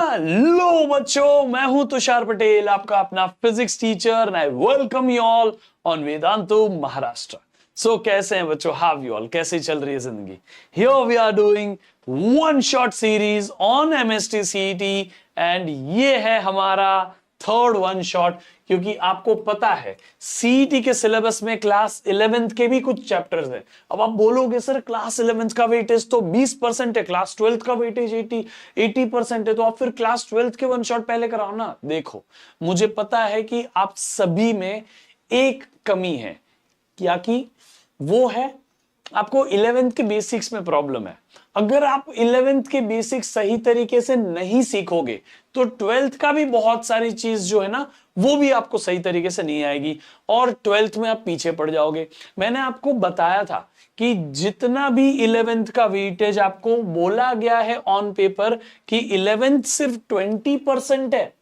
Hello बच्चों, मैं हूं तुषार पटेल, आपका अपना physics teacher and I welcome you all on Vedantu Maharashtra. So कैसे हैं बच्चों? How you all? कैसे चल रही है जिंदगी? Here we are doing one shot series on MST CET and ये है हमारा थर्ड वन शॉट, क्योंकि आपको पता है सीईटी के सिलेबस में क्लास 11th के भी कुछ चैप्टर्स हैं। अब आप बोलोगे सर क्लास 11th का वेटेज तो 20% है, क्लास 12th का वेटेज 80% है, तो आप फिर क्लास 12th के वन शॉट पहले कराओ ना। देखो, मुझे पता है कि आप सभी में एक कमी है, क्या कि वो है आपको 11th के बेसिक्स में प्रॉब्लम है। अगर आप 11th के बेसिक्स सही तरीके से नहीं सीखोगे तो 12th का भी बहुत सारी चीज जो है ना वो भी आपको सही तरीके से नहीं आएगी और 12th में आप पीछे पड़ जाओगे। मैंने आपको बताया था कि जितना भी 11th का वेटेज आपको बोला गया है ऑन पेपर कि 11th सिर्फ 20% है,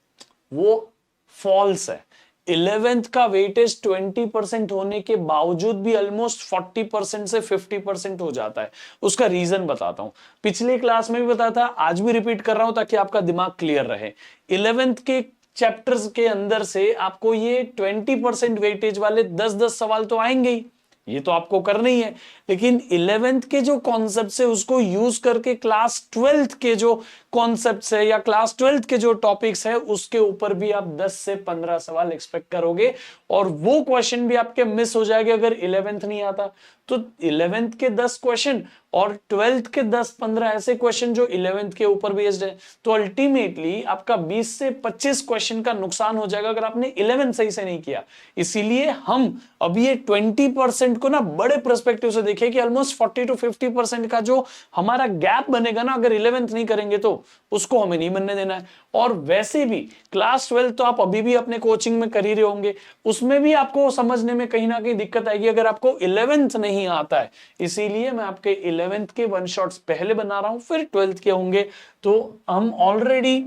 वो फॉल्स है। 11th का वेटेज 20% होने के बावजूद भी ऑलमोस्ट 40% से 50% हो जाता है। उसका रीजन बताता हूं, पिछले क्लास में भी बताया था, आज भी रिपीट कर रहा हूं ताकि आपका दिमाग क्लियर रहे। 11th के चैप्टर्स के अंदर से आपको ये 20% वेटेज वाले 10-10 सवाल तो आएंगे ही, ये तो आपको करना ही है। लेकिन 11th के जो कॉन्सेप्ट्स है उसको यूज करके क्लास 12th के जो कॉन्सेप्ट्स है या क्लास 12th के जो टॉपिक्स है उसके ऊपर भी आप 10 से 15 सवाल एक्सपेक्ट करोगे और वो क्वेश्चन भी आपके मिस हो जाएंगे अगर 11th नहीं आता। तो 11th के 10 क्वेश्चन और 12th के 10-15 ऐसे क्वेश्चन जो 11th के ऊपर बेस्ड है, तो अल्टीमेटली आपका 20 से 25 क्वेश्चन का नुकसान हो जाएगा अगर आपने 11 सही से नहीं किया। इसीलिए हम अब ये 20% को ना बड़े पर्सपेक्टिव से देखें कि ऑलमोस्ट 40 to 50% का जो हमारा गैप बनेगा ना अगर 11th नहीं करेंगे तो उसको हमें नहीं बनने देना है। और वैसे भी क्लास 12 तो आप अभी भी अपने कोचिंग में कर ही रहे होंगे, उसमें भी आपको समझने में कहीं ना कहीं दिक्कत आएगी अगर आपको 11th नहीं आता है। इसीलिए मैं आपके 11th के वन शॉट्स पहले बना रहा हूं, फिर 12th के होंगे। तो हम ऑलरेडी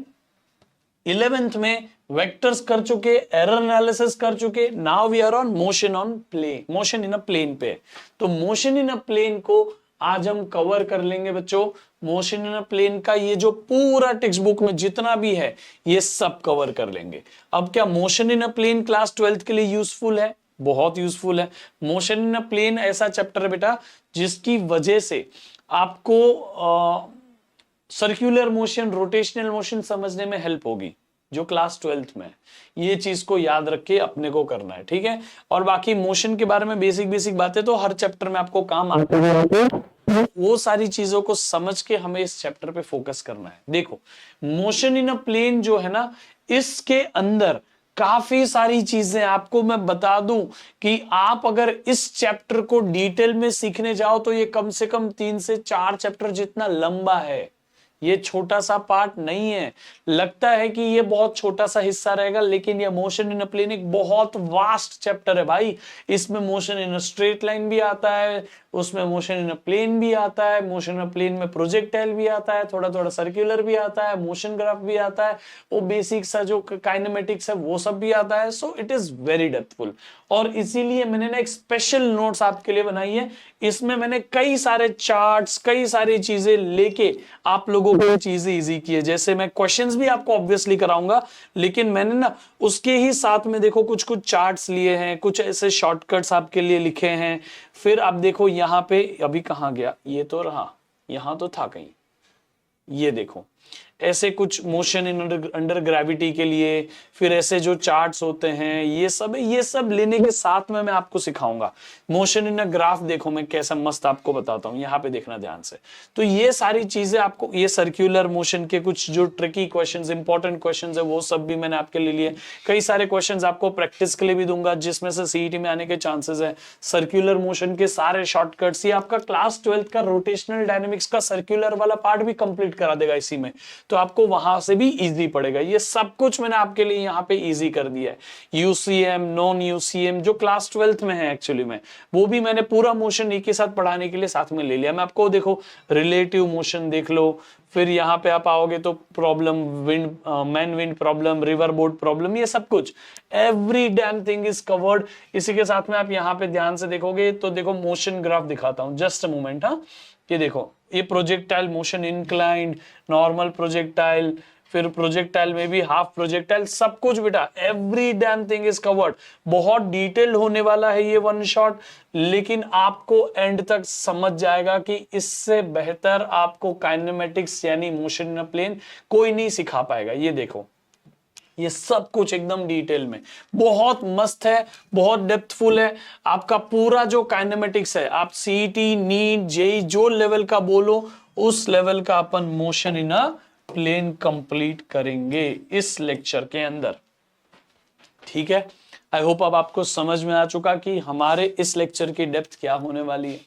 11th में वेक्टर्स कर चुके, एरर एनालिसिस कर चुके, now we are on motion on plane, motion in a plane पे। तो मोशन इन अ प्लेन को आज हम कवर कर लेंगे बच्चों। मोशन इन अ प्लेन का ये जो पूरा टेक्स्ट बुक में जितना भी है ये सब कवर कर लेंगे। अब क्या motion in a plane class 12th के लिए यूजफुल है? बहुत यूजफुल है। मोशन इन अ प्लेन ऐसा चैप्टर है बेटा जिसकी वजह से आपको सर्कुलर मोशन, रोटेशनल मोशन समझने में हेल्प होगी जो क्लास 12th में। ये चीज को याद रख के अपने को करना है, ठीक है। और बाकी मोशन के बारे में बेसिक बातें तो हर चैप्टर में आपको काम आते हैं, वो सारी चीजों को समझ के हमें इस चैप्टर पे फोकस करना है। देखो, मोशन इन अ प्लेन जो है ना, इसके अंदर काफी सारी चीजें आपको मैं बता दूं कि आप अगर इस चैप्टर को डिटेल में सीखने जाओ तो ये कम से कम 3 से 4 चैप्टर जितना लंबा है। ये छोटा सा पार्ट नहीं है। लगता है कि ये बहुत छोटा सा हिस्सा रहेगा, लेकिन ये मोशन इन अ प्लेन एक बहुत वास्ट चैप्टर है भाई। इसमें motion in a straight line भी आता है, उसमें मोशन इन अ प्लेन भी आता है, मोशन इन अ प्लेन में प्रोजेक्टाइल भी आता है, थोड़ा थोड़ा सर्कुलर भी आता है, मोशन ग्राफ भी आता है, वो बेसिक सा जो काइनेमेटिक्स है वो सब भी आता है। सो इट इज वेरी डेप्थफुल और इसीलिए मैंने ना एक स्पेशल नोट्स आपके लिए बनाई है। इसमें मैंने कई सारे चार्ट्स, कई सारी चीजें लेके आप लोगों को चीजें इजी की है। जैसे मैं क्वेश्चंस भी आपको ऑब्वियसली कराऊंगा, लेकिन मैंने ना उसके ही साथ में देखो कुछ कुछ चार्ट्स लिए हैं, कुछ ऐसे शॉर्टकट्स आपके लिए लिखे हैं। फिर आप देखो यहाँ पे, अभी कहाँ गया ये, तो रहा, यहाँ तो था कहीं, ये देखो ऐसे कुछ मोशन इन अंडर ग्रेविटी के लिए, फिर ऐसे जो चार्ट्स होते हैं, ये सब लेने के साथ में मैं आपको सिखाऊंगा। मोशन इन अ ग्राफ देखो मैं कैसा मस्त आपको बताता हूं, यहाँ पे देखना ध्यान से। तो ये सारी चीजें आपको, ये सर्कुलर मोशन के कुछ जो ट्रिकी क्वेश्चंस, इंपॉर्टेंट क्वेश्चंस है वो सब भी मैंने आपके लिए लिए। कई सारे क्वेश्चंस आपको प्रैक्टिस के लिए भी दूंगा जिसमें से सीईटी में आने के चांसेस है। सर्कुलर मोशन के सारे शॉर्टकट्स, ये आपका क्लास 12th का रोटेशनल डायनेमिक्स का सर्कुलर वाला पार्ट भी कंप्लीट करा देगा इसी में, तो आपको वहां से भी इजी पड़ेगा। ये सब कुछ मैंने आपके लिए यहाँ पे इजी कर दिया है। यूसीएम, नॉन यूसीएम जो क्लास 12th में है एक्चुअली में, वो भी मैंने पूरा मोशन एक ही साथ पढ़ाने के लिए साथ में ले लिया। मैं आपको देखो रिलेटिव मोशन देख लो, फिर यहाँ पे आप आओगे तो problem, wind, man wind problem, river boat problem, ये सब कुछ every damn thing is covered. इसी के साथ में आप यहाँ पे ध्यान से देखोगे तो देखो मोशन ग्राफ दिखाता हूं, जस्ट अ मोमेंट। हाँ, ये देखो, ये projectile motion, inclined, normal projectile, फिर प्रोजेक्टाइल में भी हाफ प्रोजेक्टाइल, सब कुछ बेटा, every damn thing is covered. बहुत डिटेल्ड होने वाला है ये वन शॉट, लेकिन आपको एंड तक समझ जाएगा कि इससे बेहतर आपको काइनेमेटिक्स यानी मोशन इन अ प्लेन कोई नहीं सिखा पाएगा। ये देखो, ये सब कुछ एकदम डिटेल में, बहुत मस्त है, बहुत डेप्थफुल है। आपका पूरा जो काइनेमेटिक्स है, आप सीईटी, नीट, जेई जो लेवल का बोलो, उस लेवल का अपन motion in a plane complete करेंगे इस लेक्चर के अंदर। ठीक है, आई होप अब आपको समझ में आ चुका कि हमारे इस लेक्चर की डेप्थ क्या होने वाली है।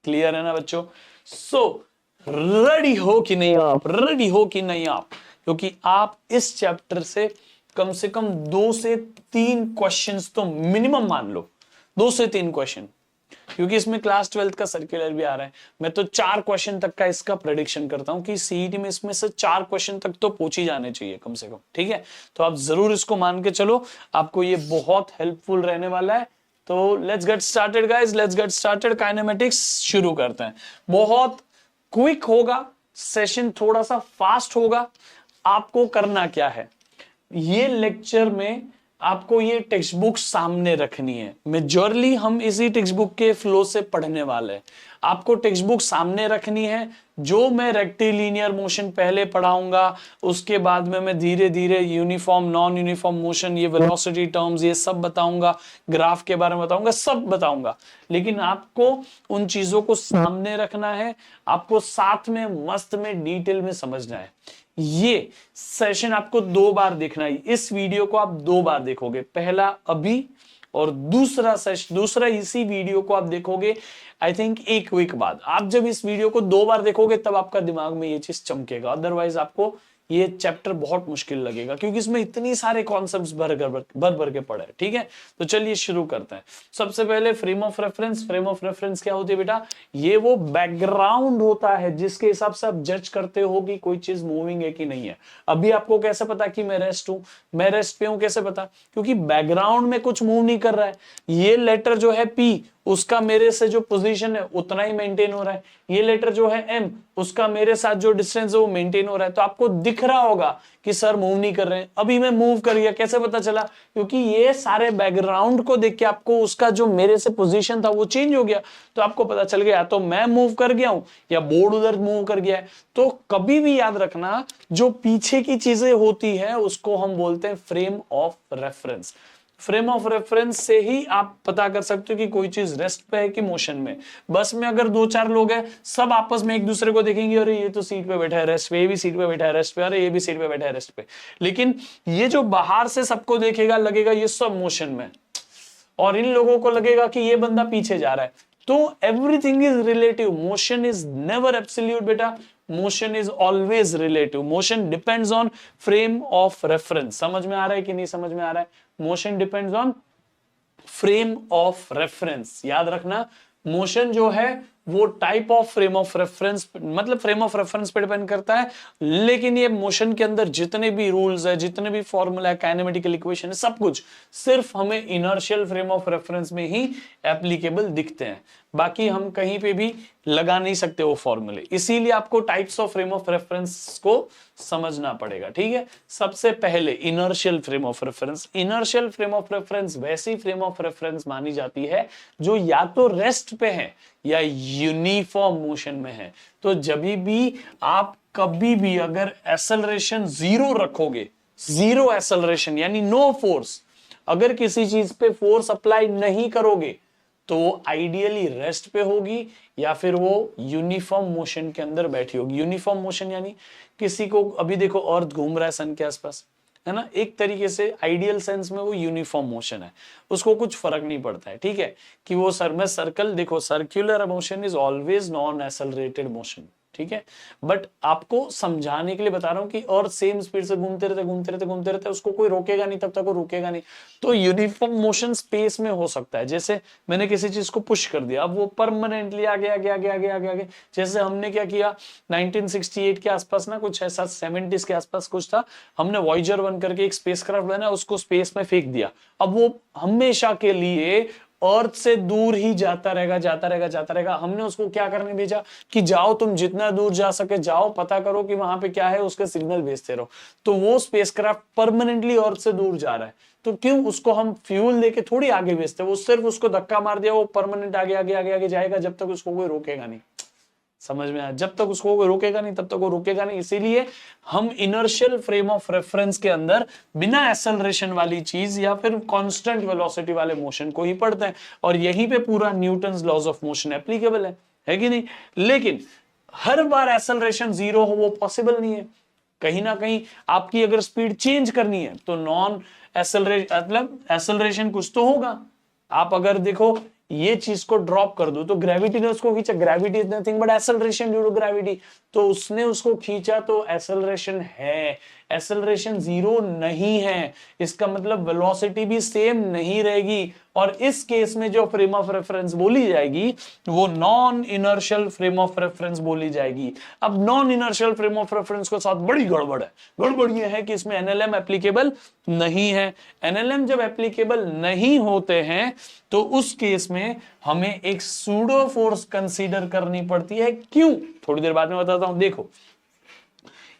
क्लियर है ना बच्चों? सो रेडी हो कि नहीं आप? रेडी हो कि नहीं आप? क्योंकि आप इस चैप्टर से कम 2 से 3 क्वेश्चंस तो मिनिमम मान लो, 2 से 3 क्वेश्चन, क्योंकि इसमें क्लास 12th का सर्कुलर भी आ रहा है। मैं तो 4 क्वेश्चन तक का इसका प्रेडिक्शन करता हूं कि सीईटी में इसमें से 4 क्वेश्चन तक तो पहुंच ही जाने चाहिए कम से कम। ठीक है, तो आप जरूर इसको मान के चलो, आपको ये बहुत हेल्पफुल रहने वाला है। तो let's get started guys, let's get started. Kinematics शुरू करते हैं। बहुत क्विक होगा सेशन, थोड़ा सा फास्ट होगा। आपको करना क्या है, ये लेक्चर में आपको ये टेक्स्ट बुक सामने रखनी है। मेजरली हम इसी टेक्स्ट बुक के फ्लो से पढ़ने वाले हैं। आपको टेक्स्ट बुक सामने रखनी है। जो मैं रेक्टिलिनियर मोशन पहले पढ़ाऊंगा, उसके बाद में मैं धीरे धीरे यूनिफॉर्म, नॉन यूनिफॉर्म मोशन, ये वेलोसिटी टर्म्स, ये सब बताऊंगा, ग्राफ के बारे में बताऊंगा, सब बताऊंगा। लेकिन आपको उन चीजों को सामने रखना है, आपको साथ में मस्त में डिटेल में समझना है। ये सेशन आपको 2 बार देखना है। इस वीडियो को आप 2 बार देखोगे, पहला अभी और दूसरा इसी वीडियो को आप देखोगे आई थिंक 1 वीक बाद। आप जब इस वीडियो को 2 बार देखोगे तब आपका दिमाग में ये चीज चमकेगा, अदरवाइज आपको ये चैप्टर बहुत मुश्किल लगेगा, क्योंकि इसमें इतनी सारे कॉन्सेप्ट्स भर के पड़े। ठीक है, तो चलिए शुरू करते हैं। सबसे पहले frame of reference. Frame of reference क्या होती है बेटा? ये वो बैकग्राउंड होता है जिसके हिसाब से आप जज करते हो कि कोई चीज मूविंग है कि नहीं है। अभी आपको कैसे पता कि मैं रेस्ट हूं, मैं रेस्ट पे हूं, कैसे पता? क्योंकि बैकग्राउंड में कुछ मूव नहीं कर रहा है। ये लेटर जो है पी, उसका मेरे से जो पोजीशन है उतना ही मेंटेन हो रहा है। ये लेटर जो है एम, उसका मेरे साथ जो डिस्टेंस है वो मेंटेन हो रहा है। तो आपको दिख रहा होगा कि सर मूव नहीं कर रहे हैं। अभी मैं मूव कर गया, कैसे पता चला? क्योंकि ये सारे बैकग्राउंड को देख के आपको उसका जो मेरे से पोजीशन था वो चेंज हो गया, तो आपको पता चल गया तो मैं मूव कर गया हूं या बोर्ड उधर मूव कर गया है। तो कभी भी याद रखना, जो पीछे की चीजें होती है उसको हम बोलते हैं frame of reference. Frame of reference से ही आप पता कर सकते हो कि कोई चीज रेस्ट पे है कि मोशन में। बस में अगर 2-4 लोग हैं, सब आपस में एक दूसरे को देखेंगे, अरे ये तो सीट पे बैठा है रेस्ट पे, ये भी सीट पे बैठा है रेस्ट पे, अरे ये भी सीट पे बैठा है रेस्ट पे। लेकिन ये जो बाहर से सबको देखेगा, लगेगा ये सब मोशन में, और इन लोगों को लगेगा कि ये बंदा पीछे जा रहा है। तो everything is relative, motion is never absolute बेटा, motion is always relative. Motion depends on frame of reference. समझ में आ रहा है कि नहीं समझ में आ रहा है? Motion depends on frame of reference. याद रखना, मोशन जो है वो type of frame of reference, मतलब फ्रेम ऑफ रेफरेंस पे डिपेंड करता है। लेकिन ये मोशन के अंदर जितने भी रूल्स है, जितने भी फॉर्मूला है, काइनेमेटिकल इक्वेशन है, सब कुछ सिर्फ हमें इनर्शियल फ्रेम ऑफ रेफरेंस में ही एप्लीकेबल दिखते हैं। बाकी हम कहीं पे भी लगा नहीं सकते वो फॉर्मूले। इसीलिए आपको types of frame of reference को समझना पड़ेगा। ठीक है, सबसे पहले inertial frame of reference. Inertial frame of reference वैसी फ्रेम ऑफ रेफरेंस मानी जाती है जो या तो रेस्ट पे है या यूनिफॉर्म मोशन में है। तो जब भी आप कभी भी अगर एक्सेलरेशन 0 रखोगे, 0 एक्सेलरेशन यानी नो फोर्स, अगर किसी चीज पे फोर्स अप्लाई नहीं करोगे तो वो आइडियली रेस्ट पे होगी या फिर वो यूनिफॉर्म मोशन के अंदर बैठी होगी। यूनिफॉर्म मोशन यानी किसी को, अभी देखो अर्थ घूम रहा है सन के आसपास, है ना, एक तरीके से आइडियल सेंस में वो यूनिफॉर्म मोशन है, उसको कुछ फर्क नहीं पड़ता है। ठीक है, कि वो सर में सर्कल, देखो circular motion is always non accelerated motion. ठीक है, बट आपको समझाने के लिए बता रहा हूं कि और सेम स्पीड से घूमते रहते, उसको कोई रोकेगा नहीं, तब तक वो रुकेगा नहीं। तो यूनिफॉर्म मोशन स्पेस में हो सकता है। जैसे मैंने किसी चीज को पुश कर दिया, अब वो परमानेंटली आगे आगे आगे आगे आगे आगे, जैसे हमने क्या किया 1968 के आसपास ना, कुछ ऐसा 70s के आसपास कुछ था, हमने वॉयेजर 1 करके एक स्पेसक्राफ्ट बनाया, उसको स्पेस में फेंक दिया। अब वो हमेशा के लिए अर्थ से दूर ही जाता रहेगा जाता रहेगा जाता रहेगा। हमने उसको क्या करने भेजा कि जाओ तुम जितना दूर जा सके जाओ, पता करो कि वहां पे क्या है, उसके सिग्नल भेजते रहो। तो वो स्पेसक्राफ्ट परमानेंटली अर्थ से दूर जा रहा है, तो क्यों उसको हम फ्यूल देके थोड़ी आगे भेजते हैं, वो सिर्फ उसको धक्का मार दिया, वो परमानेंट आगे आगे आगे आगे जाएगा जब तक उसको कोई रोकेगा नहीं। समझ में आया? जब तक उसको कोई रोकेगा नहीं तब तक वो रुकेगा नहीं। इसीलिए हम इनर्शियल फ्रेम ऑफ रेफरेंस के अंदर बिना एक्सेलरेशन वाली चीज या फिर कांस्टेंट वेलोसिटी वाले मोशन को ही पढ़ते हैं, और यहीं पे पूरा Newton's laws of motion applicable है कि नहीं? लेकिन हर बार एक्सेलरेशन जीरो हो वो पॉसिबल नहीं है। कहीं ना कहीं आपकी अगर स्पीड चेंज करनी है तो नॉन एक्सेलरेशन मतलब एक्सेलरेशन कुछ तो होगा। आप अगर देखो ये चीज को ड्रॉप कर दो तो ग्रेविटी ने उसको खींचा, gravity is nothing but acceleration due to gravity, तो उसने उसको खींचा तो एक्सेलरेशन है, एक्सेलरेशन जीरो नहीं है। इसका मतलब वेलोसिटी भी सेम नहीं रहेगी, और इस केस में जो फ्रेम ऑफ रेफरेंस बोली जाएगी वो non inertial frame of reference बोली जाएगी। अब non inertial frame of reference के साथ बड़ी गड़बड़ है। गड़बड़ ये है कि इसमें एनएलएम एप्लीकेबल नहीं है। एनएलएम जब एप्लीकेबल नहीं होते हैं तो उस केस में हमें एक सूडो फोर्स कंसीडर करनी पड़ती है। क्यों? थोड़ी देर बाद में बताता हूं। देखो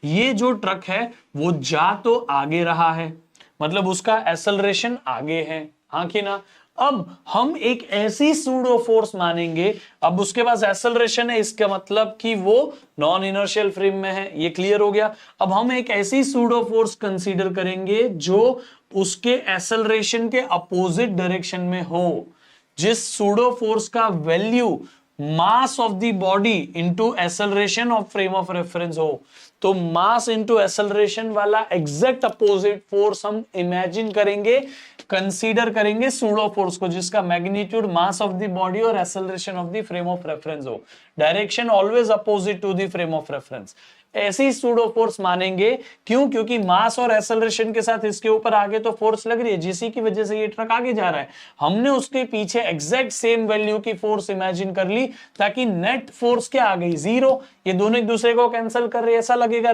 ये जो ट्रक है वो जा तो आगे रहा है, मतलब उसका एक्सेलरेशन आगे है, हाँ कि ना? अब हम एक ऐसी सूडो फोर्स मानेंगे, अब उसके पास एक्सेलरेशन है, इसका मतलब कि वो नॉन इनर्शियल फ्रेम में है, ये क्लियर हो गया। अब हम एक ऐसी सूडो फोर्स कंसीडर करेंगे जो उसके एक्सेलरेशन के अपोजिट डायरेक्शन में हो, जिस सूडो फोर्स का value mass of the body into acceleration of frame of reference हो। तो मास इनटू एक्सेलरेशन वाला एग्जैक्ट अपोजिट फोर्स हम इमेजिन करेंगे, कंसीडर करेंगे सूडो फोर्स को, जिसका magnitude mass of the body और acceleration of the frame of reference हो, direction always opposite to the frame of reference. ऐसी सूडो फोर्स मानेंगे। क्यों? क्योंकि मास और एक्सेलरेशन के साथ इसके ऊपर आगे तो फोर्स लग रही है जिसी की वजह से ये ट्रक आगे जा रहा है। हमने उसके पीछे एग्जैक्ट सेम वैल्यू की फोर्स इमेजिन कर ली ताकि नेट फोर्स क्या आ गई? जीरो। ये दोनों एक दूसरे को कैंसिल कर रहे, ऐसा लगेगा,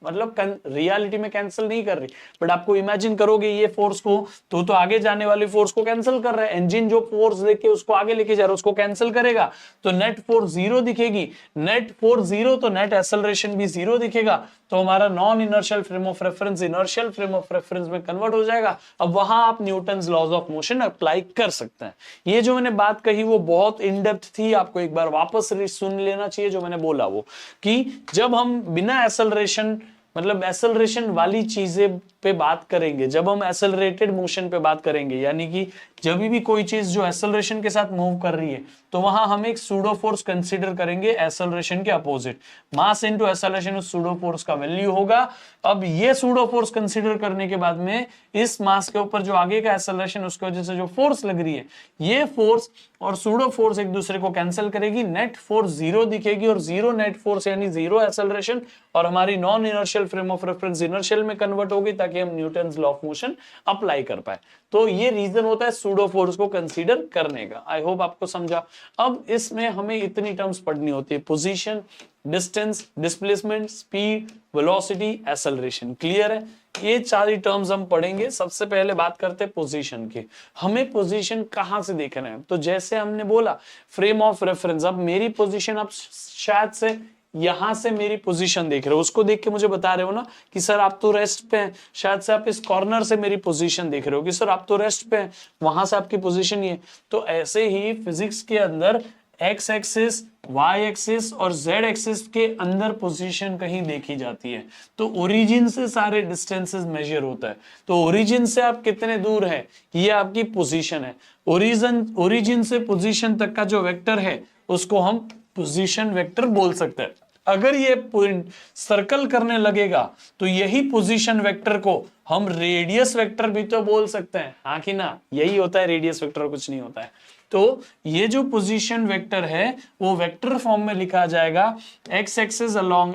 मतलब रियलिटी में कैंसिल नहीं कर रही, बट आपको इमेजिन करोगे ये फोर्स को तो आगे जाने वाली फोर्स को कैंसिल कर रहा है। इंजन जो फोर्स लेके उसको आगे लेके जा रहा है उसको कैंसिल करेगा तो नेट फोर्स जीरो दिखेगी। नेट फोर्स जीरो तो नेट एक्सेलरेशन भी जीरो दिखेगा, तो हमारा non inertial frame of reference inertial frame of reference में कन्वर्ट हो जाएगा। अब वहां आप Newton's laws of motion apply कर सकते हैं। ये जो मैंने बात कही वो बहुत इन डेप्थ थी, आपको एक बार वापस सुन लेना चाहिए जो मैंने बोला वो, कि जब हम बिना एक्सेलरेशन मतलब एक्सेलरेशन वाली चीजें पे बात करेंगे, जब हम एक्सेलरेटेड मोशन पे बात करेंगे, यानी कि जब भी कोई चीज जो एक्सेलरेशन के साथ मूव कर रही है तो वहां हम एक सूडो फोर्स कंसीडर करेंगे एक्सेलरेशन के अपोजिट। मास इनटू एक्सेलरेशन उस सूडो फोर्स का वैल्यू होगा। अब ये सूडो फोर्स कंसीडर करने के बाद में इस मास के ऊपर जो आगे का एक्सेलरेशन उसकी वजह से जो फोर्स लग रही है, ये फोर्स और सूडो फोर्स एक दूसरे को कैंसिल करेगी, नेट फोर्स जीरो दिखेगी, और जीरो नेट फोर्स यानी जीरो एक्सेलरेशन, और हमारी non inertial frame of reference inertial में कन्वर्ट होगी ताकि हम Newton's law of motion apply कर पाए। तो ये रीजन होता है सूडो फोर्स को कंसीडर करने का। आई होप आपको समझा। अब इसमें हमें इतनी टर्म्स पढ़नी होती है: position, distance, displacement, speed, velocity, acceleration. Clear है? ये सारी टर्म्स हम पढ़ेंगे। सबसे पहले बात करते हैं पोजीशन की। हमें पोजीशन कहां से देखना है? तो जैसे हमने बोला फ्रेम ऑफ रेफरेंस, अब मेरी पोजीशन आप शायद से यहां से मेरी पोजीशन देख रहे हो, उसको देख के मुझे बता रहे हो ना कि सर आप तो रेस्ट पे हैं। शायद से आप इस कॉर्नर से मेरी पोजीशन देख रहे हो कि सर आप तो रेस्ट पे हैं, वहां से आपकी पोजीशन ये। तो ऐसे ही फिजिक्स के अंदर एक्स एक्सिस, वाई एक्सिस और जेड एक्सिस के अंदर पोजीशन कहीं देखी जाती है। तो ओरिजिन से सारे डिस्टेंसेस मेजर होता है। तो ओरिजिन से आप कितने दूर है ये आपकी पोजीशन है। ओरिजिन से पोजीशन तक का जो वेक्टर है उसको हम पोजीशन वेक्टर बोल सकते हैं। अगर ये पॉइंट सर्कल करने लगेगा तो यही पोजीशन वेक्टर को हम रेडियस वेक्टर भी तो बोल सकते हैं, हाँ कि ना? यही होता है रेडियस वेक्टर, कुछ नहीं होता है। तो ये जो पोजीशन वेक्टर है वो वेक्टर फॉर्म में लिखा जाएगा x axis along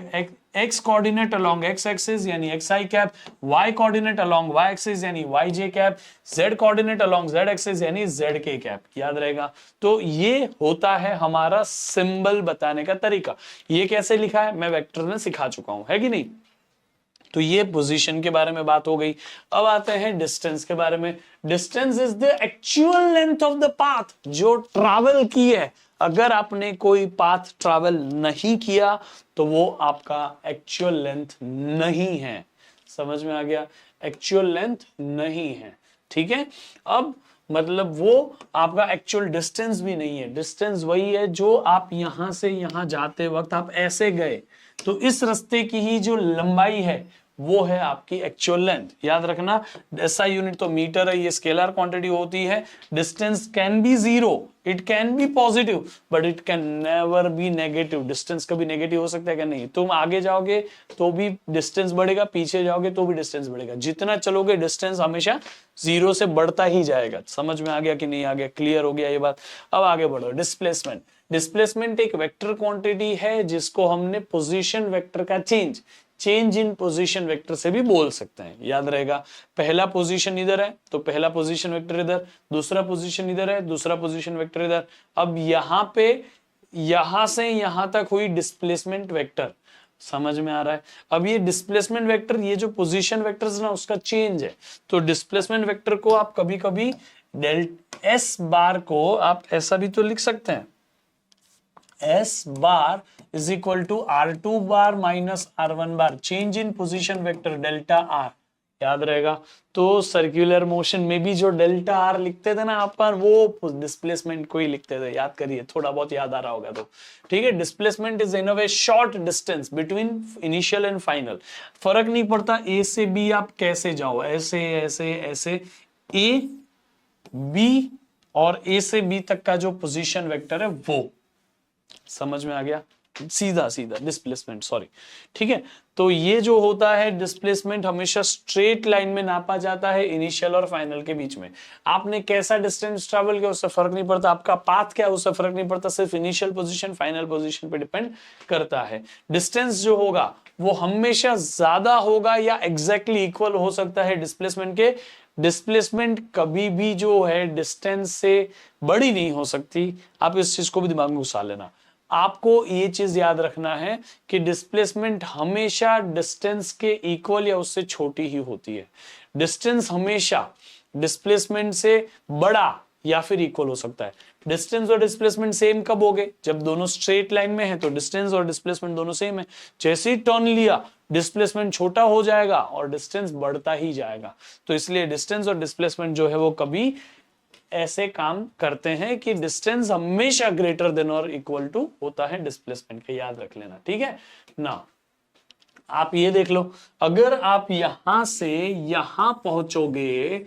x coordinate along x axis यानी x i cap, y coordinate along y axis यानी y j cap, z coordinate along z axis यानी जेड के कैप। याद रहेगा? तो ये होता है हमारा सिंबल बताने का तरीका। ये कैसे लिखा है मैं वेक्टर में सिखा चुका हूं, है कि नहीं? तो ये पोजीशन के बारे में बात हो गई। अब आते हैं डिस्टेंस के बारे में। Distance is the actual length of the path जो ट्रैवल की है। अगर आपने कोई पाथ ट्रैवल नहीं किया तो वो आपका एक्चुअल लेंथ नहीं है। समझ में आ गया? एक्चुअल लेंथ नहीं है, ठीक है। अब मतलब वो आपका एक्चुअल डिस्टेंस भी नहीं है। डिस्टेंस वही है जो आप यहां से यहां जाते वक्त आप ऐसे गए, तो इस रास्ते की ही जो लंबाई है वो है आपकी एक्चुअल लेंथ। याद रखना, एसआई यूनिट तो मीटर है, ये स्केलर क्वांटिटी होती है। Distance can be zero, it can be positive, but it can never be negative. Distance कभी नेगेटिव हो सकता है क्या? नहीं। तुम आगे जाओगे तो भी डिस्टेंस बढ़ेगा, पीछे जाओगे तो भी डिस्टेंस बढ़ेगा। जितना चलोगे डिस्टेंस हमेशा जीरो से बढ़ता ही जाएगा। समझ में आ गया कि नहीं आ गया? क्लियर हो गया ये बात? अब आगे बढ़ो। डिस्प्लेसमेंट। डिस्प्लेसमेंट एक वेक्टर क्वांटिटी है जिसको हमने पोजीशन वेक्टर का चेंज इन पोजीशन वेक्टर से भी बोल सकते हैं। याद रहेगा, पहला पोजीशन इधर है तो पहला पोजीशन वेक्टर इधर, दूसरा पोजीशन इधर है, दूसरा पोजीशन वेक्टर इधर। अब यहां पे यहां से यहां तक हुई डिस्प्लेसमेंट वेक्टर। समझ में आ रहा है? अब ये डिस्प्लेसमेंट वेक्टर, ये जो पोजीशन वेक्टर्स ना उसका चेंज है। तो डिस्प्लेसमेंट वेक्टर को आप कभी कभी डेल एस बार को आप ऐसा भी तो लिख सकते हैं, s bar is equal to R2 bar minus R1 bar, change in position vector delta r. याद रहेगा? तो सर्कुलर मोशन में भी जो डेल्टा आर लिखते थे ना अपन, वो डिस्प्लेसमेंट को ही लिखते थे। याद करिए, थोड़ा बहुत याद आ रहा होगा तो ठीक है। Displacement is in a way short distance between initial and final. फर्क नहीं पड़ता ए से बी आप कैसे जाओ, ऐसे ऐसे ऐसे, ए बी और ए से बी तक का जो पोजीशन वेक्टर है वो। समझ में आ गया? सीधा सीधा डिस्प्लेसमेंट, सॉरी, ठीक है। तो ये जो होता है डिस्प्लेसमेंट हमेशा स्ट्रेट लाइन में नापा जाता है इनिशियल और फाइनल के बीच में। आपने कैसा डिस्टेंस ट्रैवल किया उससे फर्क नहीं पड़ता, आपका पाथ क्या है उससे फर्क नहीं पड़ता, सिर्फ इनिशियल पोजीशन फाइनल पोजीशन पे डिपेंड करता है। डिस्टेंस जो होगा वो हमेशा ज्यादा होगा या एग्जैक्टली इक्वल हो सकता है डिस्प्लेसमेंट के। डिस्प्लेसमेंट कभी भी जो है डिस्टेंस से बड़ी नहीं हो सकती। आप इस चीज को भी दिमाग में घुसा लेना। आपको ये चीज याद रखना है कि डिस्प्लेसमेंट हमेशा डिस्टेंस के इक्वल या उससे छोटी ही होती है। डिस्टेंस हमेशा डिस्प्लेसमेंट से बड़ा या फिर इक्वल हो सकता है। डिस्टेंस और डिस्प्लेसमेंट सेम कब हो गए? जब दोनों स्ट्रेट लाइन में है तो डिस्टेंस और डिस्प्लेसमेंट दोनों सेम है। जैसे ही टर्न लिया डिस्प्लेसमेंट छोटा हो जाएगा और डिस्टेंस बढ़ता ही जाएगा। तो इसलिए डिस्टेंस और डिस्प्लेसमेंट जो है वो कभी ऐसे काम करते हैं कि डिस्टेंस हमेशा ग्रेटर देन और इक्वल टू होता है डिस्प्लेसमेंट के। याद रख लेना, ठीक है ना। आप ये देख लो, अगर आप यहां से यहां पहुंचोगे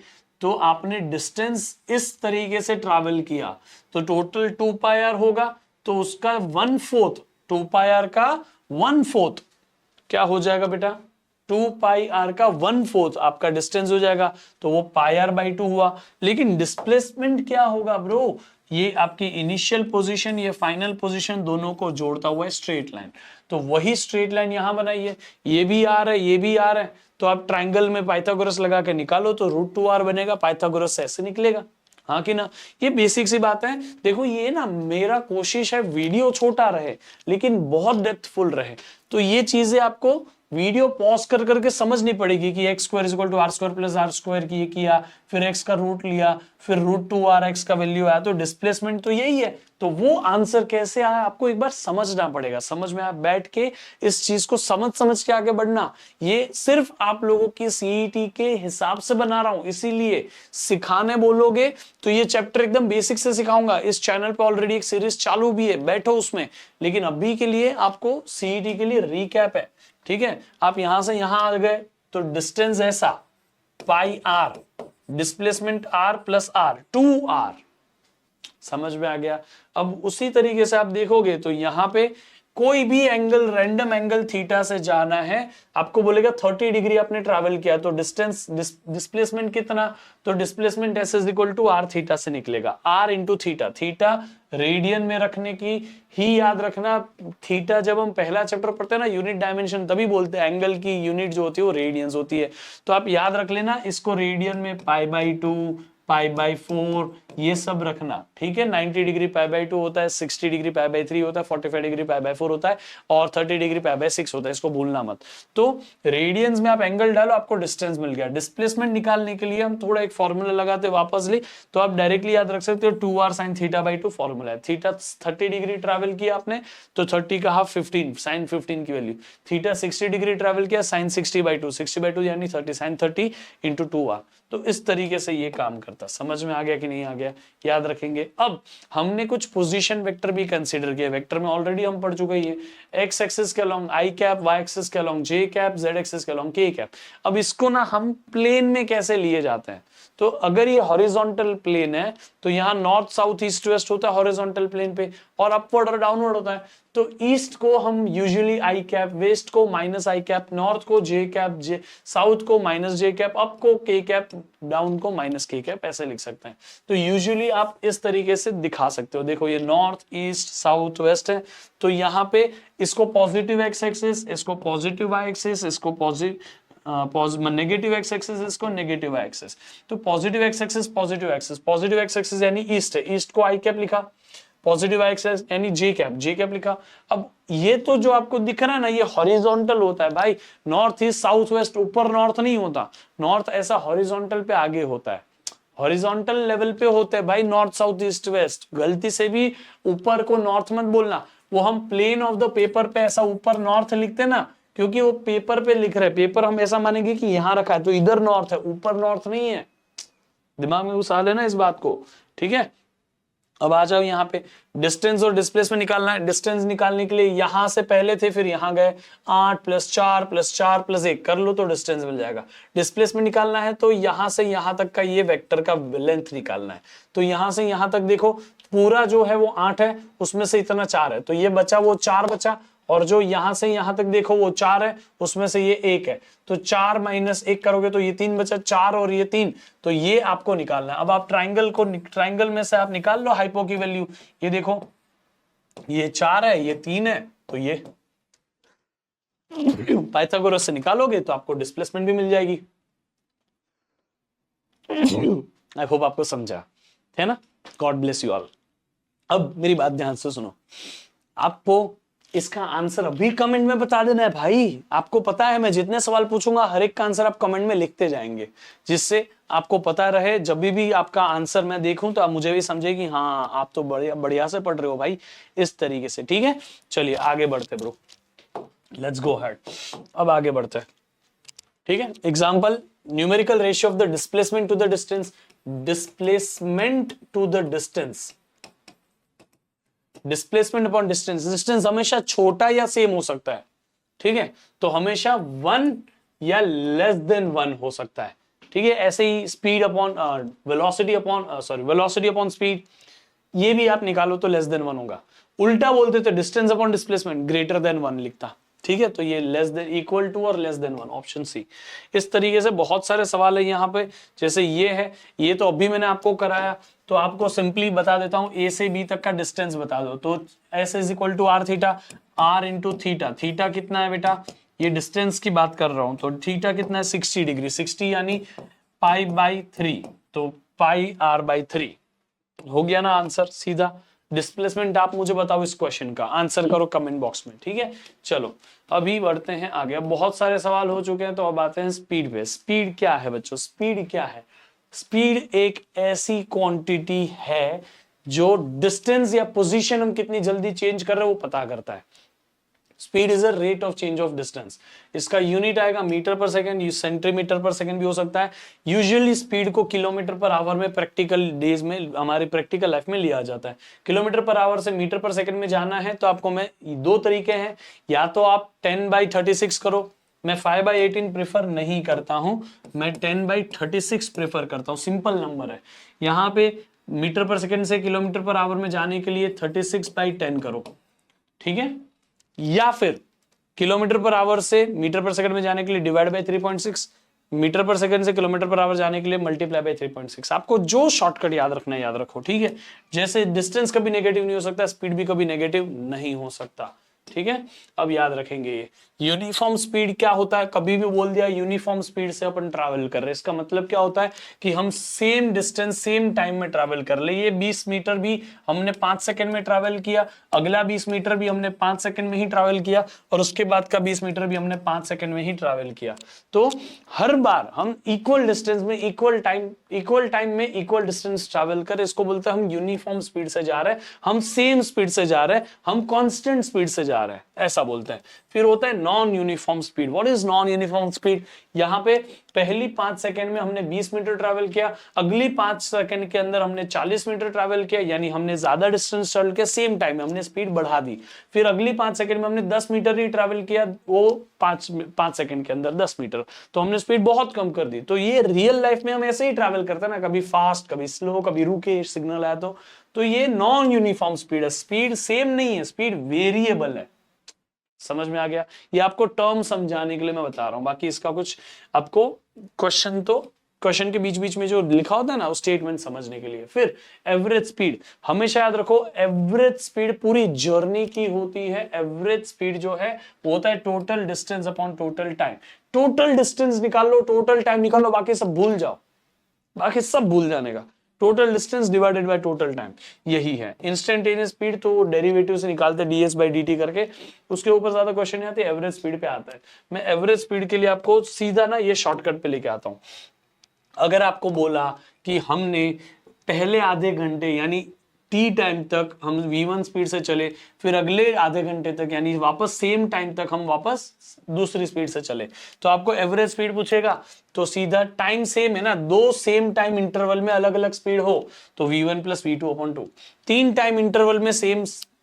तो आपने डिस्टेंस इस तरीके से ट्रैवल किया तो टोटल 2 पाई आर होगा, तो उसका 1/4, 2 पाई आर का 1/4 क्या हो जाएगा बेटा? 2 पाई आर का 1/4 आपका डिस्टेंस हो जाएगा, तो वो पाई आर बाई 2 हुआ। लेकिन डिस्प्लेसमेंट क्या होगा ब्रो? ये आपकी इनिशियल पोजीशन, ये फाइनल पोजीशन, दोनों को जोड़ता हुआ है स्ट्रेट लाइन। तो वही स्ट्रेट लाइन यहां बनाइए, ये भी आर है ये भी आर है, तो आप ट्राइंगल में पाइथागोरस लगा के निकालो तो √2r बनेगा। पाइथागोरस ऐसे निकलेगा, हाँ कि ना। ये बेसिक सी बात है। देखो ये ना मेरा कोशिश है वीडियो छोटा रहे लेकिन बहुत डेप्थफुल रहे। तो ये चीजें आपको वीडियो पॉज कर करके समझनी पड़ेगी कि x² = r² + r² की ये किया, फिर x का रूट लिया, फिर √2rx का वैल्यू आया, तो डिस्प्लेसमेंट तो यही है। तो वो आंसर कैसे आया आपको एक बार समझना पड़ेगा। समझ में आप बैठ के इस चीज को समझ के आगे बढ़ना। ये सिर्फ आप लोगों की सीईटी के हिसाब से बना रहा हूं, इसीलिए सिखाने बोलोगे तो ये चैप्टर एकदम बेसिक से सिखाऊंगा। इस चैनल पे ऑलरेडी एक सीरीज चालू भी है, बैठो उसमें। लेकिन अभी के लिए आपको सीईटी के लिए रिकैप है, ठीक है। आप यहां से यहां आ गए तो डिस्टेंस ऐसा पाई are, displacement r + r, 2r। समझ में आ गया? अब उसी तरीके से आप देखोगे तो यहां पे कोई भी एंगल, रैंडम एंगल थीटा से जाना है, आपको बोलेगा 30 डिग्री आपने ट्रैवल किया तो डिस्टेंस डिस्प्लेसमेंट कितना? तो डिस्प्लेसमेंट s = r थीटा से निकलेगा, r × थीटा। थीटा रेडियन में रखने की ही याद रखना। थीटा जब हम पहला चैप्टर पढ़ते हैं ना यूनिट डायमेंशन, तभी बोलते हैं एंगल की यूनिट जो होती है वो रेडियंस होती है। तो आप याद रख लेना इसको रेडियन में π/2, π/4 ये सब रखना, ठीक है। 90 डिग्री π/2 होता है, 60 डिग्री π/3 होता है, 45 डिग्री π/4 होता है और 30 डिग्री π/6 होता है, इसको भूलना मत। तो रेडियंस में आप एंगल डालो, आपको डिस्टेंस मिल गया। डिस्प्लेसमेंट निकालने के लिए हम थोड़ा एक फॉर्मूला लगाते वापस ले, तो आप डायरेक्टली याद रख सकते हो 2r sin θ/2 फॉर्मूला है। थीटा 30 डिग्री ट्रैवल किया आपने तो 30 का हाफ 15 sin 15 की वैल्यू। थीटा 60 डिग्री ट्रैवल किया sin 60/2, 60/2 यानी 30 sin 30 into 2r। तो इस तरीके से ये काम करता। समझ में आ गया कि नहीं आ गया, याद रखेंगे। अब हमने कुछ पोजीशन वेक्टर भी कंसीडर किए, वेक्टर में ऑलरेडी हम पढ़ चुके हैं, एक्स एक्सिस के अलोंग आई कैप, वाई एक्सिस के अलोंग जे कैप, जेड एक्सिस के अलोंग के कैप। अब इसको ना हम प्लेन में कैसे लिए जाते हैं, तो अगर ये हॉरिजॉन्टल प्लेन है तो यहाँ नॉर्थ साउथ ईस्ट वेस्ट होता है हॉरिजॉन्टल प्लेन पे, और अपवर्ड और डाउनवर्ड होता है। तो ईस्ट को हम यूजुअली आई कैप, वेस्ट को माइनस आई कैप, नॉर्थ को जे कैप, साउथ को माइनस जे कैप, अप को के कैप, डाउन को माइनस के कैप, ऐसे लिख सकते हैं। तो यूजुअली आप इस तरीके से दिखा सकते हो। देखो ये नॉर्थ ईस्ट साउथ वेस्ट है, तो यहाँ पे इसको पॉजिटिव एक्स एक्सिस, इसको पॉजिटिव वाई एक्सिस, इसको नेगेटिव एक्स एक्सिस, इसको नेगेटिव वाई एक्सिस। तो positive x axis, positive axis, positive x axis यानी ईस्ट है, ईस्ट को आई कैप लिखा, पॉजिटिव वाई एक्सिस यानी जे कैप, जे कैप लिखा। अब ये तो जो आपको दिख रहा है ना, ये हॉरिजॉन्टल होता है भाई, नॉर्थ ईस्ट साउथ वेस्ट, ऊपर नॉर्थ नहीं होता, नॉर्थ ऐसा हॉरिजॉन्टल पे आगे होता है, हॉरिजॉन्टल लेवल पे होते हैं भाई नॉर्थ साउथ ईस्ट वेस्ट। गलती से भी ऊपर को नॉर्थ मत बोलना, वो हम प्लेन ऑफ द पेपर पे ऐसा ऊपर नॉर्थ लिखते ना, क्योंकि वो पेपर पे लिख रहे हैं, पेपर हम ऐसा मानेंगे कि यहां रखा है तो इधर नॉर्थ है, ऊपर नॉर्थ नहीं है। दिमाग में घुसा लेना इस बात को, ठीक है। अब आ जाओ यहाँ पे, डिस्टेंस और डिस्प्लेसमेंट निकालना है। डिस्टेंस निकालने के लिए यहां से पहले थे, फिर यहां गए, 8 + 4 + 4 + 1 कर लो तो डिस्टेंस मिल जाएगा। डिस्प्लेसमेंट निकालना है तो यहां से यहां तक का ये वेक्टर का लेंथ निकालना है। तो यहां से यहां तक देखो, पूरा जो है वो 8 है, उसमें से इतना 4 है, तो ये बचा वो 4 बचा, और जो यहां से यहां तक देखो वो 4 है, उसमें से ये 1 है, तो 4 - 1 करोगे तो ये 3 बचा, 4 और ये 3, तो ये आपको निकालना है। अब आप ट्राइंगल में से आप निकाल लो हाइपो की वैल्यू। ये देखो ये 4 है, ये 3 है, तो ये पाइथागोरस से निकालोगे तो आपको डिस्प्लेसमेंट भी मिल जाएगी। आई होप आपको समझा है ना। God bless you all. अब मेरी बात ध्यान से सुनो, आपको इसका आंसर अभी कमेंट में बता देना है भाई। आपको पता है मैं जितने सवाल पूछूंगा हर एक का आंसर आप कमेंट में लिखते जाएंगे, जिससे आपको पता रहे जब भी आपका आंसर मैं देखूं तो आप मुझे भी समझे कि हाँ आप तो बढ़िया से पढ़ रहे हो भाई, इस तरीके से, ठीक है। चलिए आगे बढ़ते ब्रो, लेट्स गो अहेड। अब आगे बढ़ते हैं, ठीक है। Example, numerical ratio of the displacement to the distance. Displacement to the distance, displacement upon distance. Distance हमेशा छोटा या सेम हो सकता है, ठीक है, तो हमेशा 1 या लेस देन 1 हो सकता है, ठीक है। ऐसे ही speed upon velocity upon speed, ये भी आप निकालो तो लेस देन 1 होगा। उल्टा बोलते तो distance upon displacement greater than 1 लिखता, ठीक है। तो ये लेस देन, इक्वल टू और लेस देन 1, ऑप्शन सी। इस तरीके से बहुत सारे सवाल है यहाँ पे, जैसे ये है, ये तो अभी मैंने आपको कराया, तो आपको सिंपली बता देता हूं, ए से बी तक का डिस्टेंस बता दो, तो S is equal to R theta, R into theta. Theta कितना है बेटा, ये डिस्टेंस की बात कर रहा हूं, तो थीटा कितना है 60 डिग्री, 60 यानी π/3, तो πr/3 हो गया ना आंसर सीधा। डिस्प्लेसमेंट आप मुझे बताओ इस क्वेश्चन का, आंसर करो कमेंट बॉक्स में, ठीक है। चलो अभी बढ़ते हैं आगे। अब बहुत सारे सवाल हो चुके हैं, तो अब आते हैं स्पीड पे। स्पीड क्या है बच्चों, स्पीड क्या है? स्पीड एक ऐसी क्वांटिटी है जो डिस्टेंस या पोजीशन हम कितनी जल्दी चेंज कर रहे हैं वो पता करता है। Speed is a rate of change of distance. इसका यूनिट आएगा मीटर पर सेकंड, सेंटीमीटर पर सेकंड भी हो सकता है। यूजुअली स्पीड को किलोमीटर पर आवर में प्रैक्टिकल डेज में, हमारे प्रैक्टिकल लाइफ में लिया जाता है। किलोमीटर पर आवर से मीटर पर सेकंड में जाना है तो आपको मैं 2 तरीके हैं, या तो आप 10/36 करो, मैं 5/18 प्रेफर नहीं करता हूं, मैं 10/36 प्रेफर करता हूं, सिंपल नंबर है। यहाँ पे मीटर पर सेकंड से किलोमीटर पर आवर में जाने के लिए 36/10 करो, ठीक है। या फिर किलोमीटर पर आवर से मीटर पर सेकंड में जाने के लिए डिवाइड बाय 3.6, मीटर पर सेकंड से किलोमीटर पर आवर जाने के लिए मल्टीप्लाई बाय 3.6। आपको जो शॉर्टकट याद रखना है याद रखो, ठीक है। जैसे डिस्टेंस कभी नेगेटिव नहीं हो सकता, स्पीड भी कभी नेगेटिव नहीं हो सकता, ठीक है, अब याद रखेंगे ये यूनिफॉर्म स्पीड क्या होता है, कभी भी बोल दिया यूनिफॉर्म स्पीड से अपन ट्रैवल कर रहे हैं, इसका मतलब क्या होता है कि हम सेम डिस्टेंस सेम टाइम में ट्रैवल कर ले। ये 20 मीटर भी हमने 5 सेकंड में ट्रैवल किया, अगला 20 मीटर भी हमने 5 सेकंड में ही ट्रैवल किया, और उसके बाद का 20 मीटर भी हमने 5 सेकंड में ही ट्रैवल किया। तो हर बार हम इक्वल डिस्टेंस में इक्वल टाइम में इक्वल डिस्टेंस ट्रैवल कर, इसको बोलते हैं हम यूनिफॉर्म स्पीड से जा रहे हैं, हम सेम स्पीड से जा रहे हैं, हम कांस्टेंट स्पीड से जा रहे हैं, ऐसा बोलते हैं। फिर होता है non uniform speed. What is non uniform speed? यहां पे पहली 5 सेकंड में हमने 20 मीटर ट्रैवल किया, अगली 5 सेकंड के अंदर हमने 40 मीटर ट्रैवल किया, यानी हमने ज्यादा डिस्टेंस ट्रैवल किया, सेम टाइम में हमने स्पीड बढ़ा दी। फिर अगली 5 सेकंड में हमने 10 मीटर ही ट्रैवल किया, वो 5 सेकंड के अंदर 10 मीटर, तो हमने स्पीड बहुत कम कर दी। तो ये रियल लाइफ में हम ऐसे ही ट्रैवल करते हैं ना, कभी फास्ट कभी स्लो, कभी रुके सिग्नल आया तो ये नॉन यूनिफॉर्म स्पीड है। स्पीड सेम नहीं है, स्पीड वेरिएबल है। समझ में आ गया? ये आपको टर्म समझाने के लिए मैं बता रहा हूं, बाकी इसका कुछ आपको क्वेश्चन के बीच बीच में जो लिखा होता है ना, वो स्टेटमेंट समझने के लिए। फिर एवरेज स्पीड, हमेशा याद रखो एवरेज स्पीड पूरी जर्नी की होती है। एवरेज स्पीड जो है वो होता है total distance upon total time. Total distance निकालो, टोटल टाइम निकालो, बाकी सब भूल जाओ, बाकी सब भूल जाने का। Total distance divided by total time, यही है इंस्टेंटेनियस स्पीड। तो डेरिवेटिव से निकालते ds बाई dt करके, उसके ऊपर ज्यादा क्वेश्चन नहीं आते, एवरेज स्पीड पे आता है। मैं एवरेज स्पीड के लिए आपको सीधा ना ये शॉर्टकट पे लेके आता हूं। अगर आपको बोला कि हमने पहले आधे घंटे यानी टी टाइम तक हम v1 स्पीड से चले, फिर अगले आधे घंटे तक यानी वापस सेम टाइम तक हम वापस दूसरी स्पीड से चले, तो आपको एवरेज स्पीड पूछेगा। तो सीधा टाइम सेम है ना, दो सेम टाइम इंटरवल में अलग अलग स्पीड हो तो v1 प्लस v2 अपॉन 2। तीन टाइम इंटरवल में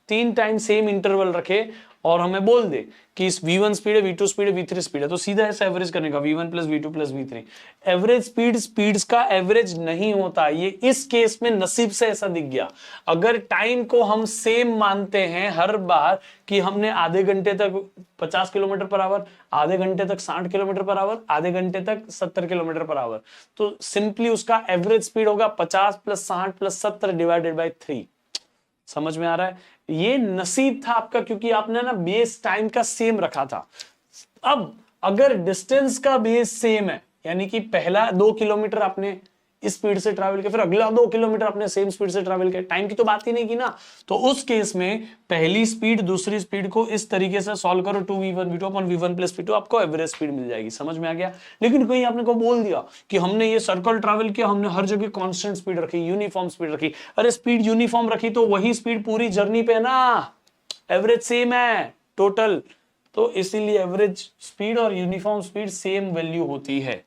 तीन टाइम सेम इंटरवल रखे और हमें बोल दे कि इस v1 स्पीड है, v2 स्पीड है, v3 स्पीड है, तो सीधा ऐसा एवरेज करने का v1 plus v2 plus v3। Average speeds का एवरेज नहीं होता, ये इस केस में नसीब से ऐसा दिख गया। अगर टाइम को हम सेम मानते हैं हर बार कि हमने आधे घंटे तक 50 किलोमीटर पर आवर, आधे घंटे तक 60 किलोमीटर पर आवर, आधे घंटे तक 70 किलोमीटर पर आवर, तो सिंपली उसका एवरेज स्पीड होगा 50 प्लस 60 प्लस 70 डिवाइडेड बाई 3। समझ में आ रहा है? ये नसीब था आपका, क्योंकि आपने ना बेस टाइम का सेम रखा था। अब अगर डिस्टेंस का बेस सेम है, यानी कि पहला 2 किलोमीटर आपने इस स्पीड से ट्रैवल किया, फिर अगला 2 किलोमीटर आपने सेम स्पीड से ट्रैवल किया, टाइम की तो बात ही नहीं की ना, तो उस केस में पहली स्पीड दूसरी स्पीड को इस तरीके से सॉल्व करो, 2v1 v2 upon v1 plus v2, आपको एवरेज स्पीड मिल जाएगी। समझ में आ गया? लेकिन कोई आपने को बोल दिया कि हमने ये सर्कल ट्रैवल किया, हमने हर जगह कांस्टेंट स्पीड रखी, यूनिफॉर्म स्पीड रखी। अरे स्पीड यूनिफॉर्म रखी तो वही स्पीड पूरी जर्नी पे है ना, एवरेज सेम है टोटल, तो इसीलिए एवरेज स्पीड और यूनिफॉर्म स्पीड सेम वैल्यू होती है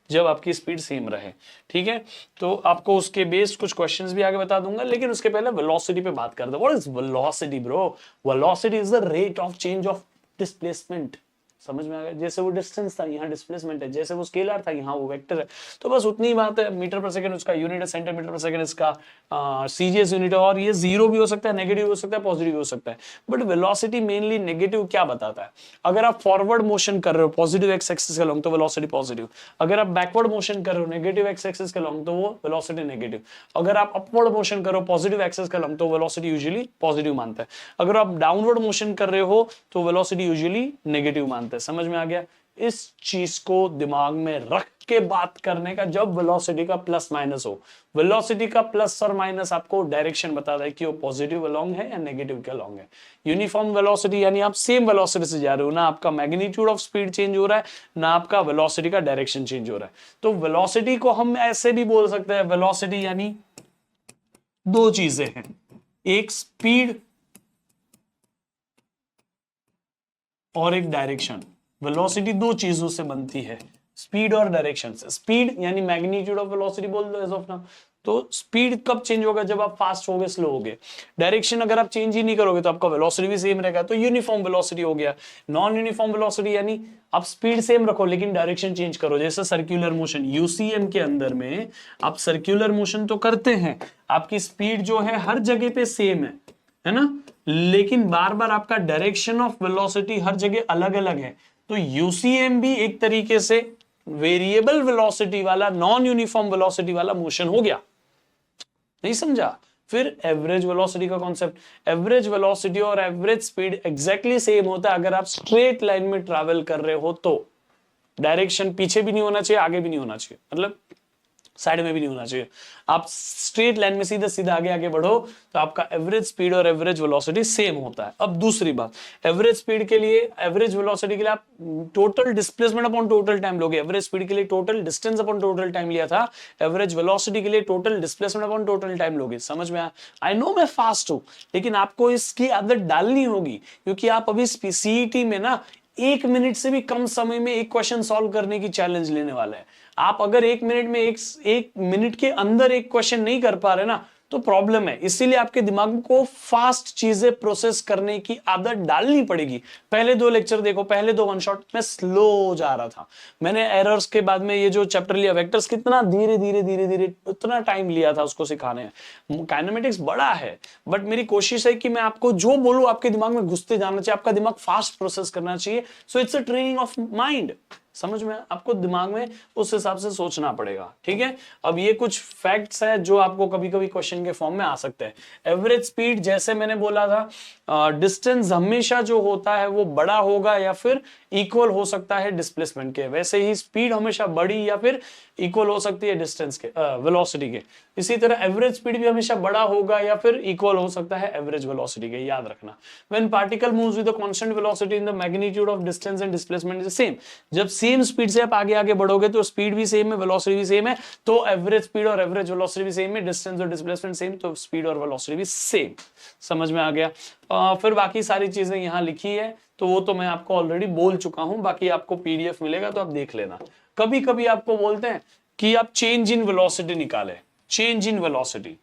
जब आपकी स्पीड सेम रहे। ठीक है, तो आपको उसके बेस्ड कुछ क्वेश्चंस भी आगे बता दूंगा, लेकिन उसके पहले वेलोसिटी पे बात करते हैं। What is velocity bro? Velocity is the rate of change of displacement. समझ में आ गया? जैसे वो डिस्टेंस था, यहाँ डिस्प्लेसमेंट है, जैसे वो स्केलर था, यहाँ वो वेक्टर है, तो बस उतनी ही बात है। मीटर पर सेकंड उसका यूनिट है, सेंटीमीटर पर सेकंड इसका सीजीएस यूनिट है, और ये जीरो भी हो सकता है, नेगेटिव हो सकता है, पॉजिटिव हो सकता है। बट वेलोसिटी मेनली नेगेटिव क्या बताता है? अगर आप फॉरवर्ड मोशन कर रहे हो पॉजिटिव एक्स एक्सिस के लॉन्ग, तो वेलोसिटी पॉजिटिव। अगर आप बैकवर्ड मोशन कर रहे हो नेगेटिव एक्स एक्सिस के लॉन्ग, तो वो वेलोसिटी नेगेटिव। अगर आप अपवर्ड मोशन कर रहे हो पॉजिटिव एक्सिस के लॉन्ग, तो वेलोसिटी यूजुअली पॉजिटिव मानता है। अगर आप डाउनवर्ड मोशन कर रहे हो तो वेलोसिटी यूजुअली नेगेटिव मानता है। समझ में आ गया? इस चीज को दिमाग में रख के बात करने का, जब वेलोसिटी का प्लस माइनस हो। वेलोसिटी का प्लस और माइनस आपको डायरेक्शन बताता है कि वो पॉजिटिव अलोंग है या नेगेटिव के अलोंग है। यूनिफॉर्म वेलोसिटी यानी आप सेम वेलोसिटी से जा रहे हो, ना आपका मैग्नीट्यूड ऑफ स्पीड चेंज हो रहा है, ना आपका वेलोसिटी का डायरेक्शन चेंज हो रहा है। तो वेलोसिटी को हम ऐसे भी बोल सकते हैं, वेलोसिटी यानी दो चीजें हैं, एक स्पीड और एक डायरेक्शन। वेलोसिटी दो चीजों से बनती है, स्पीड और डायरेक्शन से। स्पीड यानी मैग्नीट्यूड ऑफ वेलोसिटी बोल दो एज ऑफ नाउ। तो स्पीड कब चेंज होगा? जब आप फास्ट होगे, स्लो होगे। डायरेक्शन अगर आप चेंज ही नहीं करोगे तो आपका वेलोसिटी भी सेम रहेगा, तो यूनिफॉर्म वेलोसिटी हो गया। नॉन यूनिफॉर्म वेलोसिटी यानी आप स्पीड सेम रखो लेकिन डायरेक्शन चेंज करो, जैसे सर्कुलर मोशन। यूसीएम के अंदर में आप सर्कुलर मोशन तो करते हैं, आपकी स्पीड जो है हर जगह पे सेम है ना, लेकिन बार बार आपका डायरेक्शन ऑफ वेलोसिटी हर जगह अलग अलग है। तो यूसीएम भी एक तरीके से वेरिएबल वेलोसिटी वाला, नॉन यूनिफॉर्म वेलोसिटी वाला मोशन हो गया। नहीं समझा? फिर एवरेज वेलोसिटी का कॉन्सेप्ट, एवरेज वेलोसिटी और एवरेज स्पीड एग्जैक्टली सेम होता है अगर आप स्ट्रेट लाइन में ट्रैवल कर रहे हो तो। डायरेक्शन पीछे भी नहीं होना चाहिए, आगे भी नहीं होना चाहिए, मतलब साइड में भी नहीं होना चाहिए। आप स्ट्रेट लाइन में सीधा सीधा आगे आगे बढ़ो तो आपका एवरेज स्पीड और एवरेज वेलोसिटी सेम होता है। अब दूसरी बात, एवरेज स्पीड के लिए, एवरेज वेलोसिटी के लिए आप total displacement upon total time लोगे। एवरेज स्पीड के लिए total distance upon total time लिया था, एवरेज वेलोसिटी के लिए total displacement upon total time लोगे। समझ में आया? आई नो मैं फास्ट हूं, लेकिन आपको इसकी आदत डालनी होगी, क्योंकि आप अभी सीईटी में ना 1 मिनट से भी कम समय में एक क्वेश्चन सॉल्व करने की चैलेंज लेने वाला है। आप अगर 1 मिनट में एक मिनट के अंदर एक क्वेश्चन नहीं कर पा रहे ना तो प्रॉब्लम है। इसीलिए आपके दिमाग को फास्ट चीजें प्रोसेस करने की आदत डालनी पड़ेगी। पहले 2 लेक्चर देखो, पहले 2 वन शॉट में स्लो जा रहा था, मैंने एरर्स के बाद में ये जो चैप्टर लिया वेक्टर्स, कितना धीरे धीरे धीरे धीरे उतना टाइम लिया था उसको सिखाने में। काइनेमेटिक्स बड़ा है, बट मेरी कोशिश है कि मैं आपको जो बोलूं आपके दिमाग में घुसते जाना चाहिए, आपका दिमाग फास्ट प्रोसेस करना चाहिए। So it's a training of mind. समझ में? आपको दिमाग में उस हिसाब से सोचना पड़ेगा, ठीक है। अब ये कुछ फैक्ट्स है जो आपको कभी कभी क्वेश्चन के फॉर्म में आ सकते हैं। एवरेज स्पीड, जैसे मैंने बोला था, डिस्टेंस हमेशा जो होता है वो बड़ा होगा या फिर इक्वल हो सकता है डिस्प्लेसमेंट के, वैसे ही स्पीड हमेशा बड़ी या फिर इक्वल हो सकती है डिस्टेंस के, वेलोसिटी के। इसी तरह एवरेज स्पीड भी हमेशा बड़ा होगा या फिर इक्वल हो सकता है एवरेज वेलोसिटी के, याद रखना। When particle moves with a constant velocity in the magnitude of distance and displacement is same. जब सेम स्पीड से आप आगे आगे बढ़ोगे तो स्पीड भी सेम है, वेलोसिटी भी सेम है, तो एवरेज स्पीड और एवरेज वेलोसिटी भी सेम है, डिस्टेंस और डिस्प्लेसमेंट सेम, तो स्पीड और वेलोसिटी भी सेम। समझ में आ गया? फिर बाकी सारी चीजें यहां लिखी है तो वो तो मैं आपको ऑलरेडी बोल चुका हूं, बाकी आपको पीडीएफ मिलेगा तो आप देख लेना। कभी कभी आपको बोलते हैं कि आप चेंज इन वेलोसिटी निकालें। Change in velocity,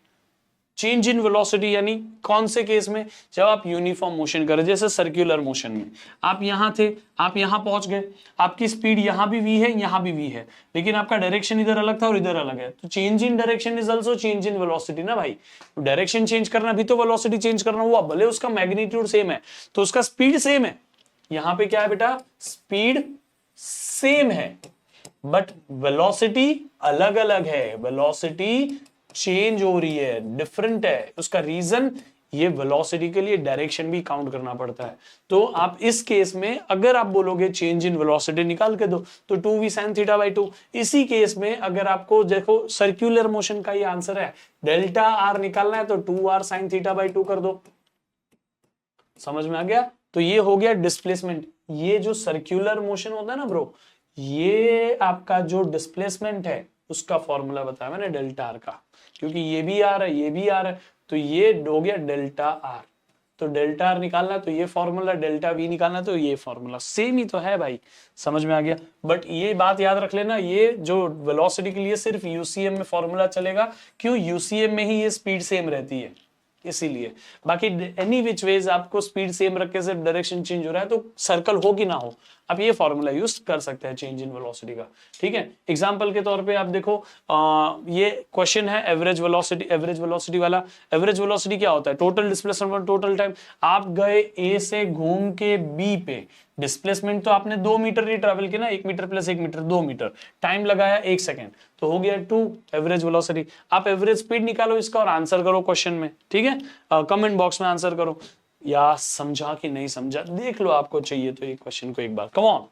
change in velocity यानी कौन से केस में? जब आप यूनिफॉर्म मोशन करें, जैसे सर्कुलर मोशन में आप यहां थे, आप यहां पहुंच गए, आपकी स्पीड यहां भी v है, यहां भी v है, लेकिन आपका डायरेक्शन इधर अलग था और इधर अलग है, तो change in direction is also change in velocity ना भाई। तो डायरेक्शन चेंज करना भी तो वेलोसिटी चेंज करना हुआ, भले उसका मैग्नीट्यूड सेम है तो उसका स्पीड सेम है। यहां पे क्या है बेटा? स्पीड सेम है बट वेलोसिटी अलग अलग है, वेलोसिटी चेंज हो रही है, डिफरेंट है। उसका रीजन, ये वेलोसिटी के लिए डायरेक्शन भी काउंट करना पड़ता है। तो आप इस केस में अगर आप बोलोगे चेंज इन वेलोसिटी निकाल के दो तो 2v sin θ/2। इसी केस में अगर आपको देखो सर्कुलर मोशन का ये आंसर है, डेल्टा आर निकालना है तो 2r sin θ/2 कर दो। समझ में आ गया? तो ये हो गया डिस्प्लेसमेंट। ये जो सर्कुलर मोशन होता है ना ब्रो, ये आपका जो डिस्प्लेसमेंट है उसका फॉर्मूला बताया मैंने डेल्टा आर का, क्योंकि ये भी आर है ये भी आर है, तो ये हो गया डेल्टा आर। तो डेल्टा आर निकालना है तो ये फॉर्मूला, डेल्टा वी निकालना है तो ये फॉर्मूला, सेम ही तो है भाई। समझ में आ गया? बट ये बात याद रख लेना, ये जो वेलोसिटी के लिए सिर्फ यूसीएम में फॉर्मूला चलेगा। क्यों? यूसीएम में ही ये स्पीड सेम रहती है इसीलिए। बाकी एनी विच वेज आपको स्पीड सेम रख के सिर्फ डायरेक्शन चेंज हो रहा है तो सर्कल हो कि ना हो, आप ये फॉर्मूला यूज कर सकते हैं चेंज इन वेलोसिटी का, ठीक है। एग्जांपल के तौर पे आप देखो, ये क्वेश्चन है एवरेज वेलोसिटी वाला। एवरेज वेलोसिटी क्या होता है? Total displacement total time. आप गए ए से घूम के बी पे, डिस्प्लेसमेंट तो आपने 2 मीटर ही ट्रेवल किया ना, 1 metre plus 1 metre 2 metre, time लगाया 1 सेकेंड, तो हो गया 2 एवरेज वेलोसिटी। आप एवरेज स्पीड निकालो इसका और आंसर करो क्वेश्चन में, ठीक है। कमेंट बॉक्स में आंसर करो, या समझा कि नहीं समझा देख लो, आपको चाहिए तो ये क्वेश्चन को एक बार, come on.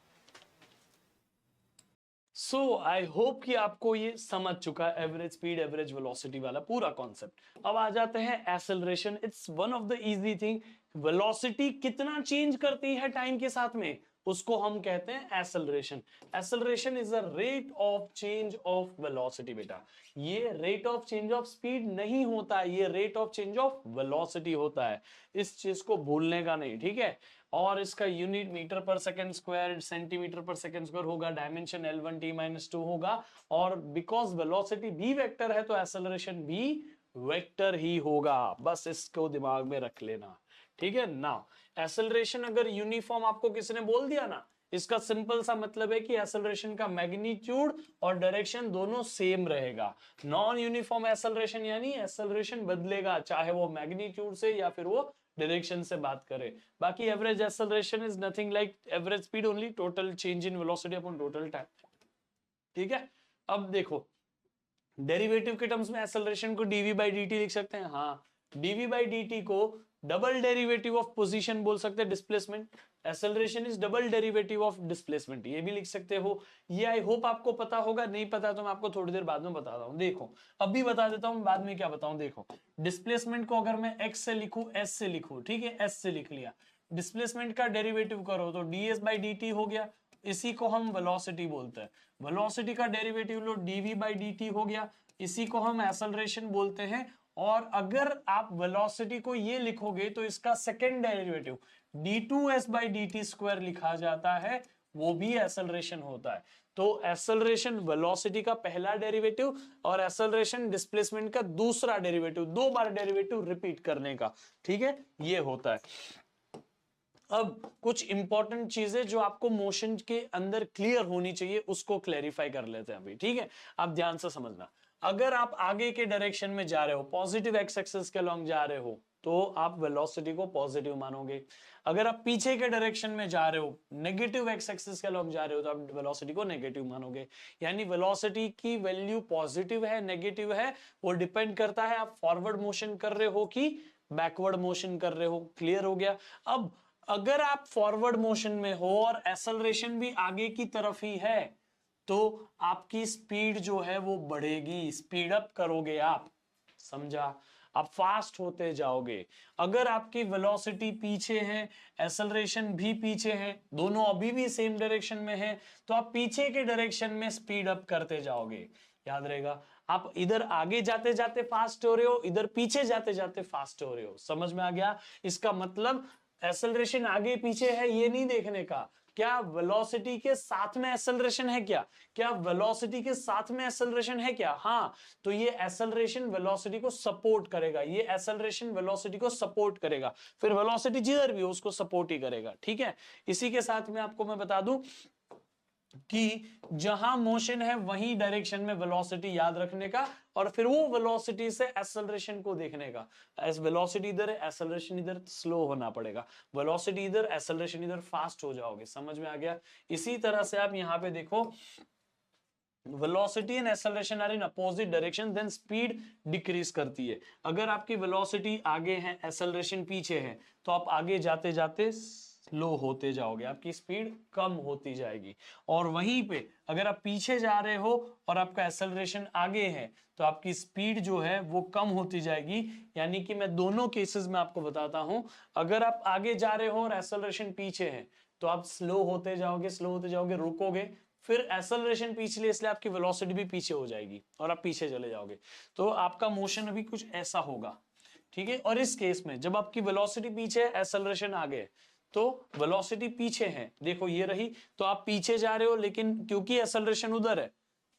So I hope कि आपको ये समझ चुका है एवरेज स्पीड एवरेज वेलोसिटी वाला पूरा कॉन्सेप्ट। अब आ जाते हैं acceleration. It's one of the easy thing. Velocity कितना चेंज करती है टाइम के साथ में, उसको हम कहते हैं acceleration. Acceleration is a rate of change of velocity बेटा। ये rate of change of speed नहीं होता है, ये rate of change of velocity होता है। इस चीज को भूलने का नहीं, ठीक है। और इसका यूनिट मीटर पर सेकंड स्क्वायर, सेंटीमीटर पर सेकंड स्क्वायर होगा, डायमेंशन L1t-2 होगा, और बिकॉज वेलोसिटी भी वेक्टर है तो एक्सेलरेशन भी वेक्टर ही होगा। बस इसको दिमाग में रख लेना, ठीक है ना। एक्सेलरेशन अगर यूनिफॉर्म आपको किसी ने बोल दिया ना, इसका सिंपल सा मतलब है कि एक्सेलरेशन का मैग्नीट्यूड और डायरेक्शन दोनों सेम रहेगा। नॉन यूनिफॉर्म एक्सेलरेशन यानी एक्सेलरेशन बदलेगा, चाहे वो मैग्नीट्यूड से या फिर वो डायरेक्शन से बात करें। बाकी average acceleration is nothing like average speed only, total change in velocity upon total time, ठीक है। अब देखो डेरिवेटिव के टर्म्स में एक्सेलरेशन को डीवी बाई डी टी लिख सकते हैं, हाँ डीवी बाई डी टी को डबल डेरिवेटिव ऑफ पोजीशन बोल सकते हैं, displacement, acceleration is double derivative of displacement, ये भी लिख सकते हो। ये आई होप आपको पता होगा, नहीं पता तो मैं आपको थोड़ी देर बाद में बताता हूं। देखो अभी बता देता हूं, बाद में क्या बताऊं। देखो डिस्प्लेसमेंट को अगर मैं एक्स से लिखूं, एस से लिखूं, ठीक है, एस से लिख लिया, डिस्प्लेसमेंट का डेरिवेटिव करो तो ds बाई डी टी हो गया, इसी को हम वेलोसिटी बोलते हैं। वेलोसिटी का derivative low dv by dt हो गया, इसी को हम एक्सेलरेशन बोलते हैं। और अगर आप वेलोसिटी को ये लिखोगे तो इसका second derivative d2s by dt square लिखा जाता है, वो भी एक्सेलरेशन होता है। तो एक्सेलरेशन वेलोसिटी का पहला डेरिवेटिव और एक्सेलरेशन डिस्प्लेसमेंट का दूसरा डेरिवेटिव, दो बार डेरिवेटिव रिपीट करने का, ठीक है, ये होता है। अब कुछ इंपॉर्टेंट चीजें जो आपको मोशन के अंदर क्लियर होनी चाहिए उसको क्लैरिफाई कर लेते हैं अभी, ठीक है। आप ध्यान से समझना, अगर आप आगे के डायरेक्शन में जा रहे हो, पॉजिटिव एक्स एक्सिस के लॉन्ग जा रहे हो, तो आप वेलोसिटी को पॉजिटिव मानोगे। अगर आप पीछे के डायरेक्शन में जा रहे हो, नेगेटिव एक्स एक्सिस के लॉन्ग जा रहे हो, तो आप वेलोसिटी को नेगेटिव मानोगे। यानी वेलोसिटी की वैल्यू पॉजिटिव है नेगेटिव है, वो डिपेंड करता है आप फॉरवर्ड मोशन कर रहे हो कि बैकवर्ड मोशन कर रहे हो। क्लियर हो गया। अब अगर आप फॉरवर्ड मोशन में हो और एक्सेलरेशन भी आगे की तरफ ही है, तो आपकी स्पीड जो है वो बढ़ेगी, स्पीड अप करोगे आप, समझा, आप फास्ट होते जाओगे। अगर आपकी वेलोसिटी पीछे है, एक्सेलरेशन भी पीछे है, दोनों अभी भी सेम डायरेक्शन में है, तो आप पीछे के डायरेक्शन में स्पीड अप करते जाओगे। याद रहेगा, आप इधर आगे जाते जाते फास्ट हो रहे हो, इधर पीछे जाते जाते फास्ट हो रहे हो। समझ में आ गया? इसका मतलब एक्सेलरेशन आगे पीछे है ये नहीं देखने का, क्या वेलोसिटी के साथ में एक्सेलरेशन है, क्या वेलोसिटी के साथ में एक्सेलरेशन है क्या? हाँ, तो ये एक्सेलरेशन वेलोसिटी को सपोर्ट करेगा, ये एक्सेलरेशन वेलोसिटी को सपोर्ट करेगा, फिर वेलोसिटी जिधर भी हो उसको सपोर्ट ही करेगा, ठीक है। इसी के साथ में आपको मैं बता दूं कि जहां मोशन है वही डायरेक्शन में वेलोसिटी याद रखने का, और फिर वो वेलोसिटी से एक्सेलरेशन को देखने का। एस वेलोसिटी इधर है, एक्सेलरेशन इधर, स्लो होना पड़ेगा। वेलोसिटी इधर, एक्सेलरेशन इधर, फास्ट हो जाओगे। समझ में आ गया? इसी तरह से आप यहां पे देखो, velocity and acceleration are in opposite direction, then speed decrease करती है। अगर आपकी वेलोसिटी आगे है, एक्सेलरेशन पीछे है, तो आप आगे जाते जाते स्लो होते जाओगे, आपकी स्पीड कम होती जाएगी। और वहीं पे अगर आप पीछे जा रहे हो और आपका एक्सेलरेशन आगे है, तो आपकी स्पीड जो है वो कम होती जाएगी। यानी कि मैं दोनों केसेस में आपको बताता हूं, अगर आप आगे जा रहे हो और एक्सेलरेशन पीछे है, तो आप स्लो होते जाओगे, रुकोगे, फिर एक्सेलरेशन पीछे, इसलिए आपकी वेलोसिटी भी पीछे हो जाएगी और आप पीछे चले जाओगे। तो आपका मोशन अभी कुछ ऐसा होगा, ठीक है। और इस केस में जब आपकी वेलोसिटी पीछे है, एक्सेलरेशन आगे, तो वेलोसिटी पीछे है, देखो ये रही, तो आप पीछे जा रहे हो, लेकिन क्योंकि एक्सेलरेशन उधर है,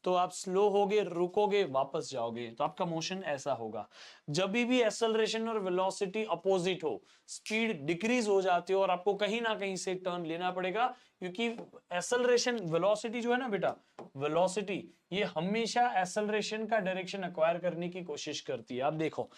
तो आप स्लो होगे, रुकोगे, वापस जाओगे, तो आपका मोशन ऐसा होगा। जब भी एक्सेलरेशन और वेलोसिटी अपोजिट हो, स्पीड डिक्रीज हो जाती है और आपको कहीं ना कहीं से टर्न लेना पड़ेगा, क्योंकि एक्सेलरेशन, वेलोसिटी जो है ना बेटा, वेलोसिटी ये हमेशा एक्सेलरेशन का डायरेक्शन एक्वायर करने की कोशिश करती है। आप देखो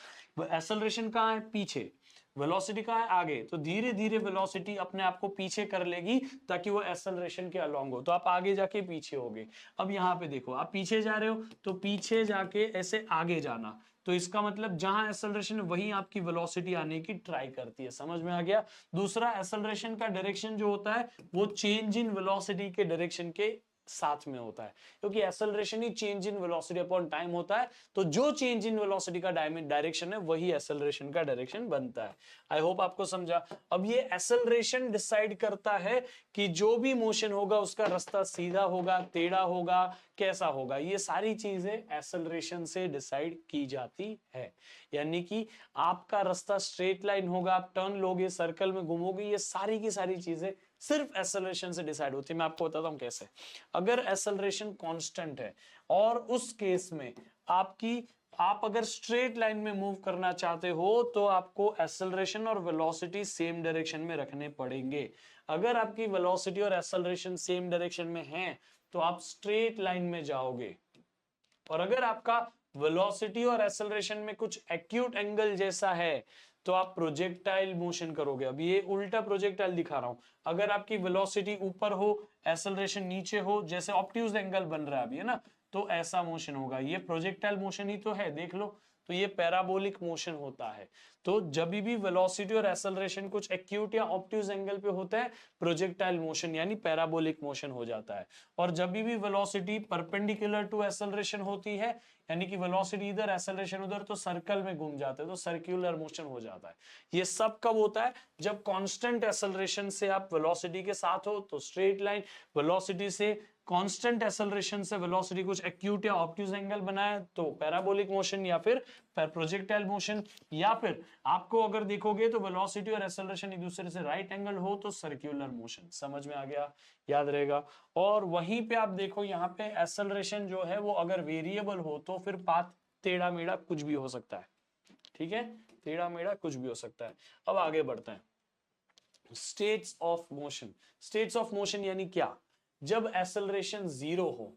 एक्सेलरेशन कहां है? पीछे, वेलोसिटी का है आगे, तो धीरे धीरे वेलोसिटी अपने आप को पीछे कर लेगी ताकि वो एक्सेलरेशन के अलोंग हो, तो आप आगे जाके पीछे होगे। अब यहां पे देखो, आप पीछे जा रहे हो तो पीछे जाके ऐसे आगे जाना, तो इसका मतलब जहां एक्सेलरेशन वहीं आपकी वेलोसिटी आने की ट्राई करती है। समझ में आ गया? दूसरा, एक्सेलरेशन का डायरेक्शन जो होता है वो चेंज इन वेलोसिटी के डायरेक्शन के साथ में होता है, क्योंकि acceleration he change in velocity upon time होता है, तो जो चेंज इन वेलोसिटी का डायरेक्शन है वही एक्सेलरेशन का डायरेक्शन बनता है। आई होप आपको समझा। अब ये एक्सेलरेशन डिसाइड करता है कि जो भी मोशन होगा उसका रास्ता सीधा होगा, टेढ़ा होगा, कैसा होगा, ये सारी चीजें एक्सेलरेशन से डिसाइड की जाती है। यानी कि आपका रास्ता स्ट्रेट लाइन होगा, आप टर्न लोगे, सर्कल में घूमोगे, ये सारी की सारी चीजें सिर्फ एक्सेलरेशन से डिसाइड होती है। मैं आपको बताता हूं कैसे। अगर एक्सेलरेशन कांस्टेंट है और उस केस में आप अगर स्ट्रेट लाइन में मूव करना चाहते हो, तो आपको एक्सेलरेशन और वेलोसिटी सेम डायरेक्शन में रखने पड़ेंगे। अगर आपकी वेलोसिटी और एक्सेलरेशन सेम डायरेक्शन में है, तो आप स्ट्रेट लाइन में जाओगे। और अगर आपका वेलोसिटी और एक्सेलरेशन में कुछ एक्यूट एंगल जैसा है, तो आप प्रोजेक्टाइल मोशन करोगे। अब ये उल्टा प्रोजेक्टाइल दिखा रहा हूं। अगर आपकी वेलोसिटी ऊपर हो, एक्सेलरेशन नीचे हो, जैसे ऑब्ट्यूज एंगल बन रहा है अभी, है ना, तो ऐसा मोशन होगा। ये प्रोजेक्टाइल मोशन ही तो है, देख लो, तो ये पैराबोलिक मोशन होता है। तो जब भी वेलोसिटी और एक्सेलरेशन कुछ एक्यूट या ऑब्ट्यूज एंगल पे होता है, प्रोजेक्टाइल मोशन यानी पैराबोलिक मोशन हो जाता है। और जब भी वेलोसिटी परपेंडिकुलर टू एक्सेलरेशन होती है, यानी कि वेलोसिटी इधर एक्सेलरेशन उधर, तो सर्कल में घूम जाते हैं, तो सर्कुलर मोशन हो जाता है। ये सब कब होता है? जब कांस्टेंट एक्सेलरेशन से आप वेलोसिटी के साथ हो तो स्ट्रेट लाइन, वेलोसिटी से कांस्टेंट एक्सेलरेशन से वेलोसिटी कुछ एक्यूट या ऑब्ट्यूज एंगल बनाए तो पैराबोलिक मोशन या फिर प्रोजेक्टाइल मोशन, या फिर आपको अगर देखोगे तो वेलोसिटी और एक्सेलरेशन एक दूसरे से राइट एंगल हो तो सर्कुलर मोशन। समझ में आ गया? याद रहेगा। और वहीं पे आप देखो यहाँ पे एक्सेलरेशन जो है वो अगर वेरिएबल हो तो फिर पाथ टेढ़ा मेढ़ा कुछ भी हो सकता है, ठीक है, टेढ़ा मेढ़ा कुछ भी हो सकता है। अब आगे बढ़ते हैं। States of motion. States of motion यानी क्या? जब एक्सेलरेशन 0 हो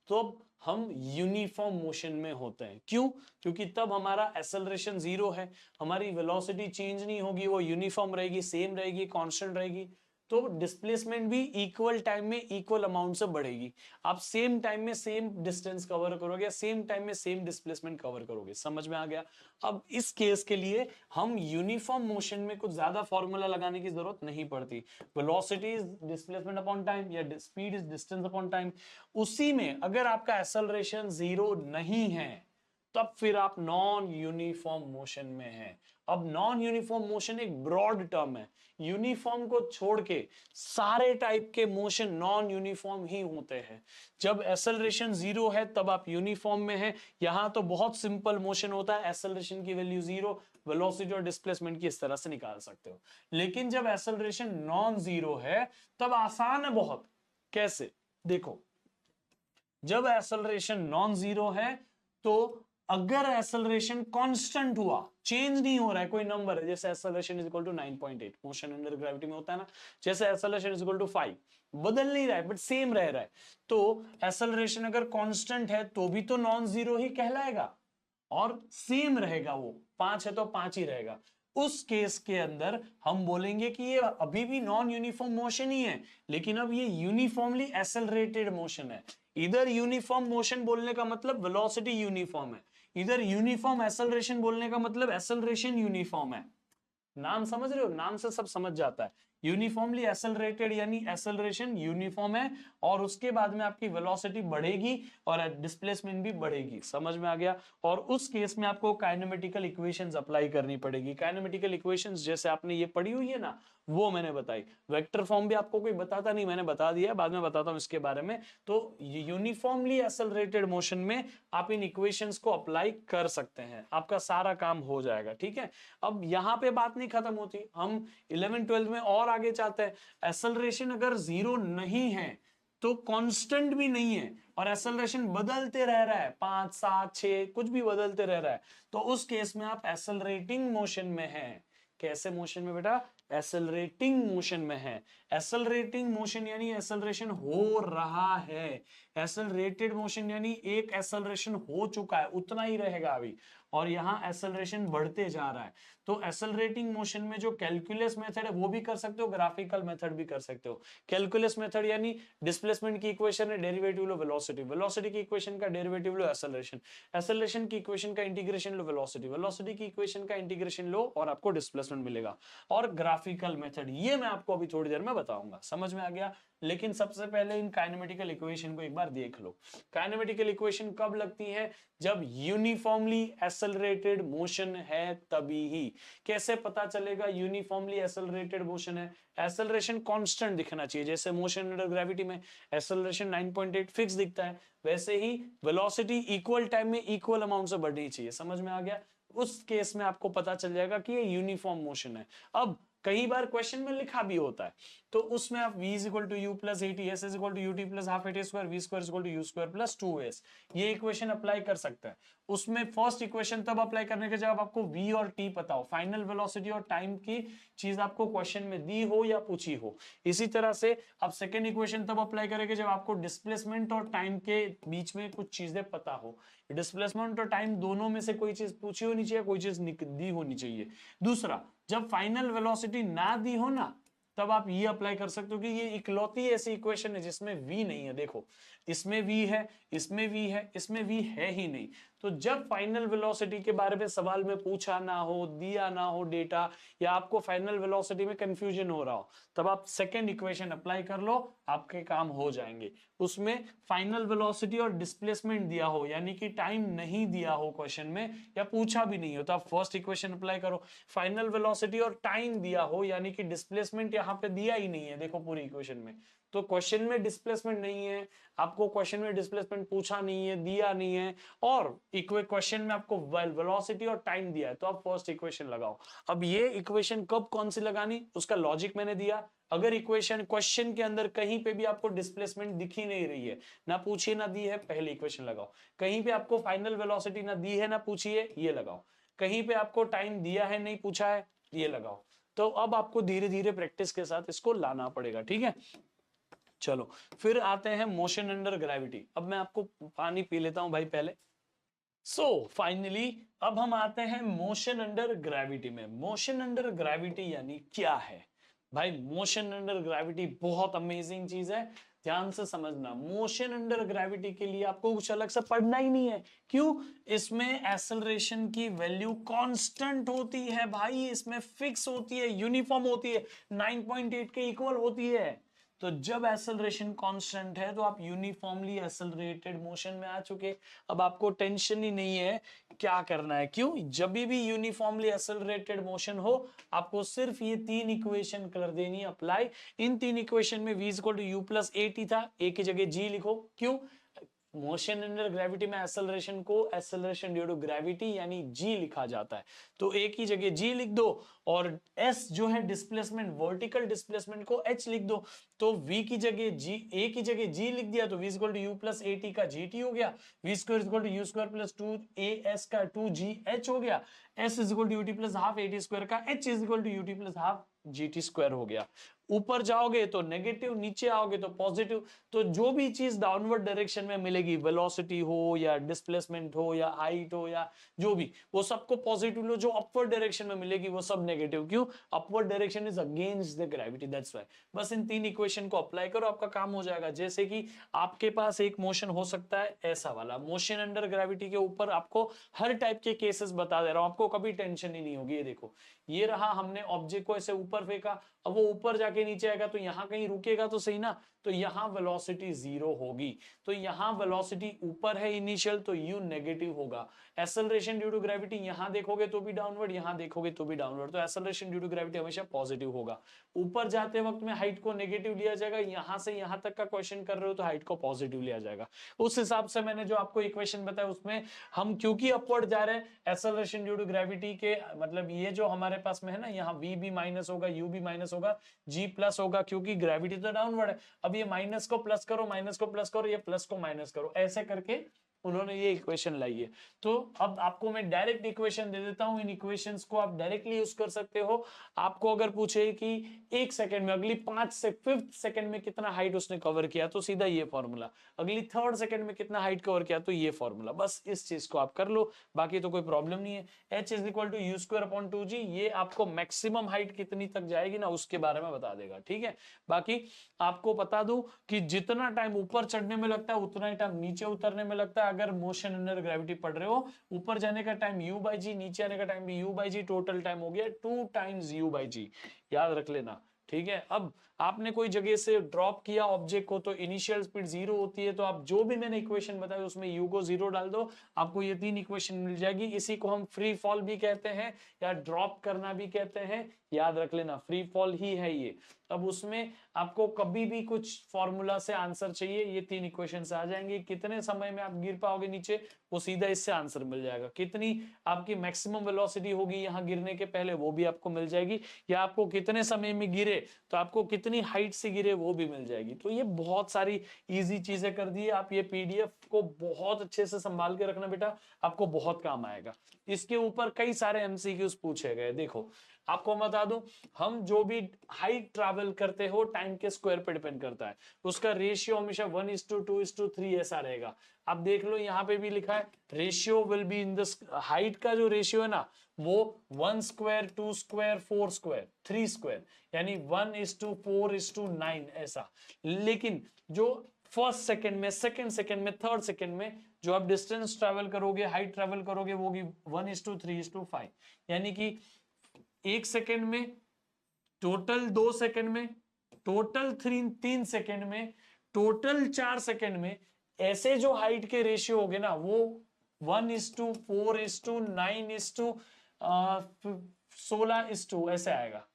तो हम यूनिफॉर्म मोशन में होते हैं। क्यों? क्योंकि तब हमारा एक्सेलरेशन 0 है, हमारी वेलोसिटी चेंज नहीं होगी, वो यूनिफॉर्म रहेगी, सेम रहेगी, कांस्टेंट रहेगी। तो डिस्प्लेसमेंट भी इक्वल टाइम में इक्वल अमाउंट से बढ़ेगी। आप सेम टाइम में सेम डिस्टेंस कवर करोगे, सेम टाइम में सेम डिस्प्लेसमेंट कवर करोगे। समझ में आ गया? अब इस केस के लिए हम यूनिफॉर्म मोशन में कुछ ज्यादा फॉर्मूला लगाने की जरूरत नहीं पड़ती। Velocity is displacement upon time या speed is distance upon time. उसी में अगर आपका एक्सेलरेशन 0 नहीं है तब फिर आप नॉन यूनिफॉर्म मोशन में हैं। अब नॉन यूनिफॉर्म मोशन एक ब्रॉड टर्म है, यूनिफॉर्म को छोड़ के सारे टाइप के मोशन नॉन यूनिफॉर्म ही होते हैं। जब एक्सेलरेशन 0 है तब आप यूनिफॉर्म में हैं। यहां तो बहुत सिंपल मोशन होता है, एक्सेलरेशन की वैल्यू 0, वेलोसिटी और डिस्प्लेसमेंट की इस तरह से निकाल सकते हो। लेकिन जब एक्सेलरेशन नॉन 0 है तब आसान है बहुत। कैसे? देखो, जब एक्सेलरेशन नॉन 0 है तो अगर एक्सेलरेशन कांस्टेंट हुआ, चेंज नहीं हो रहा है, कोई नंबर है, जैसे acceleration is equal to 9.8 motion under gravity में होता है ना, जैसे एक्सेलरेशन इज इक्वल टू 5, बदल नहीं रहा है बट सेम रह रहा है, तो एक्सेलरेशन अगर कांस्टेंट है तो भी तो नॉन जीरो ही कहलाएगा और सेम रहेगा। वो 5 है तो 5 ही रहेगा। उस केस के अंदर हम बोलेंगे कि ये अभी भी नॉन यूनिफॉर्म मोशन ही है, लेकिन अब ये यूनिफॉर्मली एक्सेलरेटेड मोशन है। इधर यूनिफॉर्म मोशन बोलने का मतलब वेलोसिटी यूनिफॉर्म है, इधर यूनिफॉर्म एक्सेलरेशन बोलने का मतलब एक्सेलरेशन यूनिफॉर्म है। नाम समझ रहे हो? नाम से सब समझ जाता है। यूनिफॉर्मली एक्सेलरेटेड यानी एक्सेलरेशन यूनिफॉर्म है और उसके बाद में आपकी वेलोसिटी बढ़ेगी और डिस्प्लेसमेंट भी बढ़ेगी। समझ में आ गया? और उस केस में आपको काइनेमेटिकल इक्वेशंस अप्लाई करनी पड़ेगी। काइनेमेटिकल इक्वेशंस जैसे आपने ये पढ़ी हुई है ना, वो मैंने बताई। वेक्टर फॉर्म भी आपको कोई बताता नहीं, मैंने बता दिया, बाद में बताता हूं इसके बारे में। तो यूनिफॉर्मली एक्सेलरेटेड मोशन में आप इन इक्वेशंस को अप्लाई कर सकते हैं, आपका सारा काम हो जाएगा। ठीक है, अब यहां पे बात नहीं खत्म होती, हम 11-12 में और आगे चाहते हैं। एक्सेलरेशन अगर 0 नहीं है तो कांस्टेंट भी नहीं है और एक्सेलरेशन बदलते रह रहा है, 5, 7, 6 कुछ भी बदलते रह रहा है, तो उस केस में आप एक्सेलरेटिंग मोशन में हैं। कैसे मोशन में बेटा? एक्सेलरेटिंग मोशन में है। एक्सेलरेटिंग मोशन यानी एक्सेलरेशन हो रहा है, एक्सेलरेटेड मोशन यानी एक एक्सेलरेशन हो चुका है, उतना ही रहेगा अभी, और यहां एक्सेलरेशन बढ़ते जा रहा है। तो एक्सेलरेटिंग मोशन में जो कैलकुलस मेथड है वो भी कर सकते हो, ग्राफिकल मेथड भी कर सकते हो। कैलकुलस मेथड यानी डिस्प्लेसमेंट की इक्वेशन है डेरिवेटिव लो वेलोसिटी, वेलोसिटी की इक्वेशन का डेरिवेटिव लो एक्सेलरेशन, एक्सेलरेशन की इक्वेशन का इंटीग्रेशन लो वेलोसिटी, वेलोसिटी की इक्वेशन का इंटीग्रेशन लो और आपको डिस्प्लेसमेंट मिलेगा। और ग्राफिकल मेथड ये मैं आपको अभी थोड़ी देर में बताऊंगा। समझ में आ गया? लेकिन सबसे पहले इन काइनेमेटिकल इक्वेशन को एक बार देख लो। काइनेमेटिकल इक्वेशन कब लगती है? जब यूनिफॉर्मली एक्सेलरेटेड मोशन है तभी ही। कैसे पता चलेगा यूनिफॉर्मली एक्सेलरेटेड मोशन है? एक्सेलरेशन कांस्टेंट दिखना चाहिए, जैसे मोशन अंडर ग्रेविटी में एक्सेलरेशन 9.8 फिक्स दिखता है, वैसे ही वेलोसिटी इक्वल टाइम में इक्वल अमाउंट से बढ़नी चाहिए। समझ में आ गया? उस केस में आपको पता चल जाएगा कि ये यूनिफॉर्म मोशन है। अब कई बार क्वेश्चन में लिखा भी होता है, तो उसमें आप v is equal to you plus AT, S is equal to UT plus half AT square, V square is equal to U square plus 2s, ये इक्वेशन अप्लाई कर सकता है। उसमें फर्स्ट इक्वेशन तब अप्लाई करने के जब आपको v और t पता हो, फाइनल वेलोसिटी और टाइम की चीज आपको क्वेश्चन में दी हो या पूछी हो। इसी तरह से आप सेकेंड इक्वेशन तब अप्लाई करेंगे जब आपको डिस्प्लेसमेंट और टाइम के बीच में कुछ चीजें पता हो। डिस्प्लेसमेंट और टाइम दोनों में से कोई चीज पूछी होनी चाहिए, कोई चीज दी होनी चाहिए। दूसरा, जब फाइनल वेलोसिटी ना दी हो ना, तब आप ये अप्लाई कर सकते हो कि ये इकलौती ऐसी इक्वेशन है जिसमें v नहीं है। देखो इसमें v है, इसमें v है, इसमें v है ही नहीं। तो जब फाइनल वेलोसिटी के बारे में सवाल में पूछा ना हो, दिया ना हो डेटा, या आपको फाइनल वेलोसिटी में कंफ्यूजन हो रहा हो, तब आप सेकंड इक्वेशन अप्लाई कर लो, आपके काम हो जाएंगे। उसमें फाइनल वेलोसिटी और डिस्प्लेसमेंट दिया हो, यानी कि टाइम नहीं दिया हो क्वेश्चन में, या पूछा भी नहीं हो, तो आप फर्स्ट इक्वेशन अप्लाई करो। फाइनल वेलोसिटी और टाइम दिया हो, यानी कि डिस्प्लेसमेंट यहां पे दिया ही नहीं है, देखो पूरी इक्वेशन में, तो क्वेश्चन में डिस्प्लेसमेंट नहीं है, आपको क्वेश्चन में डिस्प्लेसमेंट पूछा नहीं है, दिया नहीं है, और क्वेश्चन में आपको वेलोसिटी और टाइम दिया है, तो आप फर्स्ट इक्वेशन लगाओ। अब ये इक्वेशन कब कौन सी लगानी, उसका लॉजिक मैंने दिया। अगर इक्वेशन क्वेश्चन के अंदर कहीं पे भी आपको डिस्प्लेसमेंट दिख ही नहीं रही है, ना पूछिए ना दी है, पहले इक्वेशन लगाओ। कहीं पे आपको फाइनल वेलोसिटी ना दी है ना पूछिए, ये लगाओ। कहीं पे आपको टाइम दिया है नहीं पूछा है, ये लगाओ। तो अब आपको धीरे धीरे प्रैक्टिस के साथ इसको लाना पड़ेगा, ठीक है। चलो फिर आते हैं मोशन अंडर ग्रेविटी। अब मैं आपको पानी पी लेता हूं भाई पहले। फाइनली अब हम आते हैं मोशन अंडर ग्रेविटी में। मोशन अंडर ग्रेविटी यानी क्या है भाई? मोशन अंडर ग्रेविटी बहुत अमेजिंग चीज है, ध्यान से समझना। मोशन अंडर ग्रेविटी के लिए आपको कुछ अलग से पढ़ना ही नहीं है। क्यों? इसमें एक्सेलरेशन की वैल्यू कांस्टेंट होती है भाई, इसमें फिक्स होती है, यूनिफॉर्म होती है, 9.8 के इक्वल होती है। तो जब एक्सेलरेशन कांस्टेंट है तो आप यूनिफॉर्मली एक्सेलरेटेड मोशन में आ चुके। अब आपको टेंशन ही नहीं है क्या करना है। क्यों? जब भी यूनिफॉर्मली एक्सेलरेटेड मोशन हो, आपको सिर्फ ये तीन इक्वेशन कर देनी अप्लाई। इन तीन इक्वेशन में v equal to you plus A T था, ए की जगह g लिखो। क्यों? मोशन अंडर ग्रेविटी में एक्सेलरेशन को एक्सेलरेशन ड्यू टू ग्रेविटी यानी g लिखा जाता है, तो a की जगह g लिख दो, और s जो है डिस्प्लेसमेंट, वर्टिकल डिस्प्लेसमेंट को h लिख दो। तो v की जगह g, a की जगह g लिख दिया, तो v equal to you plus A T का gt हो गया, v square equal to U square plus 2as का 2gh हो गया, s is equal to UT plus half A T square का h is equal to UT plus half GT square हो गया। ऊपर जाओगे तो नेगेटिव, नीचे आओगे तो पॉजिटिव। तो जो भी चीज डाउनवर्ड डायरेक्शन में मिलेगी, वेलोसिटी हो या डिस्प्लेसमेंट हो या हाइट हो या जो भी, वो सबको पॉजिटिव लो। जो अपवर्ड डायरेक्शन में मिलेगी वो सब नेगेटिव। क्यों? Upward direction is against the gravity, that's why. बस इन तीन इक्वेशन को अप्लाई करो, आपका काम हो जाएगा। जैसे कि आपके पास एक मोशन हो सकता है ऐसा वाला, मोशन अंडर ग्रेविटी के ऊपर आपको हर टाइप के केसेस बता दे रहा हूं, आपको कभी टेंशन ही नहीं होगी। ये देखो, ये रहा, हमने ऑब्जेक्ट को ऐसे ऊपर फेंका, अब वो ऊपर जाके नीचे आएगा, तो यहां कहीं रुकेगा तो सही ना, तो यहां वेलोसिटी जीरो होगी। तो यहां वेलोसिटी ऊपर है इनिशियल, तो यू नेगेटिव होगा। एक्सेलरेशन ड्यू टू ग्रेविटी यहां देखोगे तो भी डाउनवर्ड, यहां देखोगे तो भी डाउनवर्ड, तो एक्सेलरेशन ड्यू टू ग्रेविटी हमेशा पॉजिटिव होगा। ऊपर जाते वक्त में हाइट को नेगेटिव लिया जाएगा, यहां से यहां तक का क्वेश्चन कर रहे हो तो हाइट को पॉजिटिव लिया जाएगा। उस हिसाब से मैंने जो आपको इक्वेशन बताया उसमें हम क्योंकि अपवर्ड जा रहे हैं, एक्सेलरेशन ड्यू टू ग्रेविटी के मतलब ये जो हमारे पास में है ना, यहाँ v भी माइनस होगा, u भी माइनस होगा, g प्लस होगा, क्योंकि ग्रेविटी तो डाउनवर्ड है। अब ये माइनस को प्लस करो, माइनस को प्लस करो, ये प्लस को माइनस करो, ऐसे करके उन्होंने ये इक्वेशन लाई है। तो अब आपको मैं डायरेक्ट इक्वेशन दे देता हूं, इन इक्वेशंस को आप डायरेक्टली यूज कर सकते हो। आपको अगर पूछे कि एक सेकंड में, अगली 5 से 5th सेकंड में कितना हाइट उसने कवर किया, तो सीधा ये फॉर्मूला। अगली 3rd सेकंड में कितना हाइट कवर किया, तो ये फॉर्मूला। बस इस चीज को आप कर लो, बाकी तो कोई प्रॉब्लम नहीं है। h is equal to U square upon 2g, ये आपको मैक्सिमम हाइट कितनी तक जाएगी ना उसके बारे में बता देगा, ठीक है। बाकी आपको बता दूं कि जितना टाइम ऊपर चढ़ने में लगता है उतना ही टाइम नीचे उतरने में लगता है। अगर मोशन अंडर ग्रेविटी पढ़ रहे हो, ऊपर जाने का टाइम u बाई जी, नीचे आने का टाइम भी u by G, total time हो गया 2 टाइम्स u बाई जी, याद रख लेना, ठीक है। अब आपने कोई जगह से ड्रॉप किया ऑब्जेक्ट को, तो इनिशियल स्पीड जीरो होती है, तो आप जो भी मैंने इक्वेशन बताया उसमें u को जीरो डाल दो, आपको ये तीन इक्वेशन मिल जाएगी। इसी को हम फ्री फॉल भी कहते हैं या ड्रॉप करना भी कहते हैं, याद रख लेना, फ्री फॉल ही है ये। अब उसमें आपको कभी भी कुछ फॉर्मूला से आंसर चाहिए, ये तीन इक्वेशन से आ जाएंगे। कितने समय में आप गिर पाओगे नीचे, वो सीधा इससे आंसर मिल जाएगा। कितनी आपकी मैक्सिमम वेलोसिटी होगी यहां गिरने के पहले, वो भी आपको मिल जाएगी। या आपको कितने समय में गिरे तो आपको कितनी हाइट से गिरे वो भी मिल जाएगी। तो ये बहुत सारी इजी चीजें कर दी है। आप ये पीडीएफ को बहुत अच्छे से संभाल के रखना बेटा, आपको बहुत काम आएगा। इसके ऊपर कई सारे एमसीक्यूज पूछे गए। देखो आपको बता दूं, हम जो भी हाइट ट्रैवल करते हो टाइम के स्क्वायर पे डिपेंड करता है, उसका रेशियो हमेशा 1:2:3 ऐसा रहेगा। आप देख लो यहाँ पे भी लिखा है ratio will be in the, height का जो रेशियो है ना वो 1 स्क्वायर 2 स्क्वायर 4 स्क्वायर 3 स्क्वायर, यानी 1:4:9 ऐसा। लेकिन जो फर्स्ट सेकंड में, सेकंड सेकंड में, थर्ड सेकंड में जो आप डिस्टेंस ट्रैवल करोगे, हाइट ट्रैवल करोगे, वो होगी 1:3:5, यानी कि 1 सेकंड में, टोटल 2 सेकंड में, टोटल 3 सेकंड में, टोटल 4 सेकंड में, ऐसे जो हाइट के रेशियो हो गए ना वो 1:4:9:16 ऐसे आएगा।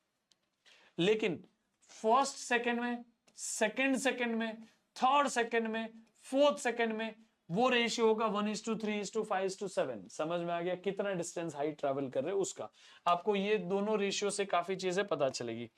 लेकिन फर्स्ट सेकंड में, सेकंड सेकंड में, थर्ड सेकंड में, फोर्थ सेकंड में वो रेशियो होगा 1:3:5:7। समझ में आ गया कितना डिस्टेंस हाइट ट्रैवल कर रहे हो उसका। आपको ये दोनों रेशियो से काफी चीजें पता चलेगी,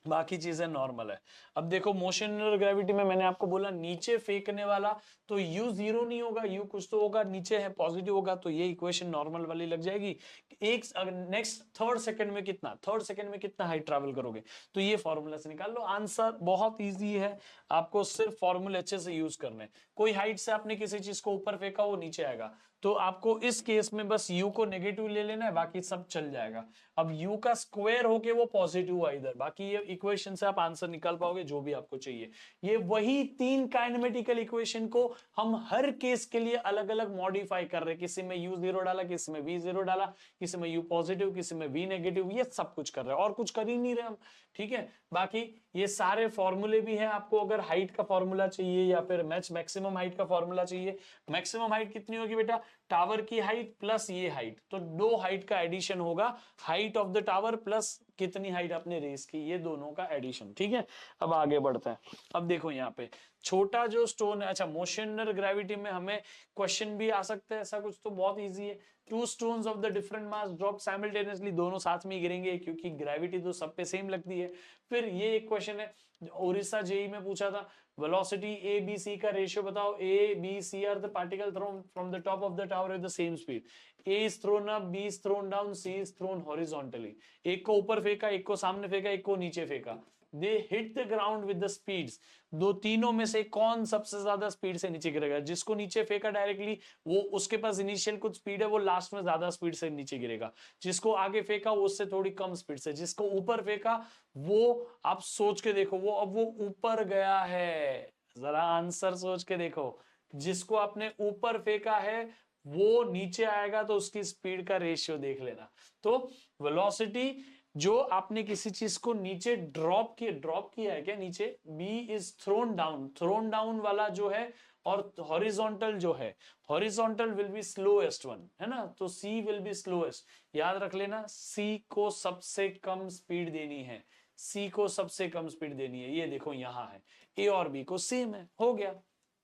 बाकी चीजें नॉर्मल है। अब देखो मोशन और ग्रेविटी में मैंने आपको बोला नीचे फेंकने वाला तो u 0 नहीं होगा, u कुछ तो होगा, नीचे है पॉजिटिव होगा, तो ये इक्वेशन नॉर्मल वाली लग जाएगी। एक नेक्स्ट थर्ड सेकंड में कितना, थर्ड सेकंड में कितना हाइट ट्रैवल करोगे, तो ये फॉर्मूला से निकाल लो। आंसर बहुत ईजी है, आपको सिर्फ फॉर्मूले अच्छे से यूज करने। कोई हाइट से आपने किसी चीज को ऊपर फेंका वो नीचे आएगा, तो आपको इस केस में बस u को नेगेटिव ले लेना है, बाकी सब चल जाएगा। अब u का स्क्वायर होके वो पॉजिटिव हुआ इधर, बाकी ये इक्वेशन से आप आंसर निकाल पाओगे जो भी आपको चाहिए। ये वही 3 काइनेमेटिकल इक्वेशन को हम हर केस के लिए अलग अलग मॉडिफाई कर रहे हैं। किसी में u 0 डाला, किसी में v 0 डाला, किसी में u पॉजिटिव, किसी में v नेगेटिव, ये सब कुछ कर रहे हैं और कुछ कर ही नहीं रहे हम। ठीक है, बाकी ये सारे फॉर्मूले भी हैं। आपको अगर हाइट का फॉर्मूला चाहिए या फिर मैक्सिमम हाइट का फॉर्मूला चाहिए, मैक्सिमम हाइट कितनी होगी बेटा, टावर की हाइट प्लस ये हाइट, तो 2 हाइट का एडिशन होगा, height of the tower plus कितनी हाइट आपने रेस की, ये दोनों का एडिशन। ठीक है, अब आगे बढ़ते हैं। अब देखो यहाँ पे छोटा जो स्टोन है, अच्छा मोशनर ग्रेविटी में हमें क्वेश्चन भी आ सकते हैं, ऐसा कुछ तो बहुत इजी है। 2 stones of the different mass drop simultaneously, दोनों साथ में ही गिरेंगे क्योंकि ग्रेविटी तो सब पे सेम लगती है। फिर ये एक क्वेश्चन है ओडिशा जेई में पूछा था, वेलोसिटी ए बी सी का रेशियो बताओ। A B C are the particle thrown from the top of the tower with the same speed. A is thrown up, B is thrown down, C is thrown horizontally. एक को ऊपर फेंका, एक को सामने फेंका, एक को नीचे फेंका। They hit the ground with the speeds, दो तीनों में से कौन सबसे ज्यादा स्पीड से नीचे गिरेगा। जिसको नीचे फेंका डायरेक्टली, वो उसके पास इनिशियल कुछ स्पीड है, वो लास्ट में ज्यादा स्पीड से नीचे गिरेगा। जिसको आगे फेंका वो उससे थोड़ी कम स्पीड से। जिसको ऊपर फेंका वो, आप सोच के देखो, वो अब वो ऊपर गया है, जरा आंसर सोच के देखो। जिसको आपने ऊपर फेंका है वो नीचे आएगा, तो उसकी स्पीड का रेशियो देख लेना। तो वेलोसिटी जो आपने किसी चीज को नीचे ड्रॉप किया है क्या नीचे, B is thrown down, thrown down वाला जो है, और हॉरिजॉन्टल जो है, horizontal will be slowest one, है ना, तो सी विल बी स्लोएस्ट। याद रख लेना, सी को सबसे कम स्पीड देनी है, सी को सबसे कम स्पीड देनी है। ये देखो यहां है, ए और बी को सेम है, हो गया।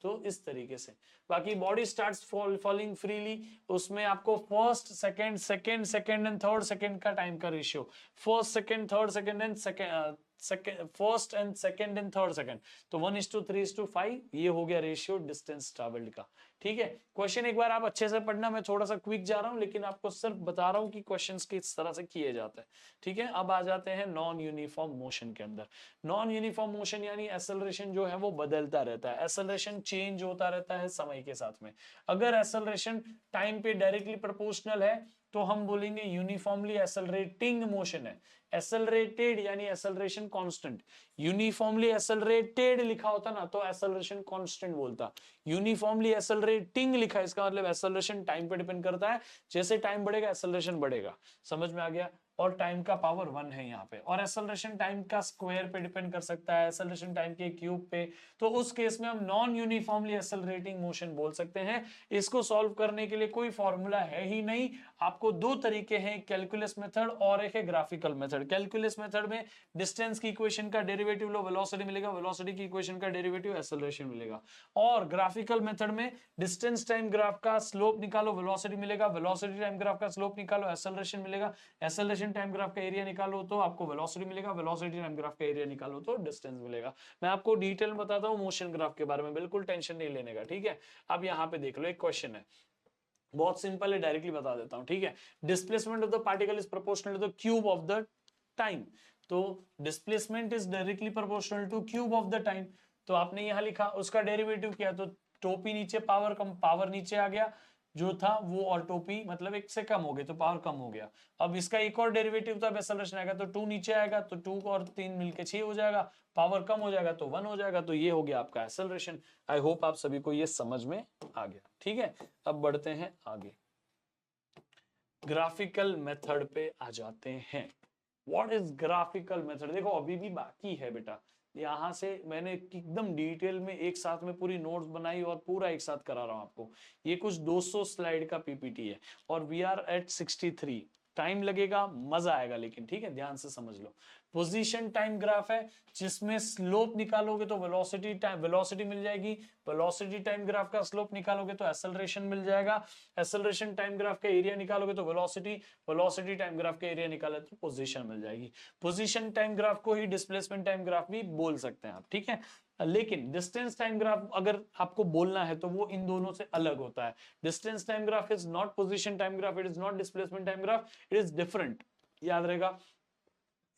तो इस तरीके से बाकी बॉडी स्टार्ट्स फॉलिंग फ्रीली, उसमें आपको first second, second second and third second का टाइम का ratio, first second third second and second, first and second and third second, तो 1:3:5 ये हो गया रेशियो डिस्टेंस ट्रैवल्ड का। ठीक है, क्वेश्चन एक बार आप अच्छे से पढ़ना, मैं थोड़ा सा क्विक जा रहा हूं लेकिन आपको सिर्फ बता रहा हूं कि क्वेश्चंस किस तरह से किए जाते हैं। ठीक है, अब आ जाते हैं नॉन यूनिफॉर्म मोशन के अंदर। नॉन यूनिफॉर्म मोशन यानी एक्सेलरेशन जो है वो बदलता रहता है, एक्सेलरेशन चेंज होता रहता है समय के साथ में। अगर एक्सेलरेशन टाइम पे डायरेक्टली प्रोपोर्शनल है तो हम बोलेंगे यूनिफॉर्मली एक्सेलरेटिंग मोशन है। एक्सेलरेटेड यानी एक्सेलरेशन कांस्टेंट, यूनिफॉर्मली एक्सेलरेटेड लिखा होता ना तो एक्सेलरेशन कांस्टेंट बोलता। यूनिफॉर्मली एक्सेलरेटिंग लिखा है, इसका मतलब एक्सेलरेशन टाइम पे डिपेंड करता है, जैसे टाइम बढ़ेगा एक्सेलरेशन बढ़ेगा। समझ में आ गया, और टाइम का पावर 1 है यहाँ पे, और एक्सेलरेशन टाइम का स्क्वायर पे डिपेंड कर सकता है, एक्सेलरेशन टाइम के क्यूब पे। तो उस केस में हम नॉन यूनिफॉर्मली एक्सेलरेटिंग मोशन बोल सकते हैं। इसको सॉल्व करने के लिए कोई फॉर्मूला है ही नहीं, आपको 2 तरीके हैं, कैलकुलस मेथड और एक है ग्राफिकल मेथड। कैलकुलस मेथड में डिस्टेंस की इक्वेशन का डेरिवेटिव लो, वेलोसिटी मिलेगा, वेलोसिटी की इक्वेशन का डेरिवेटिव एक्सेलरेशन मिलेगा। और ग्राफिकल मेथड में डिस्टेंस टाइम ग्राफ का स्लोप निकालो, वेलोसिटी मिलेगा, वेलोसिटी टाइम ग्राफ का स्लोप निकालो, एक्सेलरेशन मिलेगा, एक्सेलरेशन टाइम ग्राफ का एरिया निकालो तो आपको वेलोसिटी मिलेगा, वेलोसिटी टाइम ग्राफ का एरिया निकालो तो डिस्टेंस मिलेगा। मैं आपको डिटेल बताता हूं मोशन ग्राफ के बारे में, बिल्कुल टेंशन नहीं लेने का। ठीक है, अब यहां पे देख लो, एक क्वेश्चन है, बहुत सिंपल है, डायरेक्टली बता देता हूं, ठीक है। Displacement of the particle is proportional to the cube of the time. तो displacement is directly proportional to cube of the time. तो आपने यहां लिखा, उसका डेरिवेटिव किया तो टोपी नीचे, पावर कम, पावर नीचे आ गया जो था वो, और टोपी मतलब एक से कम हो गई तो पावर कम हो गया। अब इसका एक और डेरिवेटिव था, एक्सेलरेशन आएगा तो 2 नीचे आएगा, तो 2 और 3 मिलके 6 हो जाएगा, पावर कम हो जाएगा तो 1 हो जाएगा। तो ये हो गया आपका एक्सेलरेशन। आई होप आप सभी को ये समझ में आ गया, ठीक है। अब बढ़ते हैं आगे, ग्राफिकल मेथड पे आ जाते हैं। What is graphical method? देखो अभी भी बाकी है बेटा, यहां से मैंने एकदम डिटेल में एक साथ में पूरी नोट्स बनाई और पूरा एक साथ करा रहा हूं आपको। ये कुछ 200 स्लाइड का पीपीटी है और वी आर एट 63। टाइम लगेगा, मजा आएगा, लेकिन ठीक है, ध्यान से समझ लो। पोजीशन टाइम ग्राफ है जिसमें स्लोप निकालोगे तो वेलोसिटी मिल जाएगी, वेलोसिटी टाइम ग्राफ का स्लोप निकालोगे तो एक्सेलरेशन मिल जाएगा, एक्सेलरेशन टाइम ग्राफ का एरिया निकालोगे तो वेलोसिटी टाइम ग्राफ का एरिया निकाले तो पोजीशन मिल जाएगी। पोजीशन टाइम ग्राफ को ही डिस्प्लेसमेंट टाइम ग्राफ भी बोल सकते हैं आप, ठीक है। लेकिन डिस्टेंस टाइम ग्राफ अगर आपको बोलना है तो वो इन दोनों से अलग होता है। Distance time graph is not position time graph, it is not displacement time graph, it is different, याद रहेगा।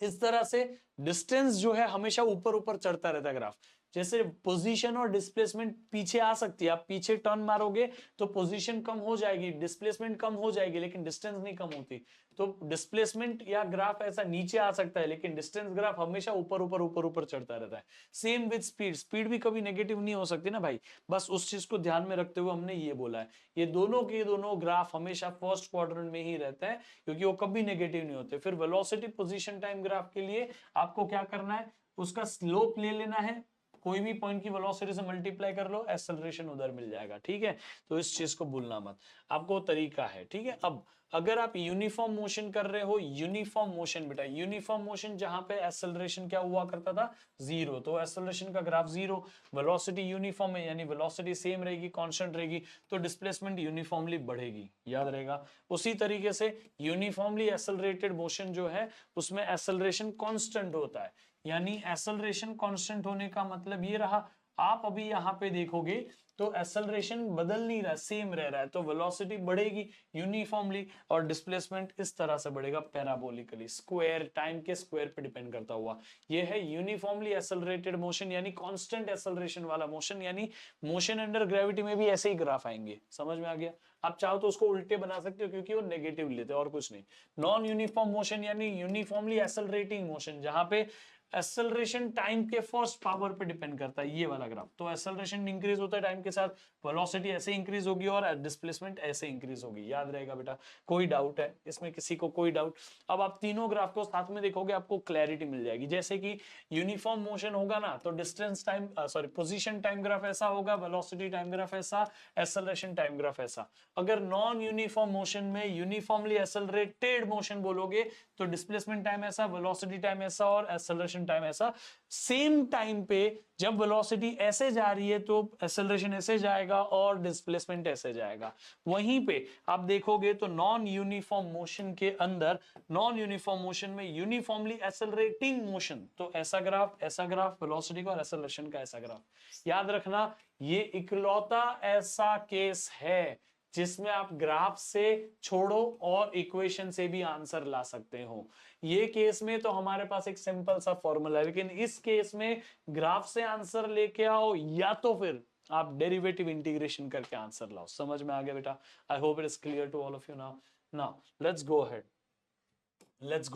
इस तरह से डिस्टेंस जो है हमेशा ऊपर ऊपर चढ़ता रहता है ग्राफ। जैसे पोजीशन और डिस्प्लेसमेंट पीछे आ सकती है, आप पीछे टर्न मारोगे तो पोजीशन कम हो जाएगी, डिस्प्लेसमेंट कम हो जाएगी, लेकिन डिस्टेंस नहीं कम होती। तो डिस्प्लेसमेंट या ग्राफ ऐसा नीचे आ सकता है, लेकिन डिस्टेंस ग्राफ हमेशा ऊपर ऊपर ऊपर ऊपर चढ़ता रहता है। सेम विद स्पीड, स्पीड भी कभी नेगेटिव नहीं हो सकती ना भाई, बस उस चीज को ध्यान में रखते हुए हमने ये बोला है। ये दोनों के दोनों ग्राफ हमेशा फर्स्ट क्वाड्रेंट में ही रहते हैं क्योंकि वो कभी नेगेटिव नहीं होते। फिर वेलोसिटी पोजीशन टाइम ग्राफ के लिए आपको क्या करना है, उसका स्लोप ले लेना है, कोई भी पॉइंट की वेलोसिटी से मल्टीप्लाई कर लो, एक्सेलरेशन उधर मिल जाएगा, ठीक है। तो इस चीज को भूलना मत, आपको तरीका है, ठीक है। अब अगर आप यूनिफॉर्म मोशन कर रहे हो, यूनिफॉर्म मोशन बेटा, यूनिफॉर्म मोशन जहां पे एक्सेलरेशन क्या हुआ करता था, 0, तो एक्सेलरेशन का ग्राफ 0, वेलोसिटी यूनिफॉर्म है यानी वेलोसिटी सेम रहेगी, कांस्टेंट रहेगी, तो डिस्प्लेसमेंट यूनिफॉर्मली बढ़ेगी, याद रहेगा। उसी तरीके से यूनिफॉर्मली एक्सेलरेटेड मोशन जो है उसमें एक्सेलरेशन कांस्टेंट होता है, यानी एक्सेलरेशन कांस्टेंट होने का मतलब ये रहा, आप अभी यहां पे देखोगे तो एक्सेलरेशन बदल नहीं रहा, सेम रह रहा है, तो वेलोसिटी बढ़ेगी यूनिफॉर्मली और डिस्प्लेसमेंट इस तरह से बढ़ेगा पैराबोलिकली, स्क्वायर, टाइम के स्क्वायर पे डिपेंड करता हुआ। ये है यूनिफॉर्मली एक्सेलरेटेड मोशन यानी कांस्टेंट एक्सेलरेशन वाला मोशन, यानी मोशन अंडर ग्रेविटी में भी ऐसे ही ग्राफ आएंगे, समझ में आ गया। आप चाहो तो उसको उल्टे बना सकते हो क्योंकि वो नेगेटिव लेते हैं और कुछ नहीं। नॉन यूनिफॉर्म मोशन यानी यूनिफॉर्मली एक्सेलरेटिंग मोशन जहां पे एक्सेलरेशन टाइम के फर्स्ट पावर पे डिपेंड करता है, ये वाला ग्राफ। तो एक्सेलरेशन इंक्रीज होता है टाइम के साथ, वेलोसिटी ऐसे इंक्रीज होगी और डिस्प्लेसमेंट ऐसे इंक्रीज होगी, याद रहेगा बेटा। कोई डाउट है इसमें, किसी को कोई डाउट? अब आप तीनों ग्राफ को साथ में देखोगे आपको क्लैरिटी मिल जाएगी। जैसे कि यूनिफॉर्म मोशन होगा ना तो distance time position time graph ऐसा होगा, वेलोसिटी टाइम ग्राफ ऐसा, एक्सेलरेशन टाइम ग्राफ ऐसा। अगर नॉन यूनिफॉर्म मोशन में यूनिफॉर्मली एक्सेलरेटेड मोशन बोलोगे तो डिस्प्लेसमेंट टाइम ऐसा, वेलोसिटी टाइम ऐसा और एक्सेलरेशन टाइम ऐसा। सेम टाइम पे जब वेलोसिटी ऐसे जा रही है तो एक्सेलरेशन ऐसे जाएगा और डिस्प्लेसमेंट ऐसे जाएगा। वहीं पे आप देखोगे तो नॉन यूनिफॉर्म मोशन के अंदर, नॉन यूनिफॉर्म मोशन में यूनिफॉर्मली एक्सेलरेटिंग मोशन तो ऐसा ग्राफ वेलोसिटी का और एक्सेलरेशन का ऐसा ग्राफ। याद रखना ये इकलौता ऐसा केस है जिसमें आप ग्राफ से छोड़ो और इक्वेशन से भी आंसर ला सकते हो। ये केस में तो हमारे पास एक सिंपल सा फॉर्मूला है, लेकिन इस केस में ग्राफ से आंसर लेके आओ या तो फिर आप डेरिवेटिव इंटीग्रेशन करके आंसर लाओ। समझ में आ गया बेटा? I hope it is clear to all of you now. Now let's go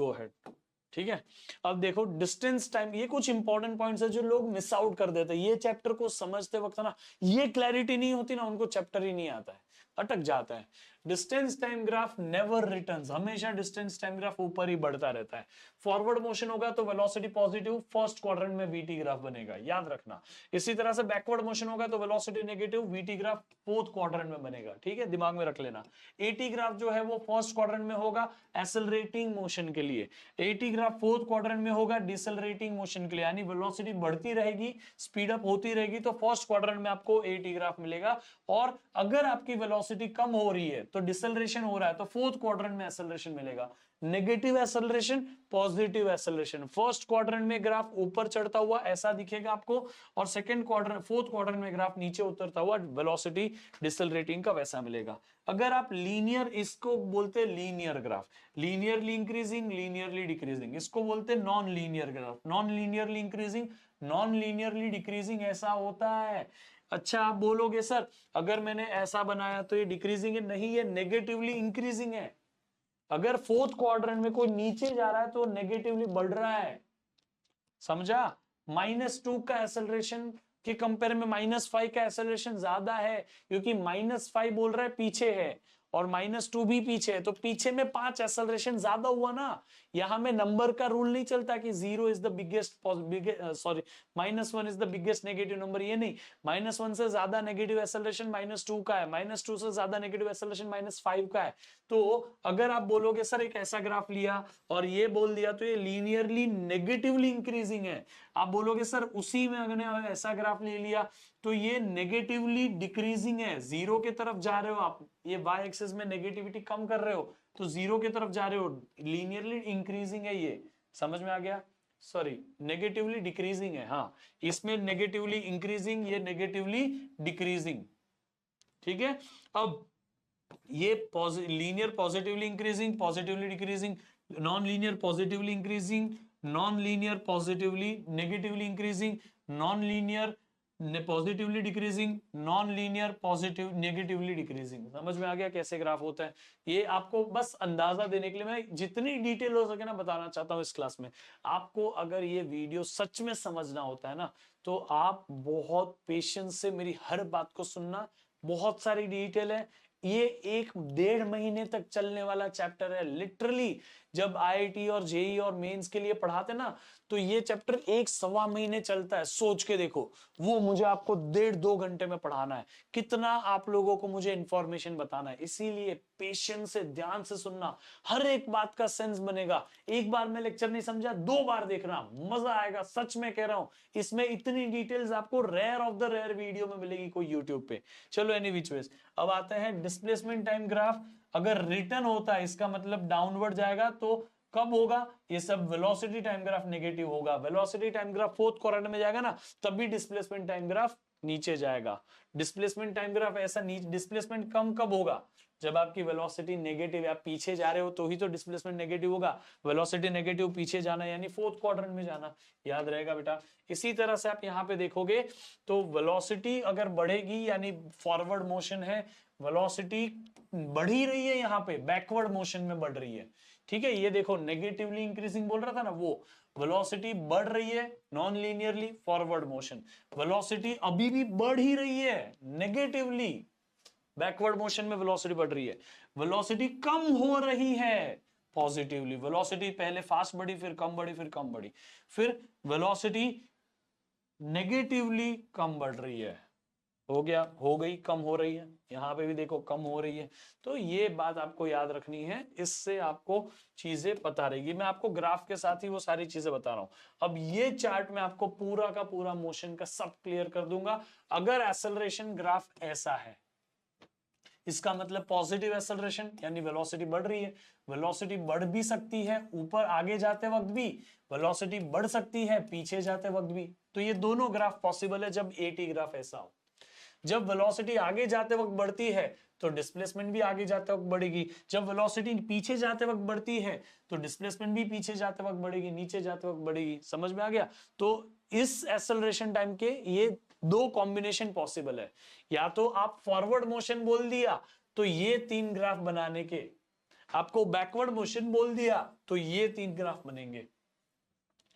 ahead, ठीक है। अब देखो डिस्टेंस टाइम, ये कुछ इंपॉर्टेंट पॉइंट्स है जो लोग मिस आउट कर देते हैं। ये चैप्टर को समझते वक्त ना ये क्लैरिटी नहीं होती ना, उनको चैप्टर ही नहीं आता है, अटक जाता है। Distance time graph never returns, हमेशा डिस्टेंस टाइम ग्राफ ऊपर ही बढ़ता रहता है। फॉरवर्ड मोशन होगा तो वेलोसिटी पॉजिटिव, फर्स्ट क्वाड्रेंट में वीटी ग्राफ बनेगा, याद रखना। इसी तरह से बैकवर्ड मोशन होगा तो velocity negative, VT graph fourth quadrant में बनेगा, ठीक है, दिमाग में रख लेना। एटी ग्राफ जो है वो फर्स्ट क्वाड्रेंट में होगा एक्सेलरेटिंग मोशन के लिए, एटी ग्राफ फोर्थ क्वाड्रेंट में होगा डिसलरेटिंग मोशन के लिए, यानी वेलोसिटी बढ़ती रहेगी, स्पीड अप होती रहेगी तो फर्स्ट क्वाड्रेंट में आपको एटी ग्राफ मिलेगा। और अगर आपकी वेलोसिटी कम हो रही है तो डिसलरेशन हो रहा है तो फोर्थ क्वाड्रेंट में एक्सेलरेशन मिलेगा। Negative acceleration, positive acceleration. First quadrant में ग्राफ ऊपर चढ़ता हुआ ऐसा दिखेगा आपको, और सेकंड क्वाड्रेंट, फोर्थ क्वाड्रेंट में ग्राफ नीचे उतरता हुआ वेलोसिटी डिसेलरेटिंग का वैसा मिलेगा। अगर आप लीनियर, इसको बोलते हैं linear graph, linearly increasing, linearly decreasing, इसको बोलते हैं non linear graph, non linearly increasing, non linearly decreasing, ऐसा होता है। अच्छा, आप बोलोगे सर अगर मैंने ऐसा बनाया तो ये डिक्रीजिंग है, नहीं, ये नेगेटिवली इंक्रीजिंग है। अगर फोर्थ क्वाड्रेंट में कोई नीचे जा रहा है तो नेगेटिवली बढ़ रहा है, समझा? -2 का एक्सेलरेशन के कंपेयर में -5 का एक्सेलरेशन ज्यादा है, क्योंकि -5 बोल रहा है पीछे है और -2 भी पीछे है, तो पीछे में 5 एक्सेलरेशन ज्यादा हुआ ना। यहां में नंबर का रूल नहीं चलता कि 0 is the biggest, sorry -1 is the biggest negative number, ये नहीं। -1 से ज्यादा नेगेटिव एक्सेलरेशन -2 का है, -2 से ज्यादा नेगेटिव एक्सेलरेशन -5 का है। तो अगर आप बोलोगे सर एक ऐसा ग्राफ लिया और ये बोल दिया तो ये लीनियरली नेगेटिवली इंक्रीजिंग है। आप बोलोगे सर उसी में अगर ऐसा ग्राफ ले लिया तो ये नेगेटिवली डिक्रीजिंग है, 0 की तरफ जा रहे हो आप, ये वाई एक्सिस में नेगेटिविटी कम कर रहे हो तो 0 की तरफ जा रहे हो, लीनियरली इंक्रीजिंग है। ये समझ में आ गया? सॉरी, नेगेटिवली डिक्रीजिंग है, हाँ, इसमें नेगेटिवली इंक्रीजिंग, ये नेगेटिवली डिक्रीजिंग, ठीक है। अब ये linear positively increasing, positively decreasing, non linear positively increasing, non linear positively negatively increasing, non linear positively decreasing, non linear positive negatively decreasing. समझ में आ गया कैसे ग्राफ होता है? ये आपको बस अंदाजा देने के लिए मैं जितनी डिटेल हो सके ना बताना चाहता हूं इस क्लास में। आपको अगर ये वीडियो सच में समझना होता है ना, तो आप बहुत पेशेंस से मेरी हर बात को सुनना। बहुत सारी डिटेल है, ये 1-1.5 महीने तक चलने वाला चैप्टर है लिटरली। जब आईआईटी और जेई और मेंस के लिए पढ़ाते ना, तो ये चैप्टर 1-1.25 महीने चलता है। सोच के देखो, वो मुझे आपको 1.5-2 घंटे में पढ़ाना है, कितना आप लोगों को मुझे इंफॉर्मेशन बताना है। इसीलिए पेशेंस से, ध्यान से सुनना, हर एक बात का सेंस बनेगा। एक बार में लेक्चर नहीं समझा, 2 बार देखना, मजा आएगा, सच में कह रहा हूं। इसमें इतनी डिटेल्स आपको rare of the rare video में मिलेगी कोई यूट्यूब पे। चलो एनी विच वेज, अब आते हैं डिस्प्लेसमेंट टाइम ग्राफ। अगर रिटर्न होता है इसका मतलब डाउनवर्ड जाएगा, तो कब होगा ये सब? वेलोसिटी टाइम ग्राफ नेगेटिव होगा। Velocity time graph fourth quadrant में जाएगा ना, तब भी डिस्प्लेसमेंट टाइम ग्राफ नीचे जाएगा। डिस्प्लेसमेंट टाइम ग्राफ ऐसा नीचे, डिस्प्लेसमेंट कम कब होगा? जब आपकी वेलोसिटी नेगेटिव है, आप पीछे जा रहे हो तो ही तो डिस्प्लेसमेंट नेगेटिव होगा। वेलोसिटी नेगेटिव, पीछे जाना यानी फोर्थ क्वाड्रेंट में जाना, याद रहेगा बेटा। इसी तरह से आप यहां पे देखोगे तो वेलोसिटी अगर बढ़ेगी यानी फॉरवर्ड मोशन है, वेलोसिटी बढ़ ही रही है, यहां पे बैकवर्ड मोशन में बढ़ रही है, ठीक है। ये देखो नेगेटिवली इंक्रीजिंग बोल रहा था ना, वो वेलोसिटी बढ़ रही है non linearly, forward motion. Velocity अभी भी बढ़ ही रही है नेगेटिवली, बैकवर्ड मोशन में वेलोसिटी बढ़ रही है। वेलोसिटी कम हो रही है पॉजिटिवली, वेलोसिटी पहले फास्ट बढ़ी, फिर कम बढ़ी, फिर कम बढ़ी, फिर वेलोसिटी नेगेटिवली कम बढ़ रही है। हो गया, हो गई, कम हो रही है, यहां पे भी देखो कम हो रही है। तो ये बात आपको याद रखनी है, इससे आपको चीजें पता रहेगी। मैं आपको ग्राफ के साथ ही वो सारी चीजें बता रहा हूं। अब ये चार्ट में आपको पूरा का पूरा मोशन का सब क्लियर कर दूंगा। अगर एक्सेलरेशन ग्राफ ऐसा है, इसका मतलब पॉजिटिव एक्सेलरेशन यानी वेलोसिटी बढ़ रही है। वेलोसिटी बढ़ भी सकती है ऊपर आगे जाते वक्त भी, वेलोसिटी बढ़ सकती है पीछे जाते वक्त भी। तो ये दोनों ग्राफ पॉसिबल है जब एटी ग्राफ ऐसा हो। जब वेलोसिटी आगे जाते वक्त बढ़ती है तो डिस्प्लेसमेंट भी आगे जाते वक्त बढ़ेगी। जब वेलोसिटी पीछे जाते वक्त बढ़ती है तो डिस्प्लेसमेंट भी पीछे जाते वक्त बढ़ेगी, नीचे जाते वक्त बढ़ेगी। समझ में आ गया? तो इस एक्सेलरेशन टाइम के ये 2 कॉम्बिनेशन पॉसिबल है। या तो आप फॉरवर्ड मोशन बोल दिया तो ये 3 ग्राफ बनाने के, आपको बैकवर्ड मोशन बोल दिया तो ये 3 ग्राफ बनेंगे।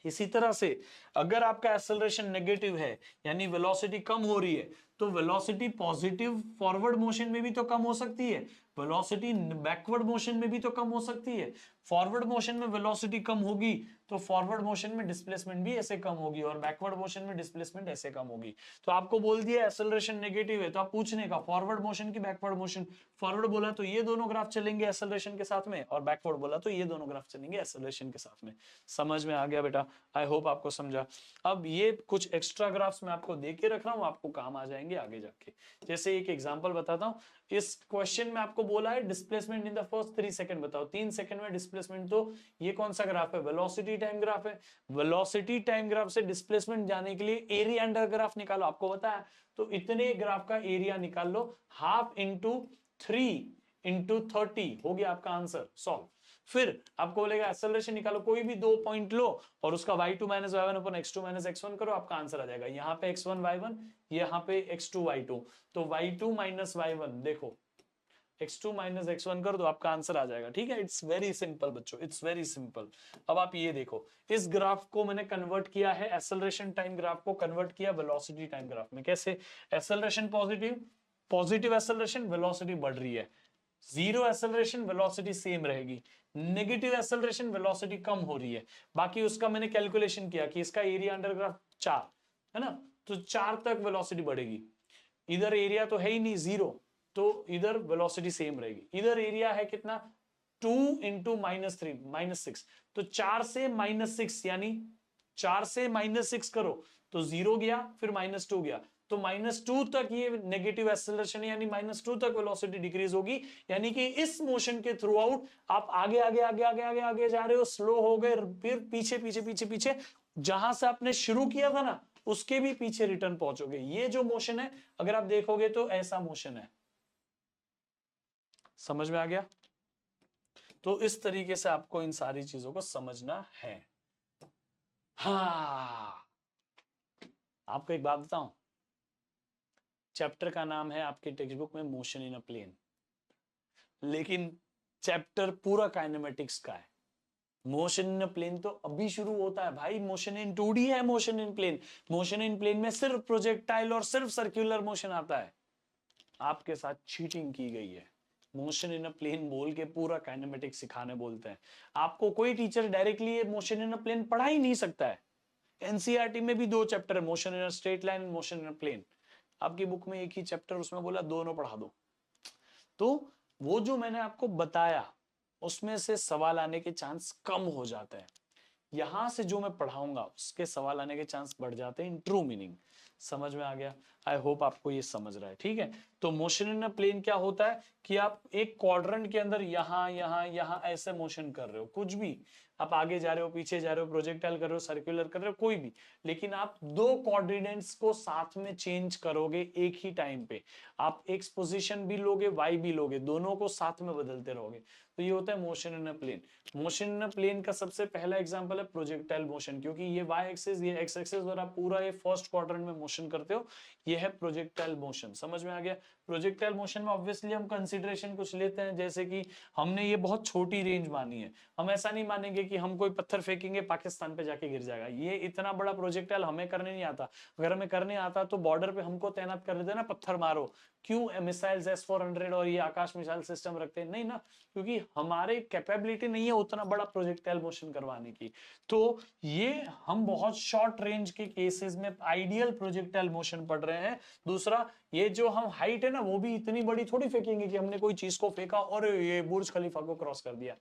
इसी तरह से अगर आपका एक्सेलरेशन नेगेटिव है यानी वेलोसिटी कम हो रही है, तो वेलोसिटी पॉजिटिव फॉरवर्ड मोशन में भी तो कम हो सकती है, वेलोसिटी बैकवर्ड मोशन में भी तो कम हो सकती है। फॉरवर्ड मोशन में वेलोसिटी कम होगी तो फॉरवर्ड मोशन में डिस्प्लेसमेंट भी ऐसे कम होगी, और बैकवर्ड मोशन में डिस्प्लेसमेंट ऐसे कम होगी। तो आपको बोल दिया एक्सेलरेशन नेगेटिव है, तो आप पूछने का फॉरवर्ड मोशन की बैकवर्ड मोशन। फॉरवर्ड बोला तो ये दोनों ग्राफ चलेंगे एक्सेलरेशन के साथ में, और बैकवर्ड बोला तो ये दोनों ग्राफ चलेंगे एक्सेलरेशन के साथ में। समझ में आ गया बेटा? आई होप आपको समझा। अब ये कुछ एक्स्ट्रा ग्राफ्स मैं आपको दे के रख रहा हूं, आपको काम आ जाएंगे। आएंगे आगे जाके। जैसे एक एग्जांपल बताता हूं, इस क्वेश्चन में आपको बोला है displacement in the first 3 second बताओ। 3 सेकंड में डिस्प्लेसमेंट, तो ये कौन सा ग्राफ है? वेलोसिटी टाइम ग्राफ है। वेलोसिटी टाइम ग्राफ से डिस्प्लेसमेंट जाने के लिए एरिया अंडर ग्राफ निकालो, आपको पता है। तो इतने ग्राफ का एरिया निकाल लो, हाफ इंटू 3 इंटू 30 हो गया आपका आंसर, सॉल्व। फिर आपको बोलेगा एक्सेलरेशन निकालो, कोई भी 2 पॉइंट लो और उसका y2 माइनस y1 अपन x2 माइनस x1 करो, आपका आंसर आ जाएगा। यहाँ पे x1 y1, यहाँ पे x2 y2, तो y2 माइनस y1 देखो x2 माइनस x1 कर दो, आपका आंसर आ जाएगा। ठीक है, इट्स वेरी सिंपल बच्चों, इट्स वेरी सिंपल। अब आप ये देखो, इस ग्राफ को मैंने कन्वर्ट किया है, एक्सेलरेशन टाइम ग्राफ को कन्वर्ट किया वेलोसिटी टाइम ग्राफ में। कैसे? Acceleration positive, positive acceleration, velocity बढ़ रही है। जीरो एक्सेलरेशन, वेलोसिटी सेम रहेगी। नेगेटिव एक्सेलरेशन, वेलोसिटी कम हो रही है। बाकी उसका मैंने कैलकुलेशन किया कि इसका एरिया अंडर ग्राफ 4 है ना, तो 4 तक वेलोसिटी बढ़ेगी। इधर एरिया तो है ही नहीं, 0, तो इधर वेलोसिटी सेम रहेगी। इधर एरिया है कितना? 2 इंटू -3 -6, तो 4 से -6, यानी 4 से -6 करो तो 0 गया, फिर -2 गया, तो -2 तक ये नेगेटिव एक्सेलरेशन यानी -2 तक वेलोसिटी डिक्रीज होगी। यानी कि इस मोशन के थ्रू आउट आप आगे आगे आगे आगे आगे आगे जा रहे हो, स्लो हो गए, फिर पीछे पीछे पीछे पीछे, जहां से आपने शुरू किया था ना उसके भी पीछे रिटर्न पहुंचोगे। ये जो मोशन है अगर आप देखोगे तो ऐसा मोशन है। समझ में आ गया? तो इस तरीके से आपको इन सारी चीजों को समझना है। हाँ, आपको एक बात बताऊं, चैप्टर का नाम है आपके टेक्स्ट बुक में मोशन इन अ प्लेन, लेकिन चैप्टर पूरा काइनेमेटिक्स का है। मोशन इन प्लेन तो अभी शुरू होता है भाई, मोशन इन 2D है। Motion in plane, motion in plane में सिर्फ प्रोजेक्टाइल और सिर्फ सर्कुलर मोशन आता है। आपके साथ चीटिंग की गई है। मोशन इन अ प्लेन बोल के पूरा काइनेमेटिक्स सिखाने बोलते हैं। आपको कोई teacher directly motion in a plane पढ़ा ही नहीं सकता है। एनसीईआरटी में भी 2 चैप्टर है, motion in a straight line, motion in a plane. आपकी बुक में एक ही चैप्टर, उसमें बोला दोनों पढ़ा दो। तो वो जो मैंने आपको बताया उसमें से सवाल आने के चांस कम हो जाते हैं। यहां से जो मैं पढ़ाऊंगा उसके सवाल आने के चांस बढ़ जाते हैं इन ट्रू मीनिंग। समझ में आ गया? आई होप आपको ये समझ रहा है। ठीक है, तो मोशन इन अ प्लेन क्या होता है कि आप एक क्वाड्रेंट के अंदर यहां यहां यहां ऐसे मोशन कर रहे हो, कुछ भी आप आगे जा रहे हो, पीछे जा रहे हो, प्रोजेक्टाइल कर रहे हो, सर्कुलर कर रहे हो, कोई भी, लेकिन आप 2 कोऑर्डिनेट्स को साथ में चेंज करोगे एक ही टाइम पे। आप एक्स पोजीशन भी लोगे, वाई भी लोगे, दोनों को साथ में बदलते रहोगे, तो ये होता है motion in a plane. Motion in a plane का सबसे पहला एग्जांपल है प्रोजेक्टाइल मोशन, क्योंकि ये वाई एक्सिस, ये एक्स एक्सिस और आप पूरा ये फर्स्ट क्वाड्रेंट में मोशन करते हो, ये है प्रोजेक्टाइल मोशन। समझ में आ गया? प्रोजेक्टाइल मोशन में ऑब्वियसली हम कंसीडरेशन कुछ लेते हैं, जैसे कि हमने ये बहुत छोटी रेंज मानी है। हम ऐसा नहीं मानेंगे कि हम कोई पत्थर फेंकेंगे पाकिस्तान पे जाके गिर जाएगा। ये इतना बड़ा प्रोजेक्टाइल हमें करने नहीं आता। अगर हमें करने आता तो बॉर्डर पे हमको तैनात कर देते ना, पत्थर मारो। क्यों मिसाइल्स S-400 और ये आकाश मिसाइल सिस्टम रखते हैं? नहीं ना, क्योंकि हमारे कैपेबिलिटी नहीं है उतना बड़ा प्रोजेक्टाइल मोशन करवाने की। तो ये हम बहुत शॉर्ट रेंज के केसेस में आइडियल प्रोजेक्टाइल मोशन पढ़ रहे हैं। दूसरा, ये जो हम हाइट है ना, वो भी इतनी बड़ी थोड़ी फेंकेंगे कि हमने कोई चीज को फेंका और ये बुर्ज खलीफा को क्रॉस कर दिया।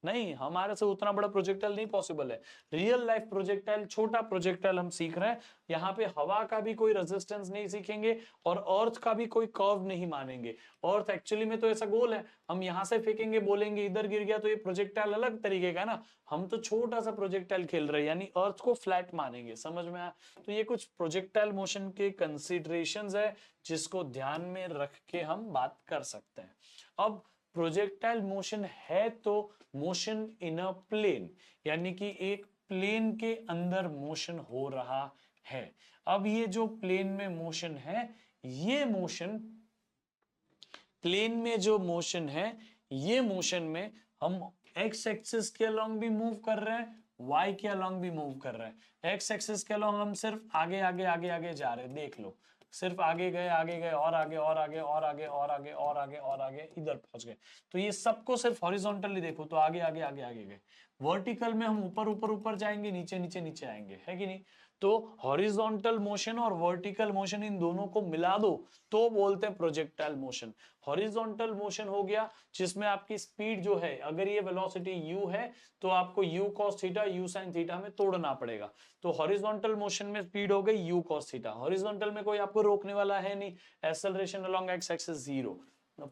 नहीं, हमारे से उतना बड़ा प्रोजेक्टाइल नहीं पॉसिबल है। रियल लाइफ प्रोजेक्टाइल, छोटा प्रोजेक्टाइल हम सीख रहे हैं। यहाँ पे हवा का भी कोई रेजिस्टेंस नहीं सीखेंगे और अर्थ का भी कोई कर्व नहीं मानेंगे। अर्थ एक्चुअली में तो ऐसा गोल है, हम यहां से फेंकेंगे, बोलेंगे इधर गिर गया, तो ये प्रोजेक्टाइल अलग तरीके का है ना। हम तो छोटा सा प्रोजेक्टाइल खेल रहे हैं, यानी अर्थ को फ्लैट मानेंगे। समझ में आया? तो ये कुछ प्रोजेक्टाइल मोशन के कंसिडरेशंस है जिसको ध्यान में रख के हम बात कर सकते हैं। अब प्रोजेक्टाइल मोशन है तो मोशन इन अ प्लेन, यानी कि एक प्लेन के अंदर मोशन हो रहा है। अब ये जो प्लेन में मोशन है, ये मोशन प्लेन में जो मोशन है, ये मोशन में हम एक्स एक्सिस के अलोंग भी मूव कर रहे हैं, वाई के अलोंग भी मूव कर रहे हैं। एक्स एक्सिस के अलोंग हम सिर्फ आगे आगे आगे आगे जा रहे हैं, देख लो, सिर्फ आगे गए और आगे और आगे और आगे और आगे और आगे और आगे, इधर पहुंच गए। तो ये सबको सिर्फ हॉरिजॉन्टली देखो तो आगे आगे आगे आगे गए। वर्टिकल में हम ऊपर ऊपर ऊपर जाएंगे, नीचे नीचे नीचे आएंगे, है कि नहीं? तो हॉरिजॉन्टल मोशन और वर्टिकल मोशन इन दोनों को मिला दो तो बोलते हैं प्रोजेक्टाइल मोशन। हॉरिजॉन्टल मोशन हो गया जिसमें आपकी स्पीड जो है, अगर ये वेलोसिटी u है तो आपको u cos theta u sin theta में तोड़ना पड़ेगा। तो हॉरिजॉन्टल मोशन में स्पीड हो गई u cos थीटा, हॉरिजॉन्टल में कोई आपको रोकने वाला है नहीं, acceleration along x axis 0।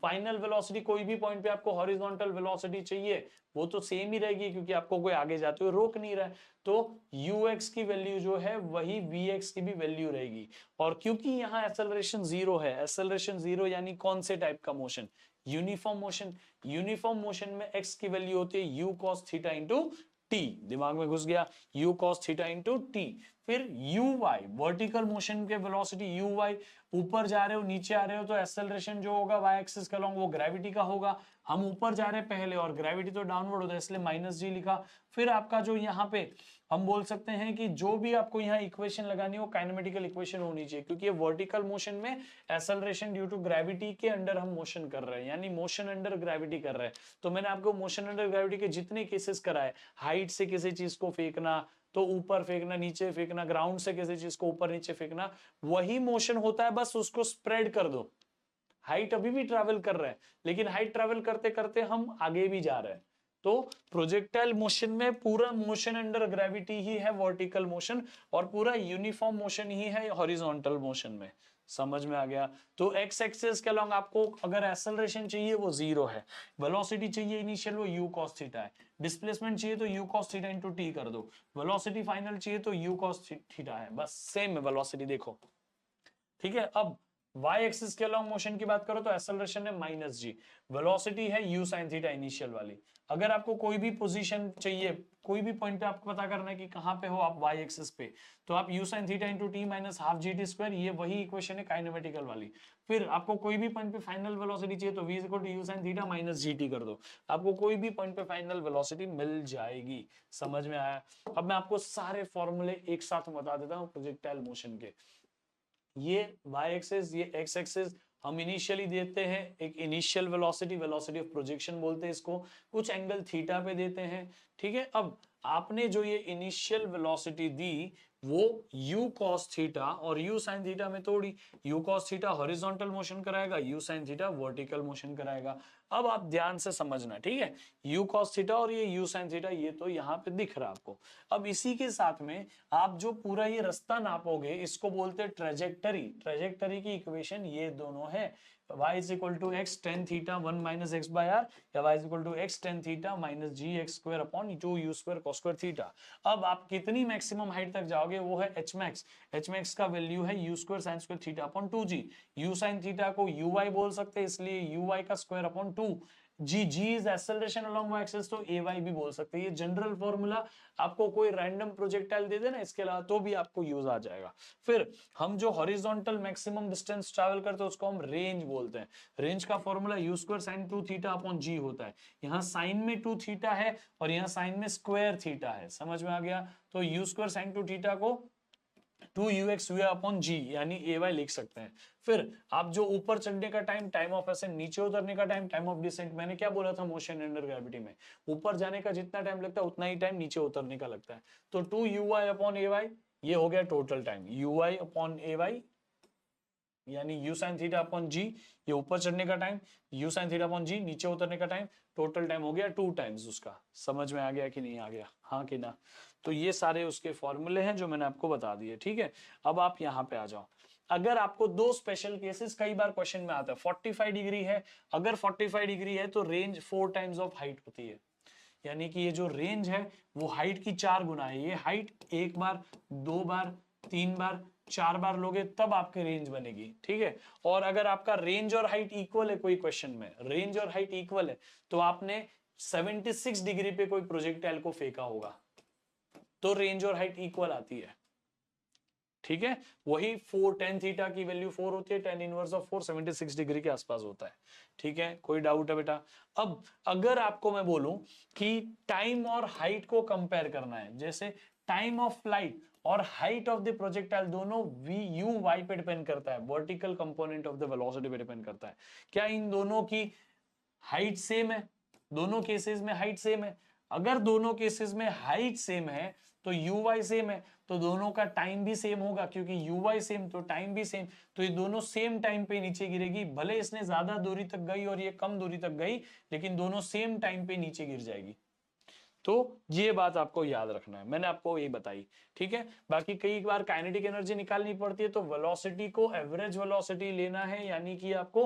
Final velocity कोई भी पॉइंट पे आपको हॉरिजॉन्टल वेलोसिटी चाहिए वो तो सेम ही रहेगी क्योंकि आपको कोई आगे जाते हुए रोक नहीं रहा है। तो ux की वैल्यू जो है वही vx की भी वैल्यू रहेगी। और क्योंकि यहाँ एक्सेलरेशन 0 है, एक्सेलरेशन 0 यानी कौन से टाइप का motion, uniform motion. Uniform motion में x की वैल्यू होती है u cos theta into t, दिमाग में घुस गया, u cos theta into t। फिर uy वर्टिकल मोशन के वेलोसिटी uy, ऊपर जा रहे हो नीचे आ रहे हो तो एक्सेलरेशन जो होगा y एक्सिस के अलोंग वो ग्रेविटी का होगा। हम ऊपर जा रहे हैं पहले और ग्रेविटी तो डाउनवर्ड होता है इसलिए माइनस जी लिखा। फिर आपका जो यहाँ पे हम बोल सकते हैं कि जो भी आपको यहाँ इक्वेशन लगानी हो काइनेमेटिकल इक्वेशन होनी चाहिए, क्योंकि ये वर्टिकल मोशन में एक्सेलरेशन ड्यू टू ग्रेविटी के अंडर हम मोशन कर रहे हैं, यानी मोशन अंडर ग्रेविटी कर रहे हैं। तो मैंने आपको मोशन अंडर ग्रेविटी के जितने केसेस कराए, हाइट से किसी चीज को फेंकना तो ऊपर फेंकना, नीचे फेंकना, ग्राउंड से किसी चीज को ऊपर नीचे फेंकना, वही मोशन होता है, बस उसको स्प्रेड कर दो। हाइट अभी भी ट्रैवल कर रहा है लेकिन हाइट ट्रैवल करते करते हम आगे भी जा रहे हैं। तो प्रोजेक्टाइल मोशन में पूरा मोशन अंडर ग्रेविटी ही है वर्टिकल मोशन, और पूरा यूनिफॉर्म मोशन ही है हॉरिजॉन्टल मोशन में। समझ में आ गया? तो एक्स एक्सिस के अलोंग आपको अगर एक्सेलरेशन चाहिए वो 0 है, वेलोसिटी चाहिए इनिशियल वो u cos थीटा है, डिस्प्लेसमेंट चाहिए तो u cos theta into t कर दो, वेलोसिटी फाइनल चाहिए तो u cos थीटा है, बस सेम है वेलोसिटी। देखो ठीक है। अब y एक्सिस के अलोंग मोशन की बात करो तो एक्सेलरेशन है माइनस जी, वेलोसिटी है u sin थीटा इनिशियल वाली। अगर आपको कोई भी पोजीशन चाहिए, कोई भी पॉइंट पे आपको पता करना है कि कहां पे हो आप y एक्सिस पे, तो आप u sin theta into T minus half G T square, ये वही इक्वेशन है काइनेमेटिकल वाली। फिर आपको कोई भी पॉइंट पे फाइनल वेलोसिटी चाहिए तो v equal to u sin theta minus G T कर दो, आपको कोई भी पॉइंट पे फाइनल वेलोसिटी मिल जाएगी। समझ में आया? अब मैं आपको सारे फॉर्मूले एक साथ बता देता हूँ प्रोजेक्टाइल मोशन के। ये y एक्सिस, ये x एक्सिस हम इनिशियली देते हैं एक initial velocity, velocity of projection बोलते हैं इसको, कुछ एंगल थीटा पे देते हैं। ठीक है। अब आपने जो ये इनिशियल वेलोसिटी दी वो u cos थीटा और u sin थीटा में तोड़ी, u cos theta horizontal motion कराएगा, u sin theta vertical motion कराएगा। अब आप ध्यान से समझना, ठीक है, u cos थीटा और ये u sin थीटा ये तो यहाँ पे दिख रहा है आपको। अब इसी के साथ में आप जो पूरा ये रास्ता नापोगे इसको बोलते हैं ट्रेजेक्टरी। ट्रेजेक्टरी की इक्वेशन ये दोनों है, y is equal to x tan theta 1 minus x by r, या y is equal to x tan theta minus g x square upon 2 u square cos square theta। अब आप कितनी maximum height तक जाओगे वो है h max, h max का value है u square sin square theta upon 2g, u sin theta को uy बोल सकते हैं इसलिए uy का square upon 2, g is acceleration along y axis तो ay भी बोल सकते हैं। ये जनरल फॉर्मूला आपको कोई रैंडम प्रोजेक्टाइल दे देना इसके अलावा तो भी आपको यूज आ जाएगा। फिर हम जो हॉरिजॉन्टल मैक्सिमम डिस्टेंस ट्रैवल करते हैं उसको हम रेंज बोलते हैं। रेंज का formula u square sin 2 theta upon g होता है। यहाँ साइन में 2 थीटा है और यहाँ साइन में स्क्वायर थीटा है। समझ में आ गया? तो u स्क्वायर sin 2 थीटा को 2ux v अपॉन g यानी ay लिख सकते हैं। फिर आप जो ऊपर चढ़ने का टाइम, टाइम ऑफ असेंट, नीचे उतरने का टाइम, टाइम ऑफ डिसेंट, मैंने क्या बोला था मोशन अंडर ग्रेविटी में, ऊपर जाने का जितना टाइम लगता है उतना ही टाइम नीचे उतरने का लगता है। तो 2uy अपॉन ay ये हो गया total time, uy upon ay यानी u sin theta upon g ये ऊपर चढ़ने का time, u sin theta upon g नीचे उतरने का टाइम, टोटल टाइम हो गया 2 टाइम्स उसका। समझ में आ गया कि नहीं आ गया? हाँ कि ना? तो ये सारे उसके फॉर्मूले हैं जो मैंने आपको बता दिए। ठीक है। अब आप यहाँ पे आ जाओ। अगर आपको दो स्पेशल केसेस कई बार क्वेश्चन में आता है, 45 डिग्री है, अगर 45 डिग्री है तो रेंज 4 टाइम्स ऑफ हाइट होती है, यानी कि ये जो रेंज है वो हाइट की 4 गुना है। ये हाइट एक बार, 2 बार, 3 बार, 4 बार लोगे तब आपकी रेंज बनेगी। ठीक है। और अगर आपका रेंज और हाइट इक्वल है, कोई क्वेश्चन में रेंज और हाइट इक्वल है तो आपने 76 डिग्री पे कोई प्रोजेक्टाइल को फेंका होगा तो रेंज और हाइट इक्वल आती है। ठीक है। वही 4 tan थीटा की वैल्यू 4 होती है, tan इनवर्स ऑफ 4 76 डिग्री के आसपास होता है। ठीक है। कोई डाउट है बेटा? अब अगर आपको मैं बोलूं कि टाइम और हाइट को कंपेयर करना है, जैसे टाइम ऑफ फ्लाइट और हाइट ऑफ द प्रोजेक्टाइल दोनों v u y पे डिपेंड करता है, vertical component of the velocity पे डिपेंड करता है। क्या इन दोनों की हाइट सेम है? दोनों केसेस में हाइट सेम है? अगर दोनों केसेस में हाइट सेम है तो यू वाई सेम है तो दोनों का टाइम भी सेम होगा, क्योंकि यू वाई सेम तो टाइम भी सेम, तो ये दोनों सेम टाइम पे नीचे गिरेगी। भले इसने ज्यादा दूरी तक गई और ये कम दूरी तक गई, लेकिन दोनों सेम टाइम पे नीचे गिर जाएगी। तो ये बात आपको याद रखना है, मैंने आपको ये बताई, ठीक है। बाकी कई बार काइनेटिक एनर्जी निकालनी पड़ती है, तो वेलोसिटी को एवरेज वेलोसिटी लेना है, यानी कि आपको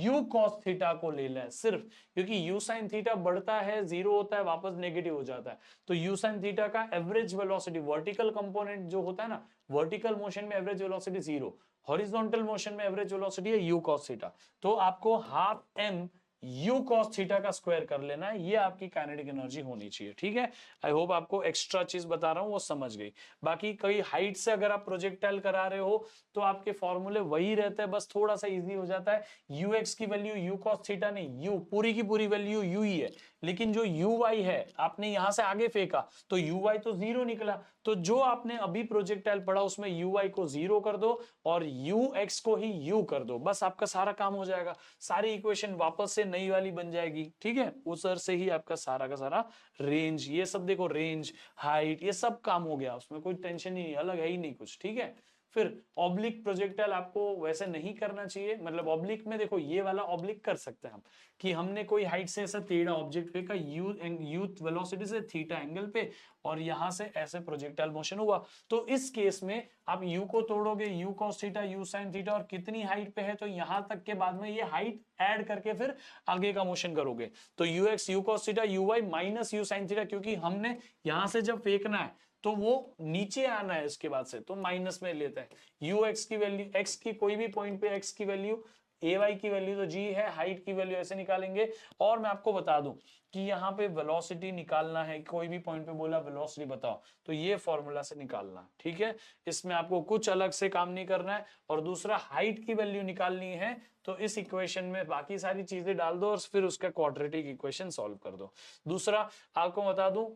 u cos थीटा को लेना है सिर्फ, क्योंकि u sin थीटा बढ़ता है, जीरो होता है, वापस नेगेटिव हो जाता है। तो u sin थीटा का एवरेज वेलोसिटी, वर्टिकल कंपोनेंट जो होता है ना, वर्टिकल मोशन में average velocity zero, horizontal motion में एवरेज वेलोसिटी है u cos थीटा। तो आपको half m u cos theta का स्क्वायर कर लेना है, ये आपकी काइनेटिक एनर्जी होनी चाहिए, ठीक है। आई होप आपको एक्स्ट्रा चीज बता रहा हूं वो समझ गई। बाकी कई हाइट से अगर आप प्रोजेक्टाइल करा रहे हो तो आपके फॉर्मूले वही रहते हैं, बस थोड़ा सा इजी हो जाता है। ux की वैल्यू u cos थीटा नहीं, u पूरी की पूरी वैल्यू u ही है, लेकिन जो uy है आपने यहां से आगे फेंका तो uy तो जीरो निकला, तो जो आपने अभी प्रोजेक्टाइल पढ़ा उसमें uy को जीरो कर दो और ux को ही u कर दो, बस आपका सारा काम हो जाएगा। सारी इक्वेशन वापस से नई वाली बन जाएगी, ठीक है। उस सर से ही आपका सारा का सारा रेंज, ये सब देखो, रेंज, हाइट, ये सब काम हो गया, उसमें कोई टेंशन ही नहीं, अलग है ही नहीं कुछ, ठीक है। फिर ऑब्लिक प्रोजेक्टाइल आपको वैसे नहीं करना चाहिए, मतलब ऑब्लिक में देखो ये वाला ऑब्लिक कर सकते हैं हम, कि हमने कोई हाइट से ऐसा टेढ़ा ऑब्जेक्ट फेंका यूथ वेलोसिटी से थीटा एंगल पे, और यहां से ऐसे प्रोजेक्टाइल मोशन हुआ, तो इस केस में आप u को तोड़ोगे, u cos theta, u sin theta, और कितनी हाइट पे है तो यहां तक के बाद में ये हाइट ऐड करके फिर आगे का मोशन करोगे, तो ux u cos theta uy minus u sin theta, क्योंकि हमने यहां से जब फेंकना है तो वो नीचे आना है इसके बाद से, तो माइनस में लेता है। ux की वैल्यू, x की कोई भी पॉइंट पे x की वैल्यू, ay की वैल्यू तो g है, हाइट की वैल्यू ऐसे निकालेंगे। और मैं आपको बता दूं कि यहाँ पे वेलोसिटी निकालना है, कोई भी पॉइंट पे बोला वेलोसिटी बताओ, तो ये फॉर्मूला से निकालना है, ठीक है। इसमें आपको कुछ अलग से काम नहीं करना है। और दूसरा, हाइट की वैल्यू निकालनी है तो इस इक्वेशन में बाकी सारी चीजें डाल दो और फिर उसका क्वाड्रेटिक इक्वेशन सॉल्व कर दो। दूसरा आपको बता दूं,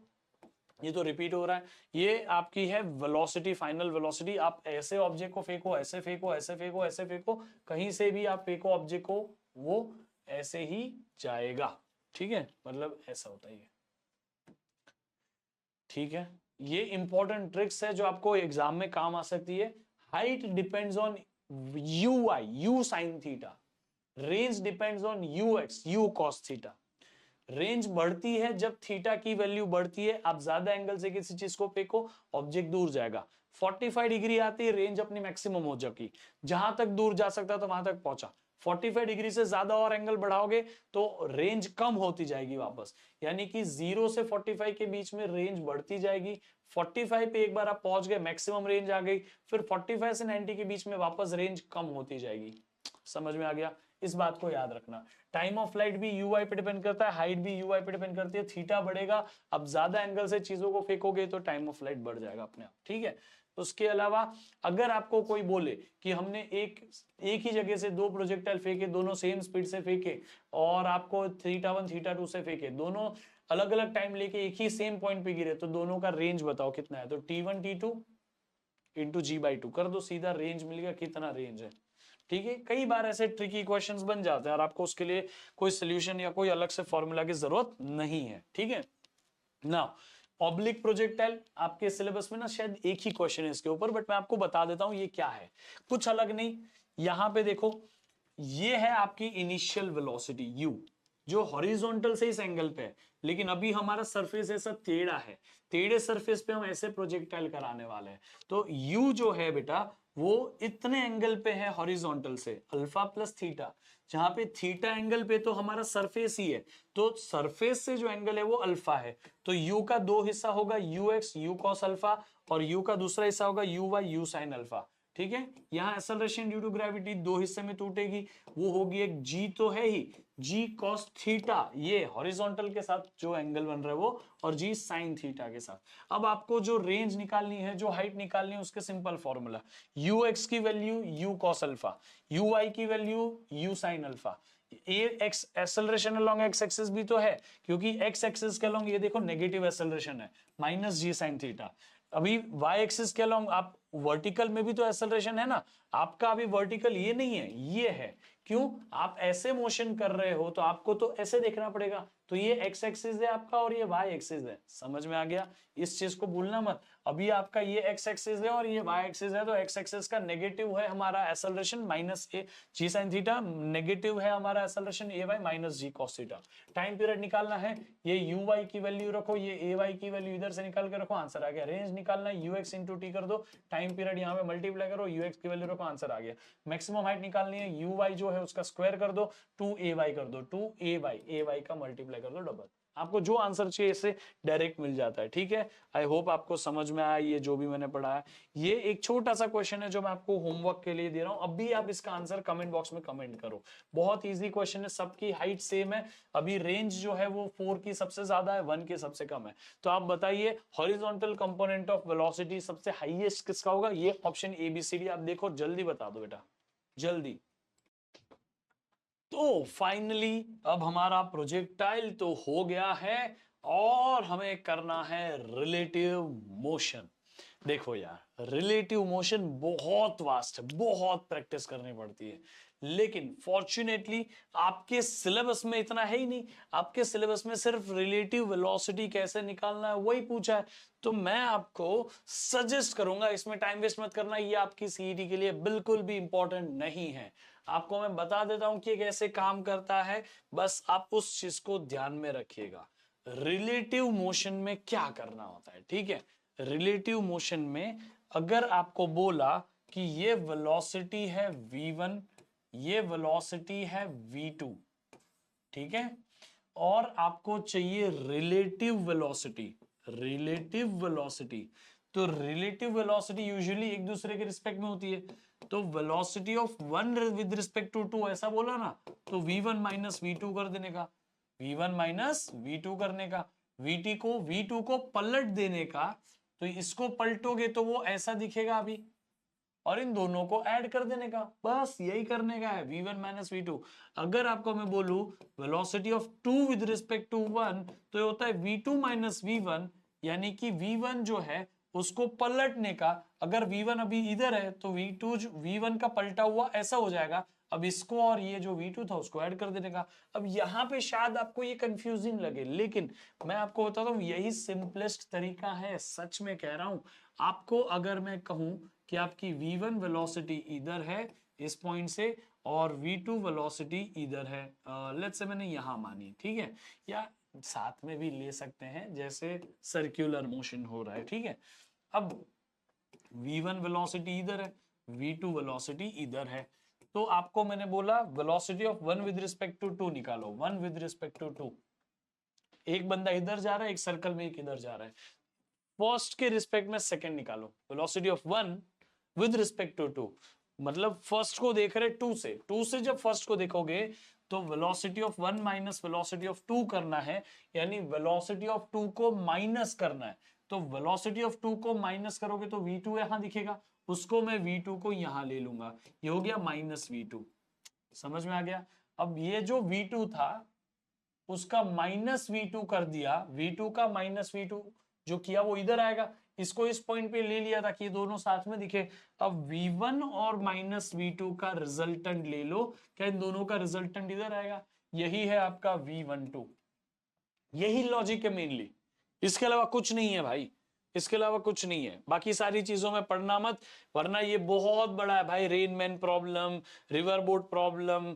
ये तो रिपीट हो रहा है, ये आपकी है वेलोसिटी, फाइनल वेलोसिटी। आप ऐसे ऑब्जेक्ट को फेंको, ऐसे फेंको, ऐसे फेंको, ऐसे फेंको, कहीं से भी आप फेंको ऑब्जेक्ट को, वो ऐसे ही जाएगा, ठीक है, मतलब ऐसा होता है, ठीक है। ये इंपॉर्टेंट ट्रिक्स है जो आपको एग्जाम में काम आ सकती है। Height depends on you I, you sine theta, range depends on you x, you cos theta. Range बढ़ती है जब थीटा की वैल्यू बढ़ती है, आप ज्यादा एंगल से किसी चीज को फेंको, ऑब्जेक्ट दूर जाएगा। 45 डिग्री आती है, रेंज अपनी मैक्सिमम हो जाएगी, जहां तक दूर जा सकता तो वहां तक पहुंचा। 45 डिग्री से ज्यादा और एंगल बढ़ाओगे तो रेंज कम होती जाएगी वापस, यानी कि 0 से 45 के बीच में रेंज बढ़ती जाएगी। 45 पे एक बार आप पहुंच गए, मैक्सिमम रेंज आ गई, फिर 45 से 90 के बीच में वापस रेंज कम होती जाएगी। समझ में आ गया? इस बात को याद रखना। टाइम ऑफ फ्लाइट भी यूआई पे डिपेंड करता है, हाइट भी यूआई पे डिपेंड करती है। थीटा बढ़ेगा, अब ज्यादा एंगल से चीजों को फेंकोगे तो टाइम ऑफ फ्लाइट बढ़ जाएगा अपने आप, ठीक है। उसके अलावा अगर आपको कोई बोले कि हमने एक ही जगह से दो प्रोजेक्टाइल फेंके, दोनों सेम स्पीड से फेंके, और आपको थीटा 1 थीटा 2 से फेंके, दोनों अलग अलग टाइम लेके एक ही सेम पॉइंट पे गिरे, तो दोनों का रेंज बताओ कितना है, तो T1 T2 इंटू G/2 कर दो, सीधा रेंज मिल गया, कितना रेंज है, ठीक है। कई बार ऐसे ट्रिकी क्वेश्चंस बन जाते हैं और आपको उसके लिए कोई सोल्यूशन या कोई अलग से फॉर्मूला की जरूरत नहीं है, ठीक है ना। ऑब्लिक प्रोजेक्टाइल आपके सिलेबस में ना शायद एक ही क्वेश्चन है इसके ऊपर, बट मैं आपको बता देता हूं ये क्या है, कुछ अलग नहीं। यहां पे देखो, ये है आपकी इनिशियल वेलोसिटी u, जो हॉरिजॉन्टल से इस एंगल पे है, लेकिन अभी हमारा सरफेस ऐसा टेढ़ा है, टेढ़े सरफेस पे हम ऐसे प्रोजेक्टाइल कराने वाले हैं। तो u जो है बेटा वो इतने एंगल पे है हॉरिजॉन्टल से, अल्फा प्लस थीटा, जहां पे थीटा एंगल पे तो हमारा सरफेस ही है, तो सरफेस से जो एंगल है वो अल्फा है। तो u का दो हिस्सा होगा, ux u cos अल्फा, और u का दूसरा हिस्सा होगा uy u sin अल्फा, ठीक है। यहां एक्सेलरेशन ड्यू टू ग्रेविटी दो हिस्से में टूटेगी, वो होगी एक g तो है ही, g cos थीटा, ये हॉरिजॉन्टल के साथ जो एंगल बन रहा है वो, और g sin थीटा के साथ। अब आपको जो रेंज निकालनी है, जो हाइट निकालनी है, उसके सिंपल फॉर्मूला, ux की value u cos alpha, uy की value u sin alpha. X acceleration along x axis भी तो है, क्योंकि एक्स एक्सिस के अलोंग ये देखो नेगेटिव एक्सेलरेशन है, माइनस जी साइन थीटा। अभी वाई एक्सिस के अलोंग आप वर्टिकल में भी तो एक्सेलरेशन है ना, आपका अभी वर्टिकल ये नहीं है, ये है। क्यों? आप ऐसे मोशन कर रहे हो तो आपको तो ऐसे देखना पड़ेगा, तो ये एक्स एक्सिस है आपका और ये वाई एक्सिस है। समझ में आ गया? इस चीज को भूलना मत। अभी आपका ये एक्स एक्सिस है और ये वाई एक्सिस है, तो एक्स एक्सिस का नेगेटिव है हमारा एक्सेलरेशन माइनस ए जी साइन थीटा, नेगेटिव है हमारा एक्सेलरेशन ए वाई माइनस जी कॉस थीटा। टाइम पीरियड निकालना है, ये यू वाई की वैल्यू रखो, ये ए वाई की वैल्यू इधर से निकाल के रखो, आंसर आ गया। रेंज निकालना है, यू एक्स इंटू टी कर दो, टाइम पीरियड यहाँ पे मल्टीप्लाई करो, यू एक्स की वैल्यू रखो, आंसर आ गया। मैक्सिमम हाइट निकालनी है, यू वाई जो है उसका स्क्वायर कर दो, 2ay कर दो, 2ay का मल्टीप्लाई कर दो डबल, आपको जो आंसर चाहिए इससे डायरेक्ट मिल जाता है। ठीक है, आई होप आपको समझ में आया ये जो भी मैंने पढ़ा है। ये एक छोटा सा क्वेश्चन है जो मैं आपको होमवर्क के लिए दे रहा हूं, अब भी आप इसका आंसर कमेंट बॉक्स में कमेंट करो। बहुत इजी क्वेश्चन है, सबकी हाइट सेम है, अभी रेंज जो है वो 4 की सबसे ज्यादा है, 1 की सबसे कम है। तो आप बताइए हॉरिजॉन्टल कंपोनेंट ऑफ वेलोसिटी सबसे हाईएस्ट किसका होगा? ये ऑप्शन ABCD आप देखो, जल्दी बता दो बेटा, जल्दी। तो फाइनली अब हमारा प्रोजेक्टाइल तो हो गया है और हमें करना है रिलेटिव मोशन। देखो यार, रिलेटिव मोशन बहुत वास्ट है, बहुत प्रैक्टिस करनी पड़ती है, लेकिन फॉर्चुनेटली आपके सिलेबस में इतना है ही नहीं। आपके सिलेबस में सिर्फ रिलेटिव वेलोसिटी कैसे निकालना है वही पूछा है। तो मैं आपको सजेस्ट करूंगा, इसमें टाइम वेस्ट मत करना, ये आपकी सीईटी के लिए बिल्कुल भी इंपॉर्टेंट नहीं है। आपको मैं बता देता हूं कि ये कैसे काम करता है, बस आप उस चीज को ध्यान में रखिएगा। रिलेटिव मोशन में क्या करना होता है, ठीक है? रिलेटिव मोशन में अगर आपको बोला कि ये वेलोसिटी है v1, ये वेलोसिटी है v2, ठीक है, और आपको चाहिए रिलेटिव वेलोसिटी, रिलेटिव वेलोसिटी। तो रिलेटिव वेलोसिटी यूजुअली एक दूसरे के रिस्पेक्ट में होती है, तो velocity of one with respect to two ऐसा बोला ना, तो v1 माइनस v2 कर देने का, v1 माइनस v2 करने का, v2 को पलट देने का, तो इसको पलटोगे तो वो ऐसा दिखेगा अभी, और इन दोनों को ऐड कर देने का, बस यही करने का है, v1 माइनस v2। अगर आपको मैं बोलूं velocity of 2 with respect to 1, तो ये होता है v2 माइनस v1, यानी कि v1 जो है उसको पलटने का, अगर v1 अभी इधर है तो v2 v1 का पलटा हुआ ऐसा हो जाएगा, अब इसको और ये जो v2 था उसको ऐड कर देने का। अब यहां पे शायद आपको ये कंफ्यूजिंग लगे, लेकिन मैं आपको बताता हूं यही सिंपलेस्ट तरीका है, सच में कह रहा हूं आपको। अगर मैं कहूं कि आपकी v1 वेलोसिटी इधर है इस पॉइंट से, और v2 वेलोसिटी इधर है, लेट्स से मैंने यहां मानी, ठीक है, या साथ में भी ले सकते हैं जैसे सर्कुलर मोशन हो रहा है, ठीक है। अब v1 वेलोसिटी इधर है, v2 वेलोसिटी इधर है, तो आपको मैंने बोला velocity of 1 with respect to 2 निकालो, 1 विद रिस्पेक्ट टू 2। एक बंदा इधर जा रहा है, एक सर्कल में एक इधर जा रहा है, फर्स्ट के रिस्पेक्ट में सेकंड निकालो, velocity of 1 with respect to 2, मतलब फर्स्ट को देख रहे 2 से जब फर्स्ट को देखोगे तो velocity of 1 minus velocity of 2 करना है, यानी वेलोसिटी ऑफ 2 को माइनस करना है। तो वेलोसिटी ऑफ 2 को माइनस करोगे तो v2 यहां दिखेगा, उसको मैं v2 को यहां ले लूंगा, ये हो गया माइनस v2। समझ में आ गया? अब ये जो v2 था उसका माइनस v2 कर दिया, v2 का माइनस v2 जो किया वो इधर आएगा, इसको इस पॉइंट पे ले लिया था कि ये दोनों साथ में दिखे। अब v1 और माइनस v2 का रिजल्टेंट ले लो, क्या इन दोनों का रिजल्टेंट इधर आएगा? यही है आपका v12, यही लॉजिक है मेनली, इसके अलावा कुछ नहीं है भाई, इसके अलावा कुछ नहीं है। बाकी सारी चीजों में पढ़ना मत, वरना ये बहुत बड़ा है भाई, Rain Man problem, river boat problem,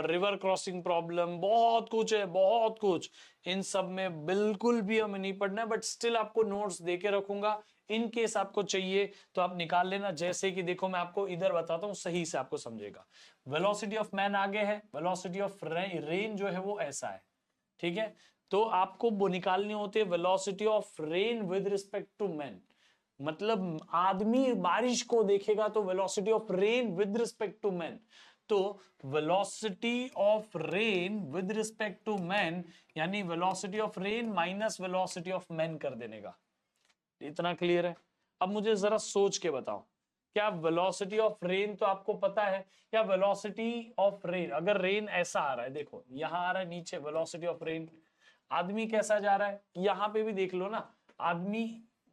river crossing problem, बहुत कुछ है, बहुत कुछ। इन सब में बिल्कुल भी हमें नहीं पढ़ना है, बट स्टिल आपको नोट्स देके रखूंगा, इन केस आपको चाहिए तो आप निकाल लेना। जैसे कि देखो मैं आपको इधर बताता हूं, सही से आपको समझेगा। वेलोसिटी ऑफ मैन आगे है, वेलोसिटी ऑफ रेन जो है वो ऐसा है, ठीक है। तो आपको वो निकालनी होती है velocity of rain with respect to man, मतलब आदमी बारिश को देखेगा तो velocity of rain with respect to man, तो velocity of rain with respect to man यानी velocity of rain minus velocity of man कर देने का। इतना क्लियर है? अब मुझे जरा सोच के बताओ, क्या वेलोसिटी ऑफ रेन तो आपको पता है, क्या वेलोसिटी ऑफ रेन, अगर रेन ऐसा आ रहा है, देखो यहां आ रहा है नीचे वेलोसिटी ऑफ रेन, आदमी कैसा जा रहा है, यहां पे भी देख लो ना, आदमी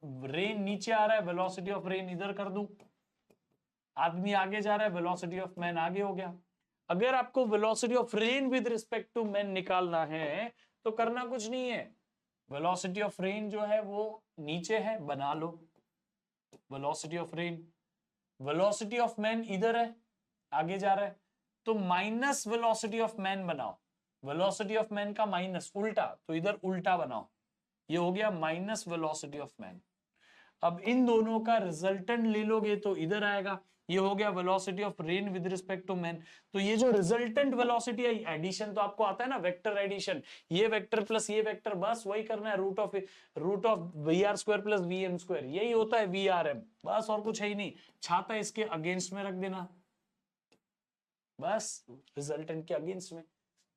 रेन नीचे आ रहा है, वेलोसिटी ऑफ रेन इधर कर दूं, आदमी आगे जा रहा है, वेलोसिटी ऑफ मैन आगे हो गया। अगर आपको velocity of rain with respect to man निकालना है तो करना कुछ नहीं है, वेलोसिटी ऑफ रेन जो है वो नीचे है, बना लो velocity of rain. Velocity of man इधर है, आगे जा रहा है, तो माइनस वेलोसिटी ऑफ मैन बनाओ, वेलोसिटी ऑफ मैन का माइनस उल्टा, तो इधर उल्टा बनाओ, ये हो गया माइनस वेलोसिटी ऑफ मैन। अब इन दोनों का रिजल्टेंट ले लोगे तो इधर आएगा, ये हो गया velocity of rain with respect to man. तो ये जो रिजल्टेंट वेलोसिटी है, एडिशन तो आपको आता है ना, वेक्टर एडिशन, ये वेक्टर प्लस ये वेक्टर, बस वही करना है, root of V R square plus V M square, यही होता है वी आर एम, बस और कुछ है ही नहीं। छाता इसके अगेंस्ट में रख देना, बस रिजल्टेंट के अगेंस्ट में।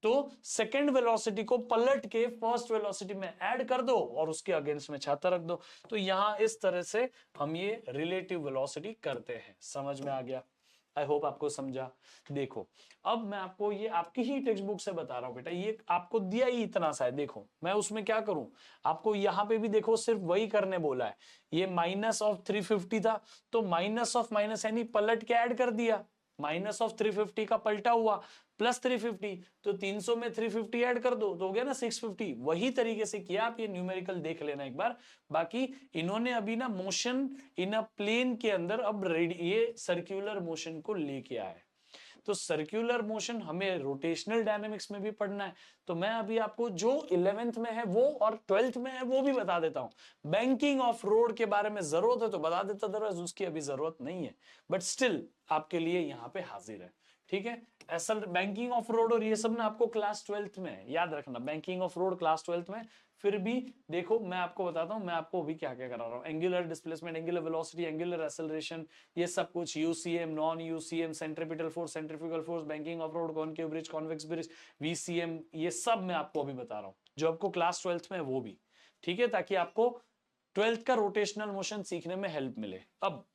तो सेकेंड वेलोसिटी को पलट के फर्स्ट वेलोसिटी में ऐड कर दो और उसके अगेंस्ट में छाता रख दो। तो यहां इस तरह से हम ये रिलेटिव वेलोसिटी करते हैं। समझ में आ गया? आई होप आपको समझा। देखो अब मैं आपको ये आपकी ही टेक्स्ट बुक से बता रहा हूं बेटा, ये आपको दिया ही इतना सा है, देखो मैं उसमें क्या करूं, आपको यहां पे भी देखो सिर्फ वही करने बोला है। ये माइनस ऑफ 350 था, तो माइनस ऑफ माइनस यानी पलट के ऐड कर दिया, माइनस ऑफ 350 का पलटा हुआ प्लस 350, तो 300 में 350 ऐड कर दो तो हो गया ना 650। वही तरीके से किया, आप ये न्यूमेरिकल देख लेना एक बार। बाकी इन्होंने अभी ना मोशन इन अ प्लेन के अंदर अब ये सर्कुलर मोशन को लेके आए। तो सर्कुलर मोशन हमें रोटेशनल डायनेमिक्स में भी पढ़ना है, तो मैं अभी आपको जो 11th में है वो और 12th में है वो भी बता देता हूं। बैंकिंग ऑफ रोड के बारे में जरूरत है तो बता देता, अदरवाइज उसकी अभी जरूरत नहीं है, बट स्टिल आपके लिए यहां पे हाजिर है। ठीक है, असल बैंकिंग ऑफ रोड और ये सब ना आपको क्लास 12th में है, याद रखना, banking of road class 12th में। फिर भी देखो मैं आपको बताता हूं, मैं आपको अभी क्या क्या करा रहा हूं, angular displacement, angular velocity, angular acceleration, ये सब कुछ, UCM, non UCM, centripetal force, centrifugal force, banking of road, concave bridge, convex bridge, VCM, ये सब मैं आपको अभी बता रहा हूं जो आपको क्लास 12th में है वो भी। ठीक है, ताकि आपको 12th का रोटेशनल मोशन सीखने में हेल्प मिले। अब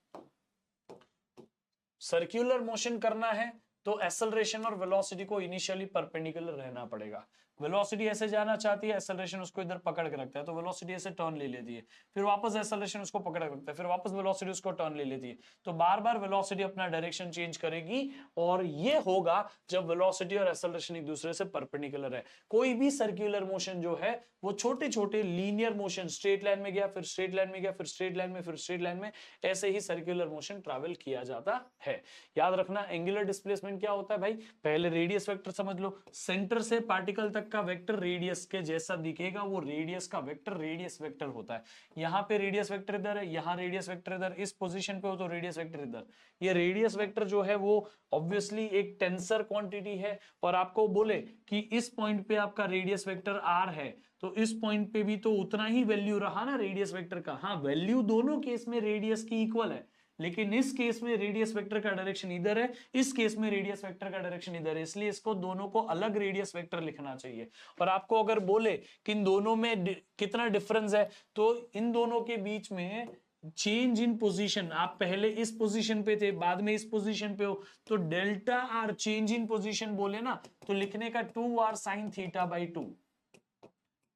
सर्कुलर मोशन करना है तो एक्सेलरेशन और वेलोसिटी को इनिशियली परपेंडिकुलर रहना पड़ेगा। वेलोसिटी ऐसे जाना चाहती है, एक्सेलरेशन उसको इधर पकड़ के रखता है, तो वेलोसिटी ऐसे टर्न ले लेती है, फिर वापस एक्सेलरेशन उसको पकड़ के रखता है, फिर वापस वेलोसिटी उसको टर्न ले लेती है। तो बार बार वेलोसिटी अपना डायरेक्शन चेंज करेगी, और ये होगा जब वेलोसिटी और एक्सेलरेशन एक दूसरे से परपेंडिकुलर है। कोई भी सर्कुलर मोशन जो है वो छोटे छोटे लीनियर मोशन, स्ट्रेट लाइन में गया, फिर स्ट्रेट लाइन में गया, फिर स्ट्रेट लाइन में, फिर स्ट्रेट लाइन में, ऐसे ही सर्कुलर मोशन ट्रैवल किया जाता है। याद रखना, एंगुलर डिस्प्लेसमेंट क्या होता है भाई, पहले रेडियस वेक्टर समझ लो, सेंटर से पार्टिकल तक का वेक्टर रेडियस के जैसा दिखेगा, वो रेडियस का वेक्टर रेडियस वेक्टर होता है। यहां पे रेडियस वेक्टर इधर है, यहां रेडियस वेक्टर इधर, इस पोजीशन पे हो तो रेडियस वेक्टर इधर। ये रेडियस वेक्टर जो है वो ऑब्वियसली एक टेंसर क्वांटिटी है, और आपको बोले कि इस पॉइंट पे आपका रेडियस वेक्टर r है, तो इस पॉइंट पे भी तो उतना ही वैल्यू रहा ना रेडियस वेक्टर का। हाँ, वैल्यू दोनों केस में रेडियस की इक्वल है, लेकिन इस केस में रेडियस वेक्टर का डायरेक्शन इधर है, इस केस में रेडियस वेक्टर का डायरेक्शन इधर है, इसलिए इसको दोनों को अलग रेडियस वेक्टर लिखना चाहिए। और आपको अगर बोले कि इन दोनों में कितना डिफरेंस है, तो इन दोनों के बीच में चेंज इन पोजीशन, आप पहले इस पोजीशन पे थे, बाद में इस पोजीशन पे हो, तो delta R change in position बोले ना, तो लिखने का 2r sin theta by 2,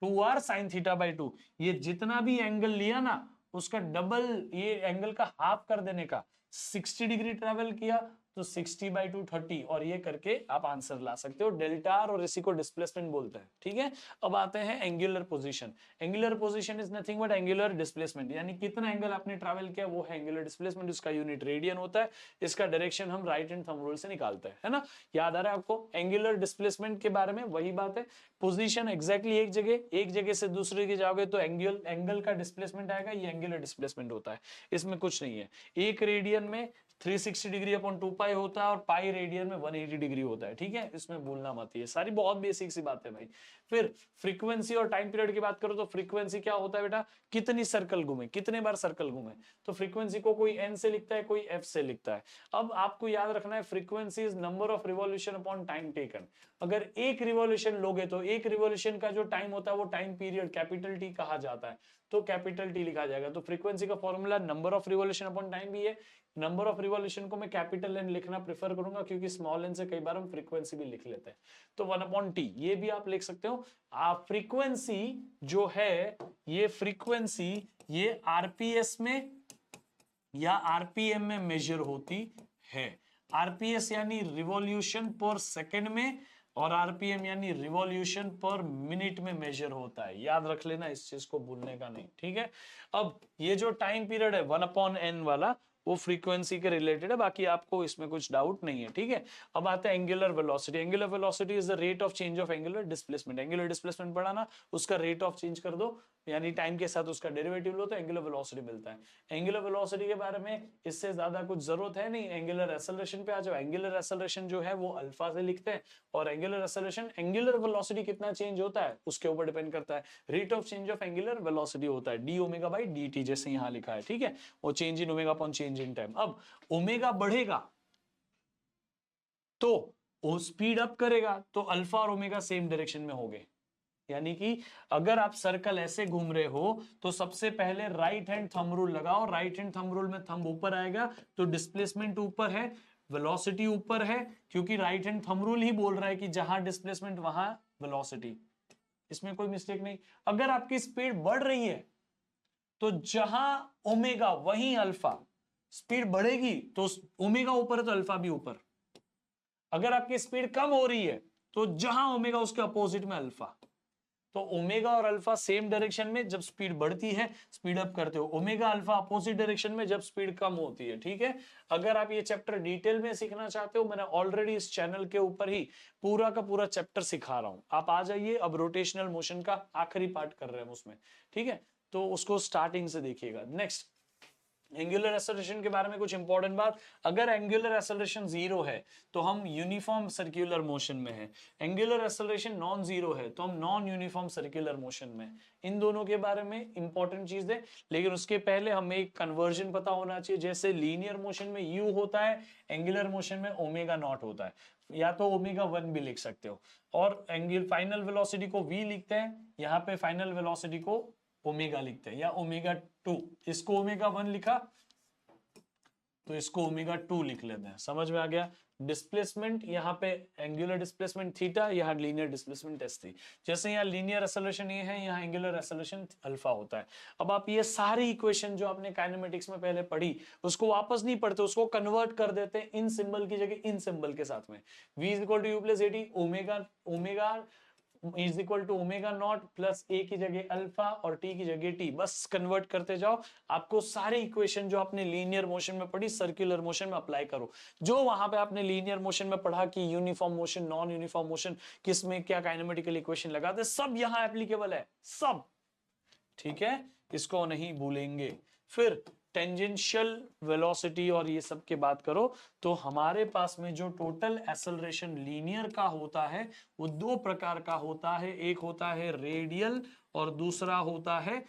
2r sin theta by 2, ये जितना भी एंगल लिया ना उसका डबल, ये एंगल का हाफ कर देने का, 60 डिग्री ट्रेवल किया तो 60/2 30, और ये करके आप आंसर ला सकते हो, डेल्टा आर, और इसी को डिस्प्लेसमेंट बोलते हैं। ठीक है, अब आते हैं angular position. Angular position is nothing but angular displacement, यानी कितना एंगल आपने ट्रैवल किया वो है एंगुलर डिस्प्लेसमेंट। इसका यूनिट रेडियन होता है, इसका डायरेक्शन हम राइट हैंड थंब रूल से निकालते हैं, है ना। याद आ रहा है आपको एंगुलर डिस्प्लेसमेंट के बारे में? वही बात है, पोजीशन एग्जैक्टली एक जगह से दूसरे की जाओगे तो एंगल का डिस्प्लेसमेंट आएगा, ये एंगुलर डिस्प्लेसमेंट होता है, इसमें कुछ नहीं है। एक रेडियन में 360 डिग्री अपॉन 2 पाई होता है, और पाई रेडियन में 180 डिग्री होता है। ठीक है, इसमें भूलना मत, ये सारी बहुत बेसिक सी बात है भाई। फिर फ्रीक्वेंसी और टाइम पीरियड की बात करो तो फ्रीक्वेंसी क्या होता है बेटा, कितनी सर्कल घूमे, कितने बार सर्कल घूमे। तो फ्रीक्वेंसी को कोई n से लिखता है, कोई f से लिखता है। अब आपको याद रखना है, frequency is number of revolution upon time taken. अगर एक रिवॉल्यूशन लोगे तो एक रिवॉल्यूशन का जो टाइम होता है वो टाइम पीरियड कैपिटल T कहा जाता है। तो कैपिटल टी लिखा जाएगा। तो फ्रीक्वेंसी का formula number of revolution upon time भी है। नंबर ऑफ रिवॉल्यूशन को मैं कैपिटल एन लिखना प्रेफर करूंगा, क्योंकि स्मॉल एन से कई बार हम फ्रीक्वेंसी भी लिख लेते हैं। तो 1/t ये भी आप लिख सकते हो। फ्रीक्वेंसी जो है, ये फ्रीक्वेंसी ये आरपीएस में या आरपीएम में मेजर होती है। आरपीएस यानी रिवॉल्यूशन पर सेकंड में, और आरपीएम यानी रिवॉल्यूशन पर मिनट में मेजर होता है। याद रख लेना, इस चीज को भूलने का नहीं, ठीक है। अब ये जो टाइम पीरियड है 1/n वाला, वो फ्रीक्वेंसी के रिलेटेड है, बाकी आपको इसमें कुछ डाउट नहीं है, ठीक है। अब आता है angular velocity. Angular velocity is the rate of change of angular displacement. Angular displacement बढ़ाना, उसका रेट ऑफ चेंज कर दो, यानी टाइम के साथ उसका डेरिवेटिव लो तो एंगुलर वेलोसिटी मिलता है। एंगुलर वेलोसिटी के बारे में इससे ज्यादा कुछ जरूरत है नहीं। एंगुलर एक्सेलरेशन पे आ जाओ। एंगुलर एक्सेलरेशन जो है वो अल्फा से लिखते हैं, और एंगुलर एक्सेलरेशन, एंगुलर वेलोसिटी कितना चेंज होता है उसके ऊपर डिपेंड करता है। Rate of change of angular velocity होता है D omega by D T, जैसे यहां लिखा है, ठीक है। वो change in omega upon change in time. अब ओमेगा बढ़ेगा तो वो स्पीड अप करेगा, तो अल्फा और ओमेगा सेम डायरेक्शन में होंगे। यानी कि अगर आप सर्कल ऐसे घूम रहे हो तो सबसे पहले राइट हैंड थंब रूल लगाओ। राइट हैंड थंब रूल में थंब ऊपर आएगा तो डिस्प्लेसमेंट ऊपर है, वेलोसिटी ऊपर है, क्योंकि राइट हैंड थंब रूल ही बोल रहा है कि जहां डिस्प्लेसमेंट वहां वेलोसिटी। इसमें कोई मिस्टेक नहीं। अगर आपकी स्पीड बढ़ रही है तो जहां ओमेगा वहीं अल्फा। स्पीड बढ़ेगी तो ओमेगा ऊपर है तो अल्फा भी ऊपर। अगर आपकी स्पीड कम हो रही है तो जहां ओमेगा उसके अपोजिट में अल्फा। तो ओमेगा और अल्फा सेम डायरेक्शन में जब स्पीड बढ़ती है स्पीड अप करते हो, ओमेगा अल्फा अपोजिट डायरेक्शन में जब स्पीड कम होती है, ठीक है। अगर आप ये चैप्टर डिटेल में सीखना चाहते हो, मैंने ऑलरेडी इस चैनल के ऊपर ही पूरा का पूरा चैप्टर सिखा रहा हूं। आप आ जाइए, अब रोटेशनल मोशन का आखिरी पार्ट कर रहे हैं उसमें, ठीक है। तो उसको स्टार्टिंग से देखिएगा। नेक्स्ट, एंगुलर एक्सेलरेशन के बारे में कुछ इंपॉर्टेंट बात। अगर एंगुलर एक्सेलरेशन 0 है तो हम यूनिफॉर्म सर्कुलर मोशन में है। एंगुलर एक्सेलरेशन नॉन जीरो है तो हम नॉन यूनिफॉर्म सर्कुलर मोशन में। इन दोनों के बारे में इंपॉर्टेंट चीज है, लेकिन उसके पहले हमें एक कन्वर्जन पता होना चाहिए। जैसे लीनियर मोशन में यू होता है, एंगुलर मोशन में ओमेगा नॉट होता है, या तो ओमेगा 1 भी लिख सकते हो। और एंगल फाइनल वेलोसिटी को v लिखते हैं, यहाँ पे फाइनल वेलोसिटी को ओमेगा लिखते हैं, या ओमेगा 2। इसको ओमेगा 1 लिखा तो इसको ओमेगा 2 लिख लेते हैं। समझ में आ गया। डिस्प्लेसमेंट यहाँ पे एंगुलर डिस्प्लेसमेंट थीटा, यहाँ लीनियर डिस्प्लेसमेंट एस थी। जैसे यहाँ लीनियर एक्सेलरेशन ये है, यहाँ एंगुलर एक्सेलरेशन अल्फा होता है। अब आप ये सारी इक्वेशन जो आपने काइनेमेटिक्स में पहले पढ़ी उसको वापस नहीं पढ़ते, उसको कन्वर्ट कर देते हैं इन सिंबल की जगह इन सिंबल के साथ में। v is equal to you plus a t, omega is equal to omega naught plus a की जगह अल्फा और टी की जगह टी। बस कन्वर्ट करते जाओ। आपको सारे इक्वेशन जो आपने लीनियर मोशन में पढ़ी सर्कुलर मोशन में अप्लाई करो। जो वहां पे आपने लीनियर मोशन में पढ़ा कि uniform motion, non uniform motion, किसमें क्या काइनेमेटिकल इक्वेशन लगाते, सब यहां एप्लीकेबल है, सब, ठीक है। इसको नहीं भूलेंगे। फिर टेंजेंशियल वेलोसिटी और ये सब के बात करो तो हमारे पास में जो टोटल एक्सेलरेशन लीनियर का होता है वो दो प्रकार का होता है। एक होता है रेडियल और दूसरा होता है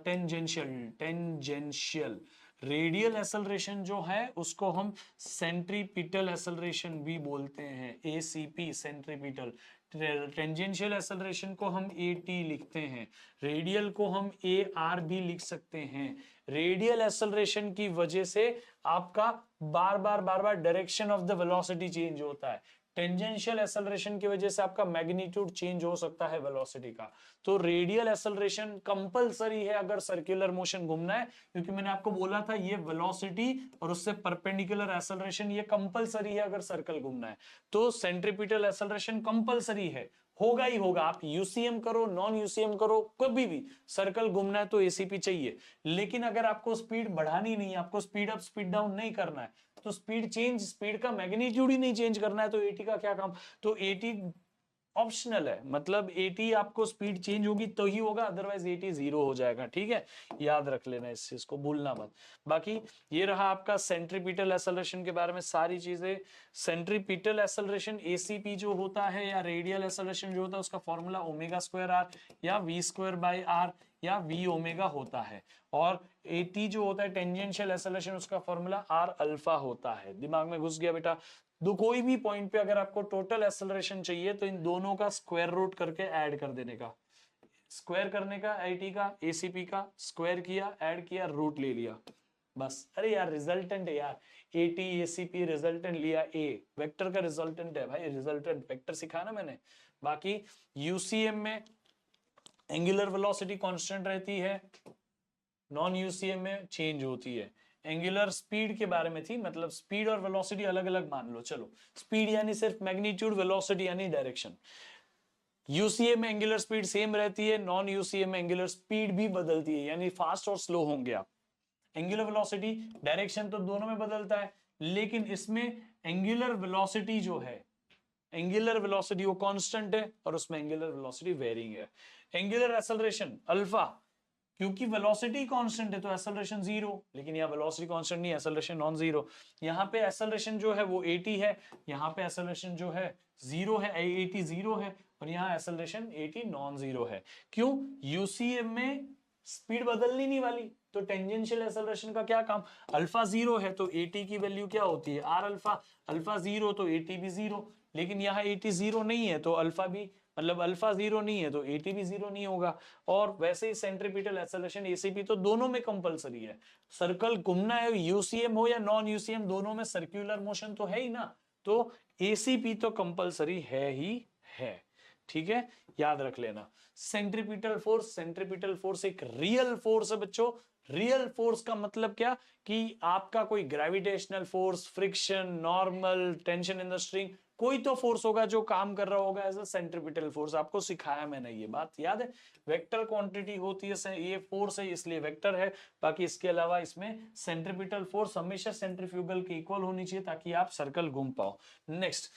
टेंजेंशियल। रेडियल एक्सेलरेशन जो है उसको हम सेंट्रीपिटल एक्सेलरेशन भी बोलते हैं, एसीपी सेंट्रीपिटल। टेंजेंशियल एक्सेलरेशन को हम एटी लिखते हैं, रेडियल को हम ए आर भी लिख सकते हैं। रेडियल एक्सेलरेशन की वजह से आपका बार बार direction of the velocity change होता है। टेंजेंशियल एक्सेलरेशन की वजह से आपका मैग्नीट्यूड चेंज हो सकता है वेलोसिटी का। तो रेडियल एक्सेलरेशन कंपलसरी है अगर सर्कुलर मोशन घूमना है, क्योंकि मैंने आपको बोला था ये वेलोसिटी और उससे परपेंडिकुलर एक्सेलरेशन ये कंपलसरी है अगर सर्कल घूमना है। तो सेंट्रीपिटल एक्सेलरेशन कंपलसरी है, होगा ही होगा। आप यूसीएम करो, नॉन यूसीएम करो, कभी भी सर्कल घूमना है तो एसीपी चाहिए। लेकिन अगर आपको स्पीड बढ़ानी नहीं है, आपको स्पीड अप स्पीड डाउन नहीं करना है, तो स्पीड चेंज, स्पीड का मैग्नीट्यूड ही नहीं चेंज करना है, तो एटी का क्या काम। तो एटी ऑप्शनल है, मतलब 80 आपको स्पीड चेंज होगी तो ही होगा, अदरवाइज 80 जीरो हो जाएगा, ठीक है। याद रख लेना इस चीज को, भूलना मत। बाकी ये रहा आपका सेंट्रीपिटल एक्सेलरेशन के बारे में सारी चीजें। सेंट्रीपिटल एक्सेलरेशन एसीपी जो होता है या रेडियल एक्सेलरेशन जो होता है उसका फॉर्मूला ओमेगा स्क्वायर आर या वी स्क्वायर बाई आर या वी ओमेगा होता है। और एटी जो होता है टेंजेंशियल एक्सेलरेशन उसका फॉर्मूला आर अल्फा होता है। दिमाग में घुस गया बेटा। कोई भी पॉइंट पे अगर आपको टोटल एक्सेलरेशन चाहिए तो इन दोनों का स्क्वायर रूट करके ऐड कर देने का। स्क्वायर करने का आईटी का, एसीपी का स्क्वायर किया, ऐड किया, रूट ले लिया, बस। अरे यार रिजल्टेंट है यार, एटी एसीपी रिजल्टेंट लिया, ए वेक्टर का रिजल्टेंट है भाई, रिजल्टेंट वेक्टर सिखाया ना मैंने। बाकी यूसीएम में एंगुलर वेलोसिटी कांस्टेंट रहती है, नॉन यूसीएम में चेंज होती है। एंगुलर स्पीड के बारे में थी, मतलब स्पीड और वेलोसिटी अलग अलग मान लो। चलो, स्पीड यानी सिर्फ मैग्नीट्यूड, वेलोसिटी यानी डायरेक्शन। यूसीएम में एंगुलर स्पीड सेम रहती है, नॉन यूसीएम में एंगुलर स्पीड भी बदलती है, यानी फास्ट और स्लो होंगे आप। एंगुलर वेलोसिटी डायरेक्शन तो दोनों में बदलता है, लेकिन इसमें एंगुलर वेलोसिटी जो है, एंगुलर वेलोसिटी वो कांस्टेंट है और उसमें एंगुलर वेलोसिटी वेरिंग है। एंगुलर एक्सेलरेशन अल्फा, क्योंकि वेलोसिटी कांस्टेंट है तो एक्सेलरेशन जीरो, लेकिन यहाँ वेलोसिटी कांस्टेंट नहीं, एक्सेलरेशन नॉन जीरो। यहाँ पे एक्सेलरेशन जो है वो 80 है, यहाँ पे एक्सेलरेशन जो है जीरो है, 80 जीरो है, और यहाँ एक्सेलरेशन 80 नॉन जीरो है। क्यों? यूसीएम में स्पीड बदलनी नहीं वाली, तो टेंजेंशियल एक्सेलरेशन का क्या काम, अल्फा जीरो है तो 80 की वैल्यू क्या होती है आर अल्फा, अल्फा जीरो तो 80 भी जीरो, लेकिन यहाँ 80 जीरो नहीं है तो अल्फा भी, मतलब अल्फा जीरो नहीं है तो 80 भी जीरो नहीं होगा। और वैसे ही सेंट्रीपिटल एक्सेलरेशन एसीपी तो दोनों में कंपलसरी है। सर्कल घूमना है, यूसीएम हो या नॉन यूसीएम, दोनों में सर्कुलर मोशन तो है ही ना, तो एसीपी तो कंपलसरी है ही है। ठीक है, याद रख लेना। सेंट्रीपिटल फोर्स, सेंट्रीपिटल फोर्स एक रियल फोर्स है बच्चों। रियल फोर्स का मतलब क्या, कि आपका कोई gravitational force, friction, normal, tension in the string, कोई तो फोर्स होगा जो काम कर रहा होगा एज अ सेंट्रीपिटल फोर्स। आपको सिखाया मैंने, ये बात याद है। वेक्टर क्वांटिटी होती है, ये फोर्स है इसलिए वेक्टर है। बाकी इसके अलावा इसमें सेंट्रीपिटल फोर्स हमेशा सेंट्रीफ्यूगल के इक्वल होनी चाहिए ताकि आप सर्कल घूम पाओ। नेक्स्ट,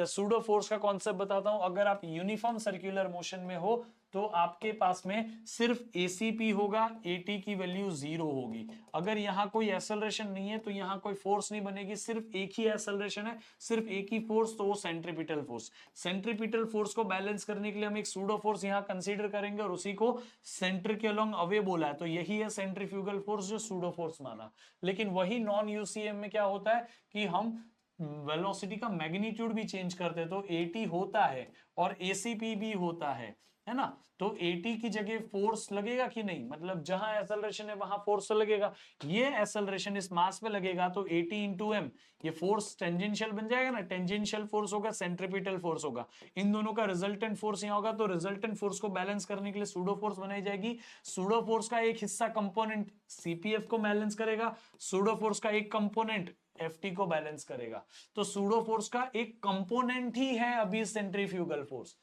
सूडो फोर्स का कॉन्सेप्ट बताता हूं। अगर आप यूनिफॉर्म सर्कुलर मोशन में हो तो आपके पास में सिर्फ एसीपी होगा, एटी की वैल्यू जीरो होगी। अगर यहां कोई एक्सेलरेशन नहीं है तो यहां कोई फोर्स नहीं बनेगी, सिर्फ एक ही एक्सेलरेशन है, सिर्फ एक ही फोर्स, तो वो सेंट्रीपिटल फोर्स। सेंट्रीपिटल फोर्स को बैलेंस करने के लिए हम एक सूडो फोर्स यहां कंसीडर करेंगे और उसी को सेंटर के अलोंग अवे बोला है, तो यही है सेंट्रीफ्यूगल फोर्स जो सूडो फोर्स माना। लेकिन वही नॉन यूसीएम में क्या होता है कि हम वेलोसिटी का मैग्नीट्यूड भी चेंज करते हैं, तो 80 होता है और एसीपी भी होता है ना। तो 80 की जगह फोर्स लगेगा कि नहीं, मतलब जहां एक्सेलरेशन है वहां फोर्स लगेगा। ये एक्सेलरेशन इस मास पे लगेगा तो 80 इंटू एम, ये फोर्स टेंजेंशियल बन जाएगा ना, टेंजेंशियल फोर्स होगा, सेंट्रीपिटल फोर्स होगा, इन दोनों का रिजल्टेंट फोर्स यहां होगा। तो रिजल्टेंट फोर्स को बैलेंस करने के लिए सूडो फोर्स बनाई जाएगी। सूडो फोर्स का एक हिस्सा कंपोनेंट सीपीएफ को बैलेंस करेगा, सूडो फोर्स का एक कंपोनेंट एफटी को बैलेंस करेगा। तो सूडो फोर्स का एक कंपोनेंट ही है अभी सेंट्रीफ्यूगल फोर्स।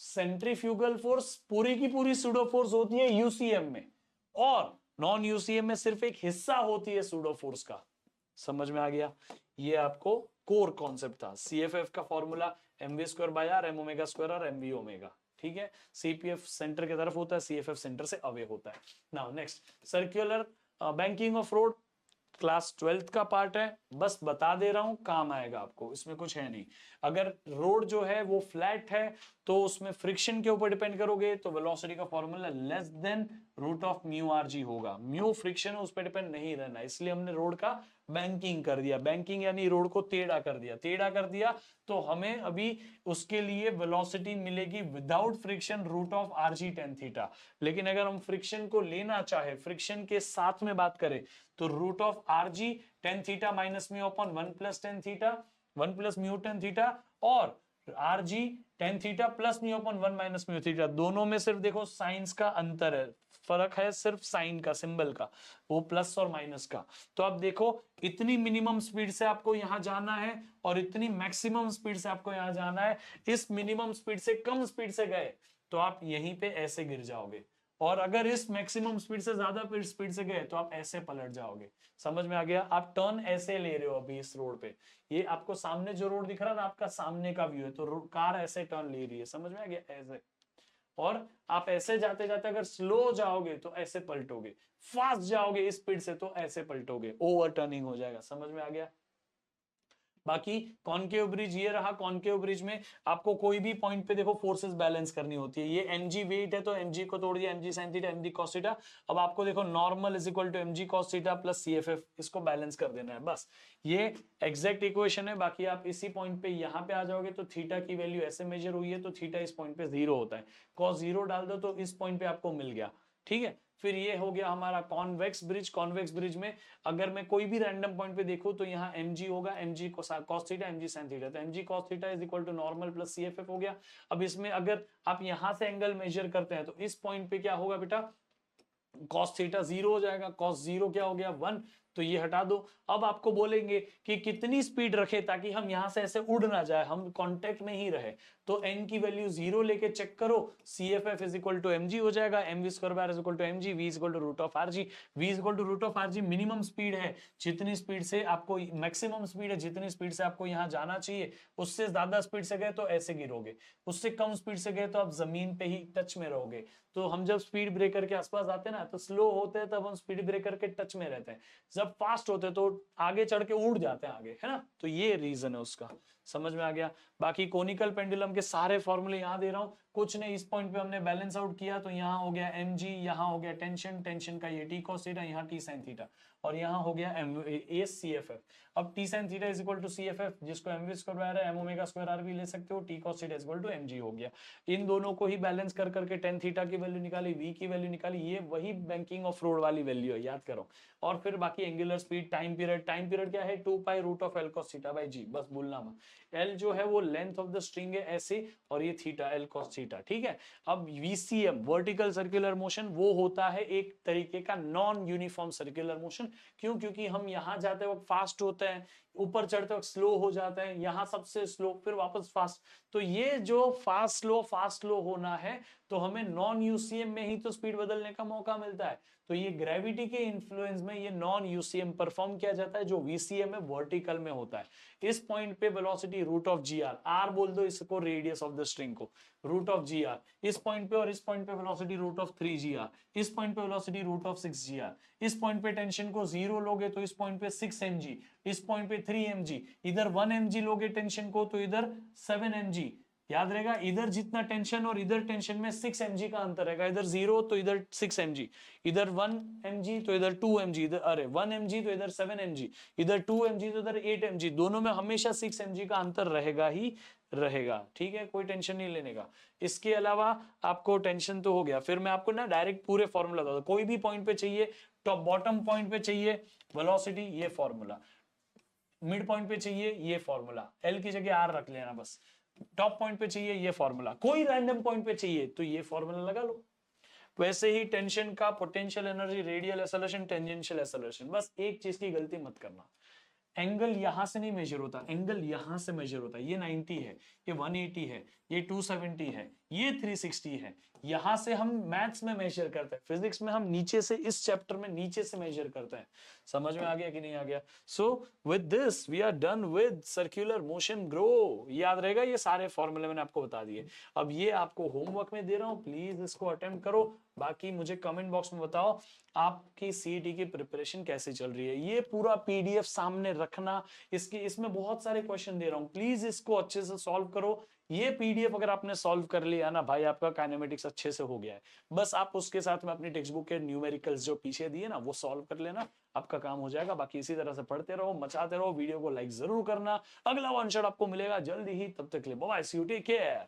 सेंट्रीफ्यूगल फोर्स पूरी की पूरी सूडो फोर्स होती है यूसीएम में, और नॉन यूसीएम में सिर्फ एक हिस्सा होती है सूडो फोर्स का। समझ में आ गया? ये आपको कोर कॉन्सेप्ट था। सीएफएफ का formula MV square by R, M omega square और एमवी ओमेगा। ठीक है, सीपीएफ सेंटर की तरफ होता है, सीएफएफ सेंटर से अवे होता है। Now next, circular banking of road, class 12th का पार्ट है, बस बता दे रहा हूं, काम आएगा आपको, इसमें कुछ है नहीं। अगर रोड जो है वो फ्लैट है तो उसमें फ्रिक्शन के ऊपर डिपेंड करोगे, तो वेलोसिटी का formula less than root of mu r g होगा। म्यू फ्रिक्शन है, उस पर डिपेंड नहीं रहना, इसलिए हमने रोड का बैंकिंग कर दिया। बैंकिंग यानी रोड को टेढ़ा कर दिया, टेढ़ा कर दिया तो हमें अभी उसके लिए वेलोसिटी मिलेगी without friction root of R G tan theta. लेकिन अगर हम फ्रिक्शन को लेना चाहे, फ्रिक्शन के साथ में बात करें, तो root of R G tan theta minus mu upon 1 plus tan theta, 1 plus mu tan theta, और आर जी tan theta plus mu upon 1 minus mu theta. दोनों में सिर्फ देखो साइंस का अंतर है, फर्क है सिर्फ साइन का, सिंबल का, वो प्लस और माइनस का। तो अब देखो, इतनी मिनिमम स्पीड से आपको यहां जाना है और इतनी मैक्सिमम स्पीड से आपको यहां जाना है। इस मिनिमम स्पीड से कम स्पीड से गए तो आप यहीं पे ऐसे गिर जाओगे, और अगर इस मैक्सिमम स्पीड से ज्यादा स्पीड से गए तो आप ऐसे पलट जाओगे। समझ में आ गया? आप टर्न ऐसे ले रहे हो अभी इस रोड पे, ये आपको सामने जो रोड दिख रहा है ना, आपका सामने का व्यू है, तो कार ऐसे टर्न ले रही है। समझ में आ गया? ऐसे, और आप ऐसे जाते जाते अगर स्लो जाओगे तो ऐसे पलटोगे, फास्ट जाओगे इस स्पीड से तो ऐसे पलटोगे, ओवर टर्निंग हो जाएगा। समझ में आ गया? बाकी कॉनकेव ब्रिज ये रहा। कॉनकेव ब्रिज में आपको कोई भी पॉइंट पे देखो फोर्सेस बैलेंस करनी होती है। ये mg वेट है तो mg को तोड़ दिया, mg sin theta mg cos theta. अब आपको देखो normal is equal to mg cos theta plus cff, इसको बैलेंस कर देना है बस। ये एग्जैक्ट इक्वेशन है। बाकी आप इसी पॉइंट पे यहां पे आ जाओगे तो थीटा की वैल्यू ऐसे मेजर हुई है तो थीटा इस पॉइंट पे 0 होता है। cos 0 डाल दो तो इस पॉइंट पे आपको मिल गया, ठीक है। फिर ये हो गया हमारा कॉन्वेक्स ब्रिज। कॉन्वेक्स ब्रिज में अगर मैं कोई भी रैंडम पॉइंट पे देखूं तो यहाँ mg होगा, mg cos theta mg sin theta, तो mg cos theta is equal to normal plus cff हो गया। अब इसमें अगर आप यहां से एंगल मेजर करते हैं तो इस पॉइंट पे क्या होगा बेटा, cos थीटा 0 हो जाएगा। cos 0 क्या हो गया 1, तो ये हटा दो। अब आपको बोलेंगे कि कितनी स्पीड रखे ताकि हम यहां से ऐसे उड़ ना जाए, हम कांटेक्ट में ही रहे। तो n की वैल्यू 0 लेके चेक करो, CFF is equal to mg हो जाएगा, mv स्क्वायर बार is equal to mg, v is equal to root of rg। v is equal to root of rg minimum speed है, जितनी स्पीड से आपको मैक्सिमम स्पीड है, जितनी स्पीड से आपको यहां जाना चाहिए। उससे ज्यादा स्पीड से गए तो ऐसे गिरोगे, उससे कम स्पीड से गए तो आप जमीन पे ही टच में रहोगे। तो हम जब स्पीड ब्रेकर के आसपास आते हैं ना तो स्लो होते हैं, तब हम स्पीड ब्रेकर के टच में रहते हैं। जब फास्ट होते तो आगे चढ़ के उड़ जाते हैं आगे, है ना। तो ये रीजन है उसका, समझ में आ गया। बाकी कोनिकल पेंडुलम के सारे फॉर्मूले यहां दे रहा हूं, कुछ नहीं। इस पॉइंट पे हमने बैलेंस आउट किया तो यहां हो गया mg, यहां हो गया टेंशन, टेंशन का ये t cos थीटा, यहां t sin थीटा, और यहां हो गया a cff। अब t sin theta is equal to cff, जिसको mv स्क्वायर है m ओमेगा स्क्वायर r भी ले सकते हो, t cos theta is equal to mg हो गया। इन दोनों को ही बैलेंस कर करके tan थीटा की वैल्यू निकाली, v की वैल्यू निकाली। ये वही बैंकिंग ऑफ रोड वाली वैल्यू है, याद करो। और फिर बाकी एंगुलर स्पीड, टाइम पीरियड क्या है 2 pi root of l cos theta by g, बस भूलना मत। l जो है वो लेंथ ऑफ द स्ट्रिंग है ऐसे, और ये थीटा l cos थीटा, ठीक है। अब VCM वर्टिकल सर्कुलर मोशन वो होता है एक तरीके का नॉन यूनिफॉर्म सर्कुलर मोशन। क्यों? क्योंकि हम यहां जाते वक्त फास्ट होते हैं, ऊपर चढ़ते वक्त स्लो हो जाता है, यहां सबसे स्लो फिर वापस फास्ट। तो ये जो फास्ट स्लो होना है तो हमें नॉन यूसीएम में ही तो स्पीड बदलने का मौका मिलता है। तो ये ग्रेविटी के इन्फ्लुएंस में ये नॉन यूसीएम परफॉर्म किया जाता है, जो वीसीएम है वर्टिकल में होता है। इस पॉइंट पे velocity root of G R बोल दो इसको, रेडियस ऑफ द स्ट्रिंग को रूट ऑफ जी आर इस पॉइंट पे, और इस पॉइंट पे velocity root of 3 G R, इस पॉइंट पे velocity root of 6 G R. इस पॉइंट पे टेंशन को 0 लोगे तो इस पॉइंट पे 6 mg, इस पॉइंट पे 3 mg, इधर 1 mg लोगे टेंशन को तो इधर 7 mg। याद रहेगा, इधर जितना टेंशन और इधर टेंशन में 6 mg का अंतर रहेगा। इधर 0 तो इधर 6 mg, इधर 1 mg तो इधर 2 mg, इधर अरे 1 mg तो इधर 7 mg, इधर 2 mg तो इधर 8 mg। दोनों में हमेशा 6 mg का अंतर रहेगा ही रहेगा, ठीक है, कोई टेंशन नहीं लेने का। इसके अलावा आपको टेंशन तो हो गया। फिर मैं आपको ना डायरेक्ट पूरे फॉर्मूला बता दूं, कोई भी पॉइंट पे चाहिए, टॉप बॉटम पॉइंट पे चाहिए वेलोसिटी, ये फॉर्मूला, मिड पॉइंट पे चाहिए ये फॉर्मूला, एल की जगह आर रख लेना बस। टॉप पॉइंट पे चाहिए ये फॉर्मूला, कोई रैंडम पॉइंट पे चाहिए तो ये फॉर्मूला लगा लो। वैसे ही टेंशन का potential energy, radial acceleration, tangential acceleration, बस एक चीज की गलती मत करना, एंगल यहां से नहीं मेजर होता, एंगल यहां से मेजर होता है। ये 90 है, ये 180 है, ये 270 है, ये 360 है। यहां से हम मैथ्स में मेजर करते हैं, फिजिक्स में हम नीचे से, इस चैप्टर में नीचे से मेजर करते हैं। समझ में आ गया कि नहीं आ गया? So with this we are done with circular motion grow. याद रहेगा, ये सारे फॉर्मूले मैंने आपको बता दिए। अब ये आपको होमवर्क में दे रहा हूं, प्लीज इसको अटेम्प्ट करो। बाकी मुझे कमेंट बॉक्स में बताओ आपकी सीईटी की प्रिपरेशन कैसे चल रही है। ये पूरा पीडीएफ सामने रखना, इसमें बहुत सारे क्वेश्चन दे रहा हूं, प्लीज इसको अच्छे से सॉल्व करो। ये पीडीएफ अगर आपने सॉल्व कर लिया ना भाई, आपका काइनेमेटिक्स अच्छे से हो गया है। बस आप उसके साथ में अपनी टेक्स्ट बुक के न्यूमेरिकल्स जो पीछे दिए ना वो सॉल्व कर लेना, आपका काम हो जाएगा। बाकी इसी तरह से पढ़ते रहो, मचाते रहो, वीडियो को लाइक जरूर करना। अगला वन शॉट आपको मिलेगा जल्दी ही, तब तक के लिए bye bye, see you, take care.